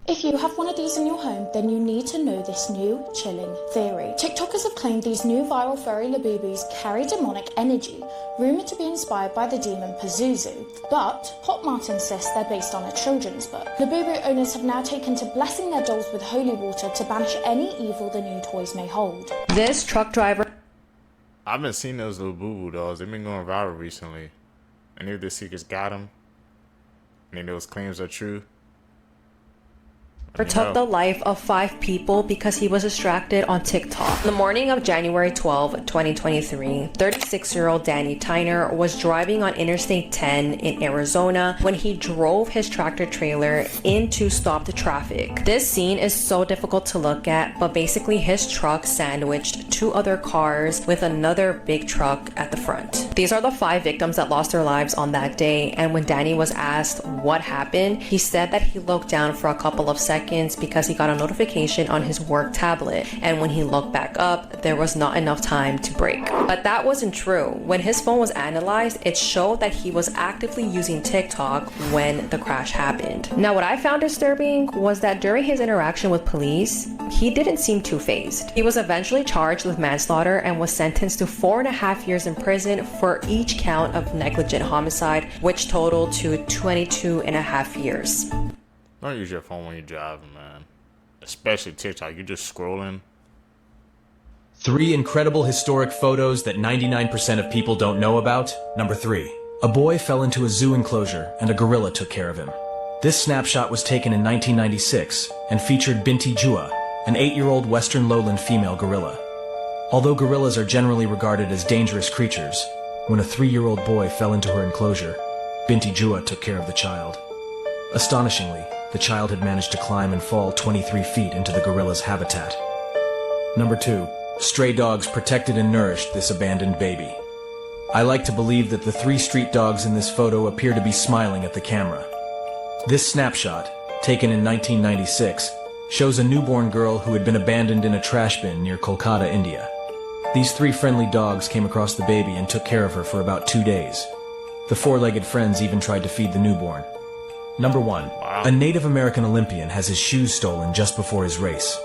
If you have one of these in your home, then you need to know this new chilling theory. TikTokers have claimed these new viral furry labubus carry demonic energy, rumoured to be inspired by the demon Pazuzu. But Hotmart insists they're based on a children's book. Labubu owners have now taken to blessing their dolls with holy water to banish any evil the new toys may hold. This truck driver... I've been seeing those little boo-boo dolls. They've been going viral recently. Any of the seekers got them? Any of those claims are true? took the life of 5 people because he was distracted on TikTok. On the morning of January 12, 2023, 36-year-old Danny Tyner was driving on Interstate 10 in Arizona when he drove his tractor trailer in to stop the traffic. This scene is so difficult to look at, but basically his truck sandwiched 2 other cars with another big truck at the front. These are the 5 victims that lost their lives on that day, and when Danny was asked what happened, he said that he looked down for a couple of seconds because he got a notification on his work tablet, and when he looked back up, there was not enough time to brake. But that wasn't true. When his phone was analyzed, it showed that he was actively using TikTok when the crash happened. Now, what I found disturbing was that during his interaction with police, he didn't seem too fazed. He was eventually charged with manslaughter and was sentenced to 4.5 years in prison for each count of negligent homicide, which totaled to 22.5 years. Don't use your phone when you're driving, man. Especially TikTok. You're just scrolling. 3 incredible historic photos that 99% of people don't know about. Number 3. A boy fell into a zoo enclosure and a gorilla took care of him. This snapshot was taken in 1996 and featured Binti Jua, an 8-year-old Western lowland female gorilla. Although gorillas are generally regarded as dangerous creatures, when a 3-year-old boy fell into her enclosure, Binti Jua took care of the child. Astonishingly, the child had managed to climb and fall 23 feet into the gorilla's habitat. Number 2. Stray dogs protected and nourished this abandoned baby. I like to believe that the 3 street dogs in this photo appear to be smiling at the camera. This snapshot, taken in 1996, shows a newborn girl who had been abandoned in a trash bin near Kolkata, India. These 3 friendly dogs came across the baby and took care of her for about 2 days. The 4-legged friends even tried to feed the newborn. Number 1. A Native American Olympian has his shoes stolen just before his race.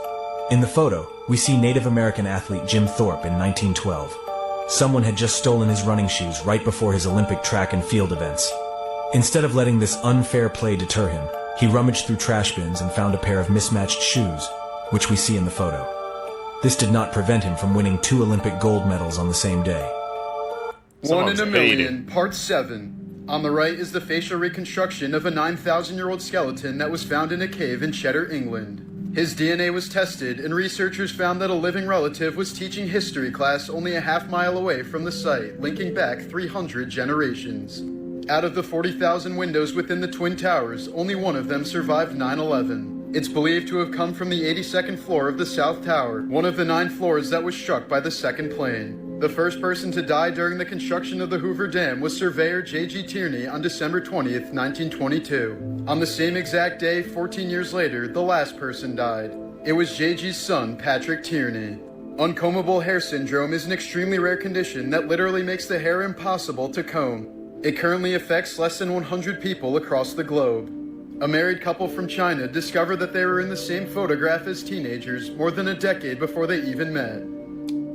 In the photo, we see Native American athlete Jim Thorpe in 1912. Someone had just stolen his running shoes right before his Olympic track and field events. Instead of letting this unfair play deter him, he rummaged through trash bins and found a pair of mismatched shoes, which we see in the photo. This did not prevent him from winning 2 Olympic gold medals on the same day. 1 in a Million, Part 7. On the right is the facial reconstruction of a 9,000-year-old skeleton that was found in a cave in Cheddar, England. His DNA was tested, and researchers found that a living relative was teaching history class only a half-mile away from the site, linking back 300 generations. Out of the 40,000 windows within the Twin Towers, only 1 of them survived 9/11. It's believed to have come from the 82nd floor of the South Tower, one of the 9 floors that was struck by the second plane. The first person to die during the construction of the Hoover Dam was surveyor J.G. Tierney on December 20th, 1922. On the same exact day, 14 years later, the last person died. It was J.G.'s son, Patrick Tierney. Uncombable hair syndrome is an extremely rare condition that literally makes the hair impossible to comb. It currently affects less than 100 people across the globe. A married couple from China discovered that they were in the same photograph as teenagers more than a decade before they even met.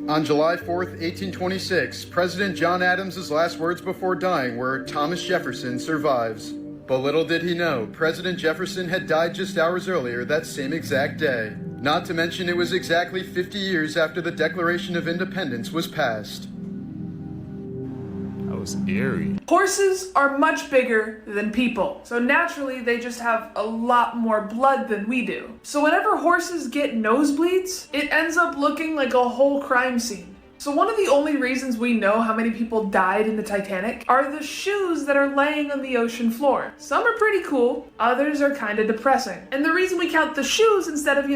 On July 4th, 1826, President John Adams' last words before dying were, "Thomas Jefferson survives." But little did he know, President Jefferson had died just hours earlier that same exact day. Not to mention it was exactly 50 years after the Declaration of Independence was passed. That was eerie. Horses are much bigger than people, so naturally they just have a lot more blood than we do. So whenever horses get nosebleeds, it ends up looking like a whole crime scene. So one of the only reasons we know how many people died in the Titanic are the shoes that are laying on the ocean floor. Some are pretty cool, others are kind of depressing. And the reason we count the shoes instead of,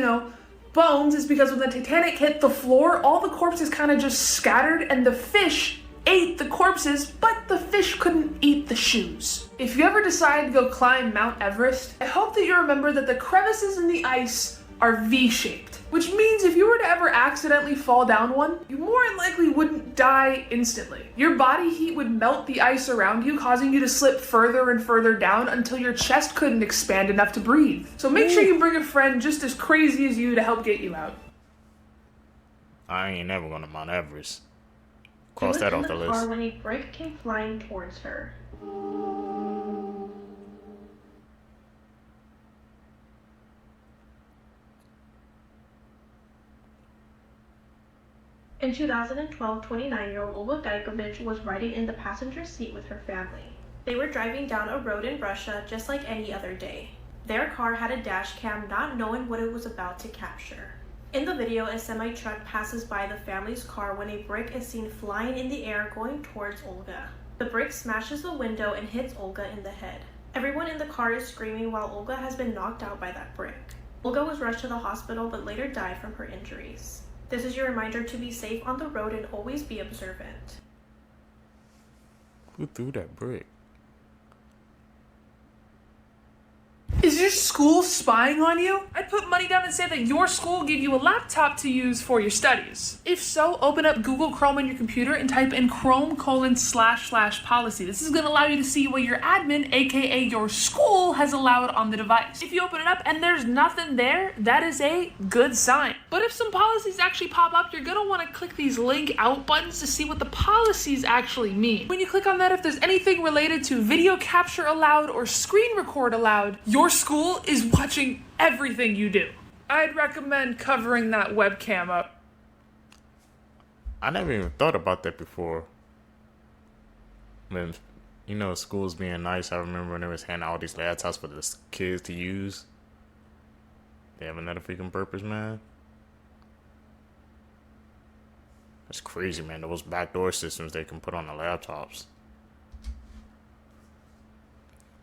bones is because when the Titanic hit the floor, all the corpses kind of just scattered and the fish ate the corpses, but the fish couldn't eat the shoes. If you ever decide to go climb Mount Everest, I hope that you remember that the crevices in the ice are V-shaped, which means if you were to ever accidentally fall down one, you more than likely wouldn't die instantly. Your body heat would melt the ice around you, causing you to slip further and further down until your chest couldn't expand enough to breathe. So make sure you bring a friend just as crazy as you to help get you out. I ain't never gonna Mount Everest. Cross that off the list. Car when a brick came flying towards her. In 2012, 29-year-old Olga Gaikovich was riding in the passenger seat with her family. They were driving down a road in Russia just like any other day. Their car had a dash cam, not knowing what it was about to capture. In the video, a semi-truck passes by the family's car when a brick is seen flying in the air going towards Olga. The brick smashes the window and hits Olga in the head. Everyone in the car is screaming while Olga has been knocked out by that brick. Olga was rushed to the hospital but later died from her injuries. This is your reminder to be safe on the road and always be observant. Who threw that brick? Is your school spying on you? I'd put money down and say that your school gave you a laptop to use for your studies. If so, open up Google Chrome on your computer and type in Chrome://policy. This is going to allow you to see what your admin, aka your school, has allowed on the device. If you open it up and there's nothing there, that is a good sign. But if some policies actually pop up, you're going to want to click these link out buttons to see what the policies actually mean. When you click on that, if there's anything related to video capture allowed or screen record allowed, your school is watching everything you do. I'd recommend covering that webcam up. I never even thought about that before. When, schools being nice, I remember when they was handing out all these laptops for the kids to use. They have another freaking purpose, man. That's crazy, man. Those backdoor systems they can put on the laptops.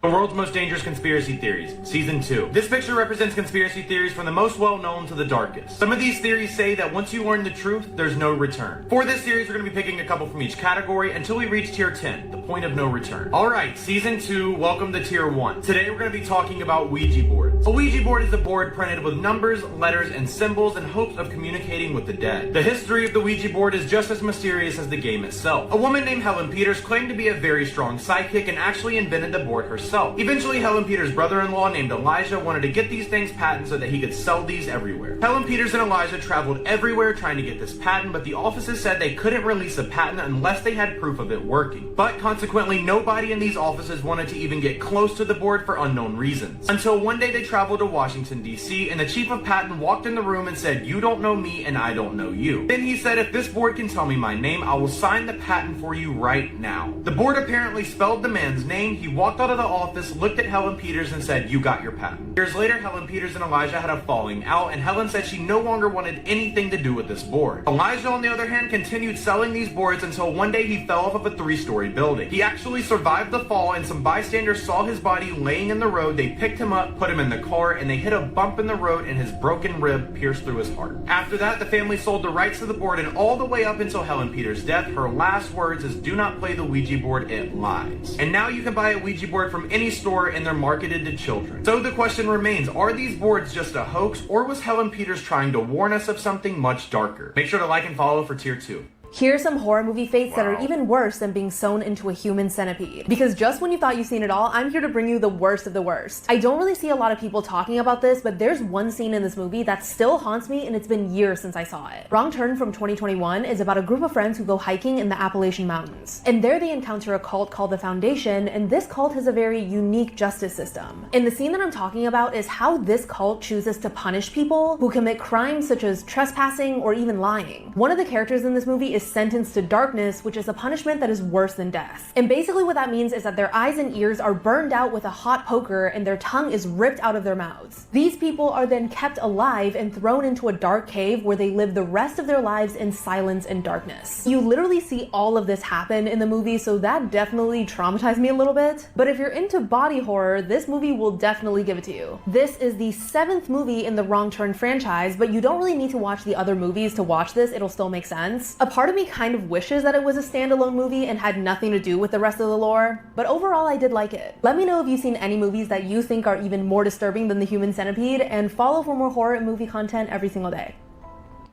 The World's Most Dangerous Conspiracy Theories, Season 2. This picture represents conspiracy theories from the most well-known to the darkest. Some of these theories say that once you learn the truth, there's no return. For this series, we're going to be picking a couple from each category until we reach Tier 10, the point of no return. Alright, Season 2, welcome to Tier 1. Today we're going to be talking about Ouija boards. A Ouija board is a board printed with numbers, letters, and symbols in hopes of communicating with the dead. The history of the Ouija board is just as mysterious as the game itself. A woman named Helen Peters claimed to be a very strong psychic and actually invented the board herself. Eventually, Helen Peters' brother-in-law named Elijah wanted to get these things patented so that he could sell these everywhere. Helen Peters and Elijah traveled everywhere trying to get this patent, but the offices said they couldn't release a patent unless they had proof of it working. But consequently, nobody in these offices wanted to even get close to the board for unknown reasons. Until one day they traveled to Washington, D.C., and the chief of patent walked in the room and said, "You don't know me and I don't know you." Then he said, "If this board can tell me my name, I will sign the patent for you right now." The board apparently spelled the man's name. He walked out of the office, looked at Helen Peters and said, "You got your patent." Years later, Helen Peters and Elijah had a falling out, and Helen said she no longer wanted anything to do with this board. Elijah, on the other hand, continued selling these boards until one day he fell off of a 3-story building. He actually survived the fall, and some bystanders saw his body laying in the road. They picked him up, put him in the car, and they hit a bump in the road, and his broken rib pierced through his heart. After that, the family sold the rights to the board, and all the way up until Helen Peters' death, her last words is, "Do not play the Ouija board, it lies." And now you can buy a Ouija board from any store, and they're marketed to children. So the question remains, are these boards just a hoax, or was Helen Peters trying to warn us of something much darker? Make sure to like and follow for Tier 2. Here's some horror movie fates that are even worse than being sewn into a human centipede. Because just when you thought you've seen it all, I'm here to bring you the worst of the worst. I don't really see a lot of people talking about this, but there's one scene in this movie that still haunts me, and it's been years since I saw it. Wrong Turn from 2021 is about a group of friends who go hiking in the Appalachian Mountains. And there they encounter a cult called the Foundation, and this cult has a very unique justice system. And the scene that I'm talking about is how this cult chooses to punish people who commit crimes such as trespassing or even lying. One of the characters in this movie is sentenced to darkness, which is a punishment that is worse than death. And basically what that means is that their eyes and ears are burned out with a hot poker and their tongue is ripped out of their mouths. These people are then kept alive and thrown into a dark cave where they live the rest of their lives in silence and darkness. You literally see all of this happen in the movie, so that definitely traumatized me a little bit. But if you're into body horror, this movie will definitely give it to you. This is the 7th movie in the Wrong Turn franchise, but you don't really need to watch the other movies to watch this, it'll still make sense. A part of me kind of wishes that it was a standalone movie and had nothing to do with the rest of the lore, but overall I did like it. Let me know if you've seen any movies that you think are even more disturbing than the human centipede, and follow for more horror and movie content every single day.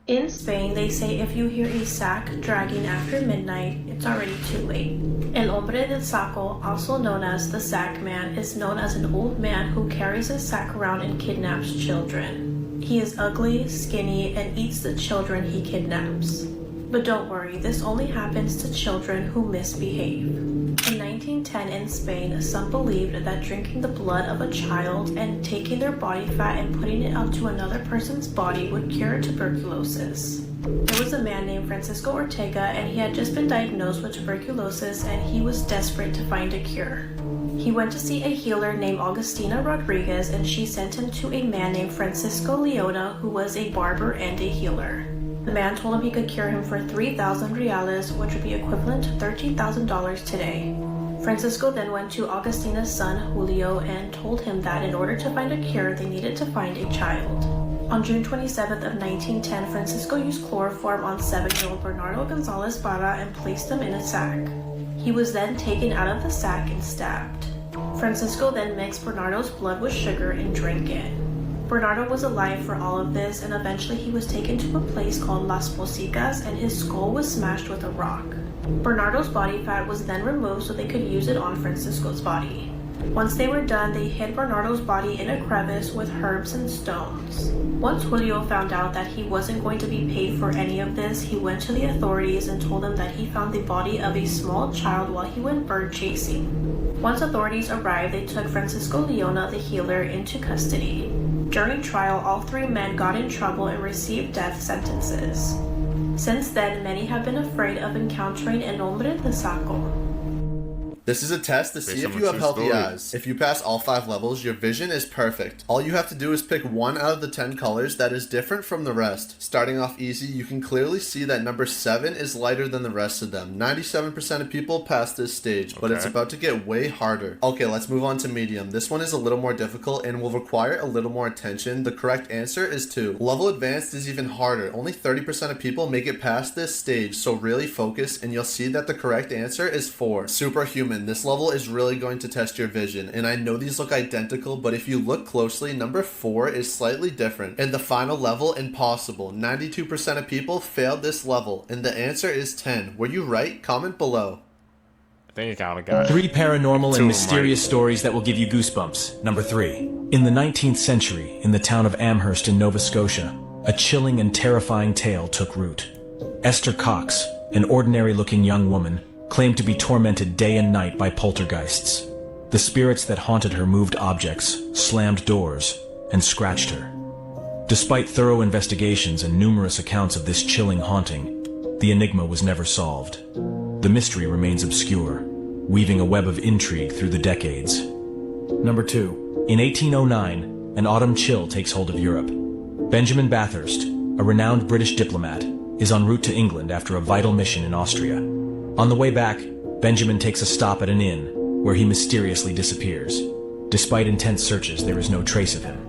In Spain, they say if you hear a sack dragging after midnight, it's already too late. El hombre del saco, also known as the sack man, is known as an old man who carries his sack around and kidnaps children. He is ugly, skinny, and eats the children he kidnaps. But don't worry, this only happens to children who misbehave. In 1910 in Spain, some believed that drinking the blood of a child and taking their body fat and putting it onto another person's body would cure tuberculosis. There was a man named Francisco Ortega, and he had just been diagnosed with tuberculosis, and he was desperate to find a cure. He went to see a healer named Augustina Rodriguez, and she sent him to a man named Francisco Leona, who was a barber and a healer. The man told him he could cure him for 3,000 reales, which would be equivalent to $13,000 today. Francisco then went to Augustina's son, Julio, and told him that in order to find a cure, they needed to find a child. On June 27th of 1910, Francisco used chloroform on 7-year-old Bernardo Gonzalez Barra and placed him in a sack. He was then taken out of the sack and stabbed. Francisco then mixed Bernardo's blood with sugar and drank it. Bernardo was alive for all of this, and eventually he was taken to a place called Las Posicas, and his skull was smashed with a rock. Bernardo's body fat was then removed so they could use it on Francisco's body. Once they were done, they hid Bernardo's body in a crevice with herbs and stones. Once Julio found out that he wasn't going to be paid for any of this, he went to the authorities and told them that he found the body of a small child while he went bird chasing. Once authorities arrived, they took Francisco Leona, the healer, into custody. During trial, all 3 men got in trouble and received death sentences. Since then, many have been afraid of encountering El hombre del saco. This is a test to see if you have healthy eyes. If you pass all 5 levels, your vision is perfect. All you have to do is pick 1 out of the 10 colors that is different from the rest. Starting off easy, you can clearly see that number 7 is lighter than the rest of them. 97% of people pass this stage, but it's about to get way harder. Okay, let's move on to medium. This one is a little more difficult and will require a little more attention. The correct answer is 2. Level advanced is even harder. Only 30% of people make it past this stage, so really focus and you'll see that the correct answer is 4. Superhuman. This level is really going to test your vision, and I know these look identical, but if you look closely, number 4 is slightly different. And the final level, impossible. 92% of people failed this level, and the answer is 10. Were you right? Comment below. I think you kinda got it. 3 paranormal and mysterious right. stories that will give you goosebumps. Number 3. In the 19th century, in the town of Amherst in Nova Scotia, a chilling and terrifying tale took root. Esther Cox, an ordinary-looking young woman, claimed to be tormented day and night by poltergeists. The spirits that haunted her moved objects, slammed doors, and scratched her. Despite thorough investigations and numerous accounts of this chilling haunting, the enigma was never solved. The mystery remains obscure, weaving a web of intrigue through the decades. Number 2. In 1809, an autumn chill takes hold of Europe. Benjamin Bathurst, a renowned British diplomat, is en route to England after a vital mission in Austria. On the way back, Benjamin takes a stop at an inn, where he mysteriously disappears. Despite intense searches, there is no trace of him.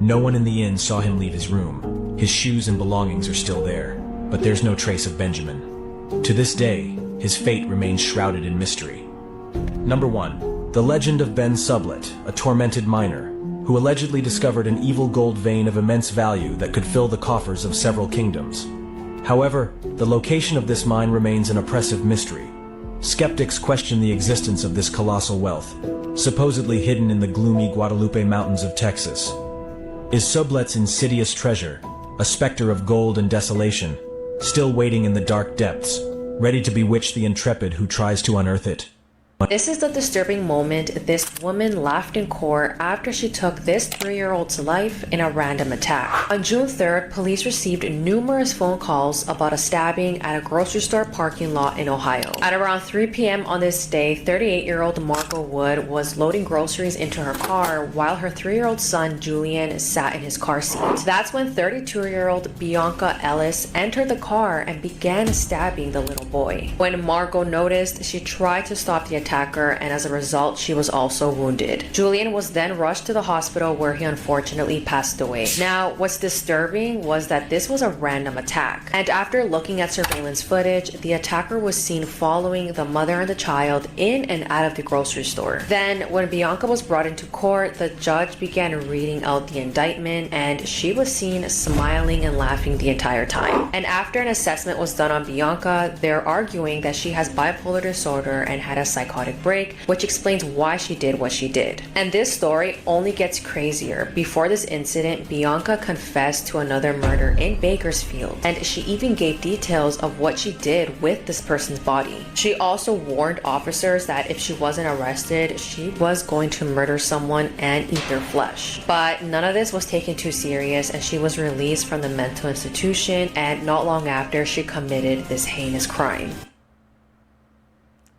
No one in the inn saw him leave his room. His shoes and belongings are still there, but there's no trace of Benjamin. To this day, his fate remains shrouded in mystery. Number 1. The legend of Ben Sublet, a tormented miner, who allegedly discovered an evil gold vein of immense value that could fill the coffers of several kingdoms. However, the location of this mine remains an oppressive mystery. Skeptics question the existence of this colossal wealth, supposedly hidden in the gloomy Guadalupe Mountains of Texas. Is Sublet's insidious treasure, a specter of gold and desolation, still waiting in the dark depths, ready to bewitch the intrepid who tries to unearth it? This is the disturbing moment this woman laughed in court after she took this 3-year-old's life in a random attack. On June 3rd, police received numerous phone calls about a stabbing at a grocery store parking lot in Ohio. At around 3 p.m. on this day, 38-year-old Margot Wood was loading groceries into her car while her 3-year-old son Julian sat in his car seat. That's when 32-year-old Bianca Ellis entered the car and began stabbing the little boy. When Margot noticed, she tried to stop the attacker, and as a result, she was also wounded. Julian was then rushed to the hospital where he unfortunately passed away. Now, what's disturbing was that this was a random attack, and after looking at surveillance footage, the attacker was seen following the mother and the child in and out of the grocery store. Then, when Bianca was brought into court, the judge began reading out the indictment, and she was seen smiling and laughing the entire time. And after an assessment was done on Bianca, they're arguing that she has bipolar disorder and had a psychotic break, which explains why she did what she did. And this story only gets crazier. Before this incident, Bianca confessed to another murder in Bakersfield, and she even gave details of what she did with this person's body. She also warned officers that if she wasn't arrested, she was going to murder someone and eat their flesh. But none of this was taken too serious, and she was released from the mental institution, and not long after, she committed this heinous crime.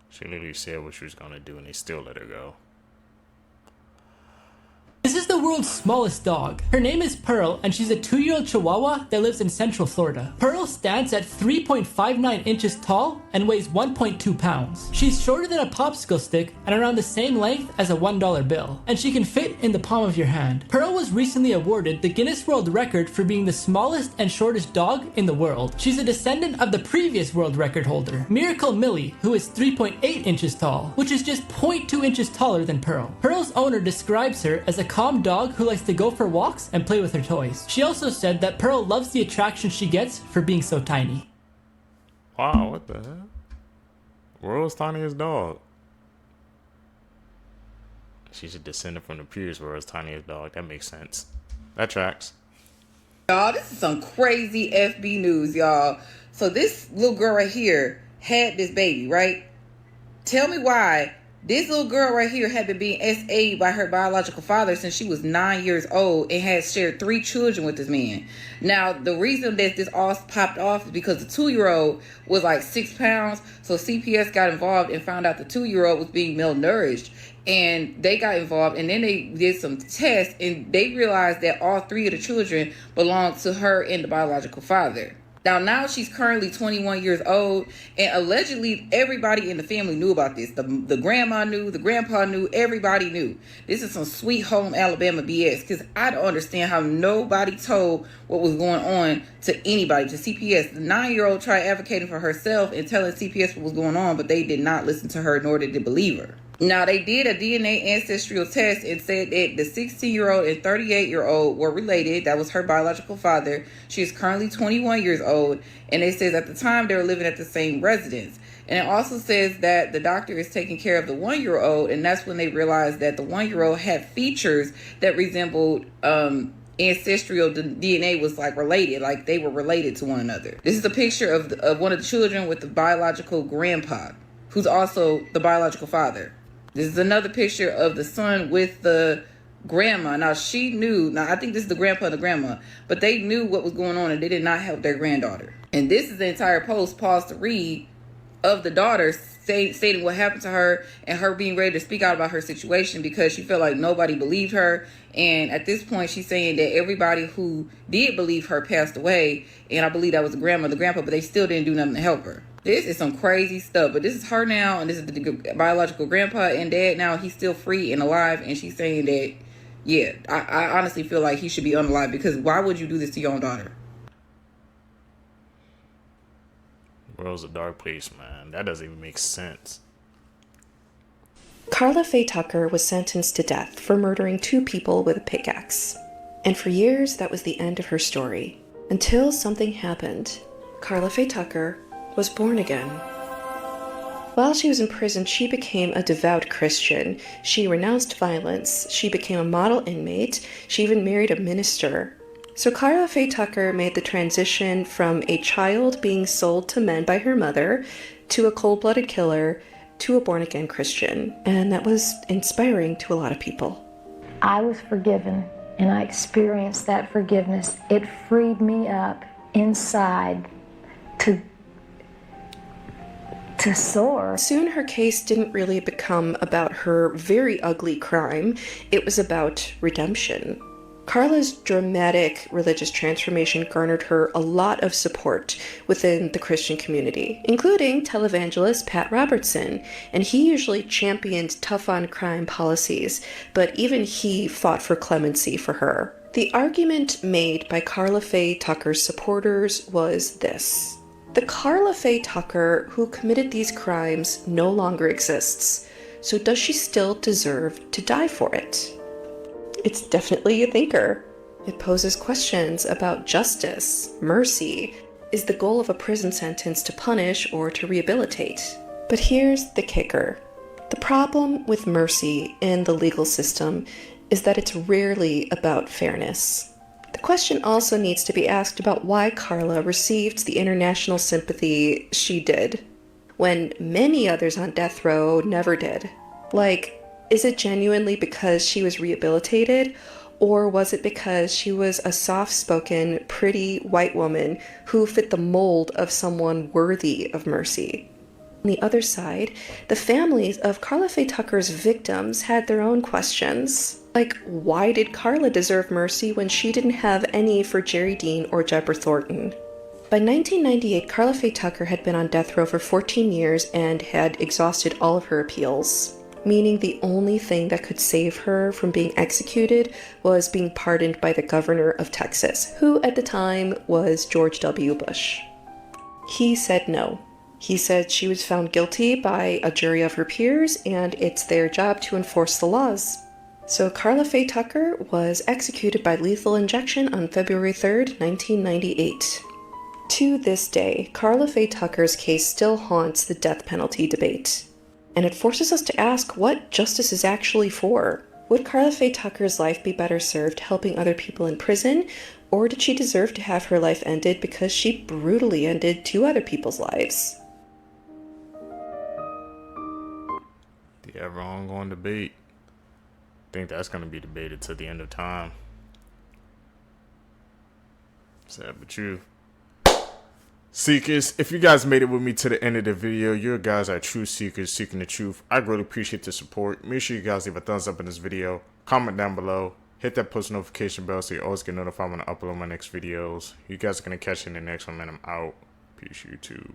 She literally said what she was gonna do and they still let her go. This is the world's smallest dog. Her name is Pearl, and she's a 2-year-old Chihuahua that lives in Central Florida. Pearl stands at 3.59 inches tall and weighs 1.2 pounds. She's shorter than a popsicle stick and around the same length as a $1 bill, and she can fit in the palm of your hand. Pearl was recently awarded the Guinness World Record for being the smallest and shortest dog in the world. She's a descendant of the previous world record holder, Miracle Millie, who is 3.8 inches tall, which is just 0.2 inches taller than Pearl. Pearl's owner describes her as a calm dog who likes to go for walks and play with her toys. She also said that Pearl loves the attraction she gets for being so tiny. Wow, what the heck? World's tiniest dog. She's a descendant from the previous world's tiniest dog. That makes sense. That tracks. Y'all, this is some crazy FB news, y'all. So this little girl right here had this baby, right? Tell me why this little girl right here had been being SA'd by her biological father since she was 9 years old and had shared 3 children with this man. Now, the reason that this all popped off is because the 2-year-old was like 6 pounds. So CPS got involved and found out the 2-year-old was being malnourished. And they got involved, and then they did some tests, and they realized that all 3 of the children belonged to her and the biological father. Now she's currently 21 years old, and allegedly everybody in the family knew about this. The grandma knew, the grandpa knew, everybody knew. This is some sweet home Alabama BS, because I don't understand how nobody told what was going on to anybody, to CPS. The 9-year-old tried advocating for herself and telling CPS what was going on, but they did not listen to her, nor did they believe her. Now, they did a DNA ancestral test and said that the 16-year-old and 38-year-old were related. That was her biological father. She is currently 21 years old. And it says at the time they were living at the same residence. And it also says that the doctor is taking care of the 1-year-old. And that's when they realized that the 1-year-old had features that resembled ancestral DNA was like related, like they were related to one another. This is a picture of one of the children with the biological grandpa, who's also the biological father. This is another picture of the son with the grandma. Now, she knew, now I think this is the grandpa and the grandma, but they knew what was going on and they did not help their granddaughter. And this is the entire post, pause to read, of the daughter stating what happened to her and her being ready to speak out about her situation because she felt like nobody believed her. And at this point, she's saying that everybody who did believe her passed away. And I believe that was the grandma, the grandpa, but they still didn't do nothing to help her. This is some crazy stuff, but this is her now, and this is the biological grandpa and dad now. He's still free and alive, and she's saying that, yeah, I honestly feel like he should be unalive because why would you do this to your own daughter? The world's a dark place, man. That doesn't even make sense. Carla Faye Tucker was sentenced to death for murdering 2 people with a pickaxe. And for years, that was the end of her story. Until something happened. Carla Faye Tucker was born again. While she was in prison, she became a devout Christian. She renounced violence. She became a model inmate. She even married a minister. So Carla Faye Tucker made the transition from a child being sold to men by her mother to a cold-blooded killer to a born-again Christian. And that was inspiring to a lot of people. I was forgiven, and I experienced that forgiveness. It freed me up inside to soar. Soon her case didn't really become about her very ugly crime. It was about redemption. Carla's dramatic religious transformation garnered her a lot of support within the Christian community, including televangelist Pat Robertson, and he usually championed tough-on-crime policies, but even he fought for clemency for her. The argument made by Carla Faye Tucker's supporters was this: the Carla Faye Tucker who committed these crimes no longer exists, so does she still deserve to die for it? It's definitely a thinker. It poses questions about justice, mercy. Is the goal of a prison sentence to punish or to rehabilitate? But here's the kicker. The problem with mercy in the legal system is that it's rarely about fairness. The question also needs to be asked about why Carla received the international sympathy she did, when many others on death row never did. Like, is it genuinely because she was rehabilitated, or was it because she was a soft-spoken, pretty white woman who fit the mold of someone worthy of mercy? On the other side, the families of Carla Faye Tucker's victims had their own questions. Like, why did Carla deserve mercy when she didn't have any for Jerry Dean or Deborah Thornton? By 1998, Carla Faye Tucker had been on death row for 14 years and had exhausted all of her appeals, meaning the only thing that could save her from being executed was being pardoned by the governor of Texas, who at the time was George W. Bush. He said no. He said she was found guilty by a jury of her peers, and it's their job to enforce the laws. So Carla Faye Tucker was executed by lethal injection on February 3rd, 1998. To this day, Carla Faye Tucker's case still haunts the death penalty debate. And it forces us to ask what justice is actually for. Would Carla Faye Tucker's life be better served helping other people in prison, or did she deserve to have her life ended because she brutally ended 2 other people's lives? The ever ongoing debate. I think that's going to be debated to the end of time. Sad but true. Seekers, if you guys made it with me to the end of the video, you guys are true seekers seeking the truth. I really appreciate the support. Make sure you guys leave a thumbs up in this video, comment down below, hit that post notification bell so you always get notified when I upload my next videos. You guys are going to catch you in the next one, and I'm out. Peace, YouTube.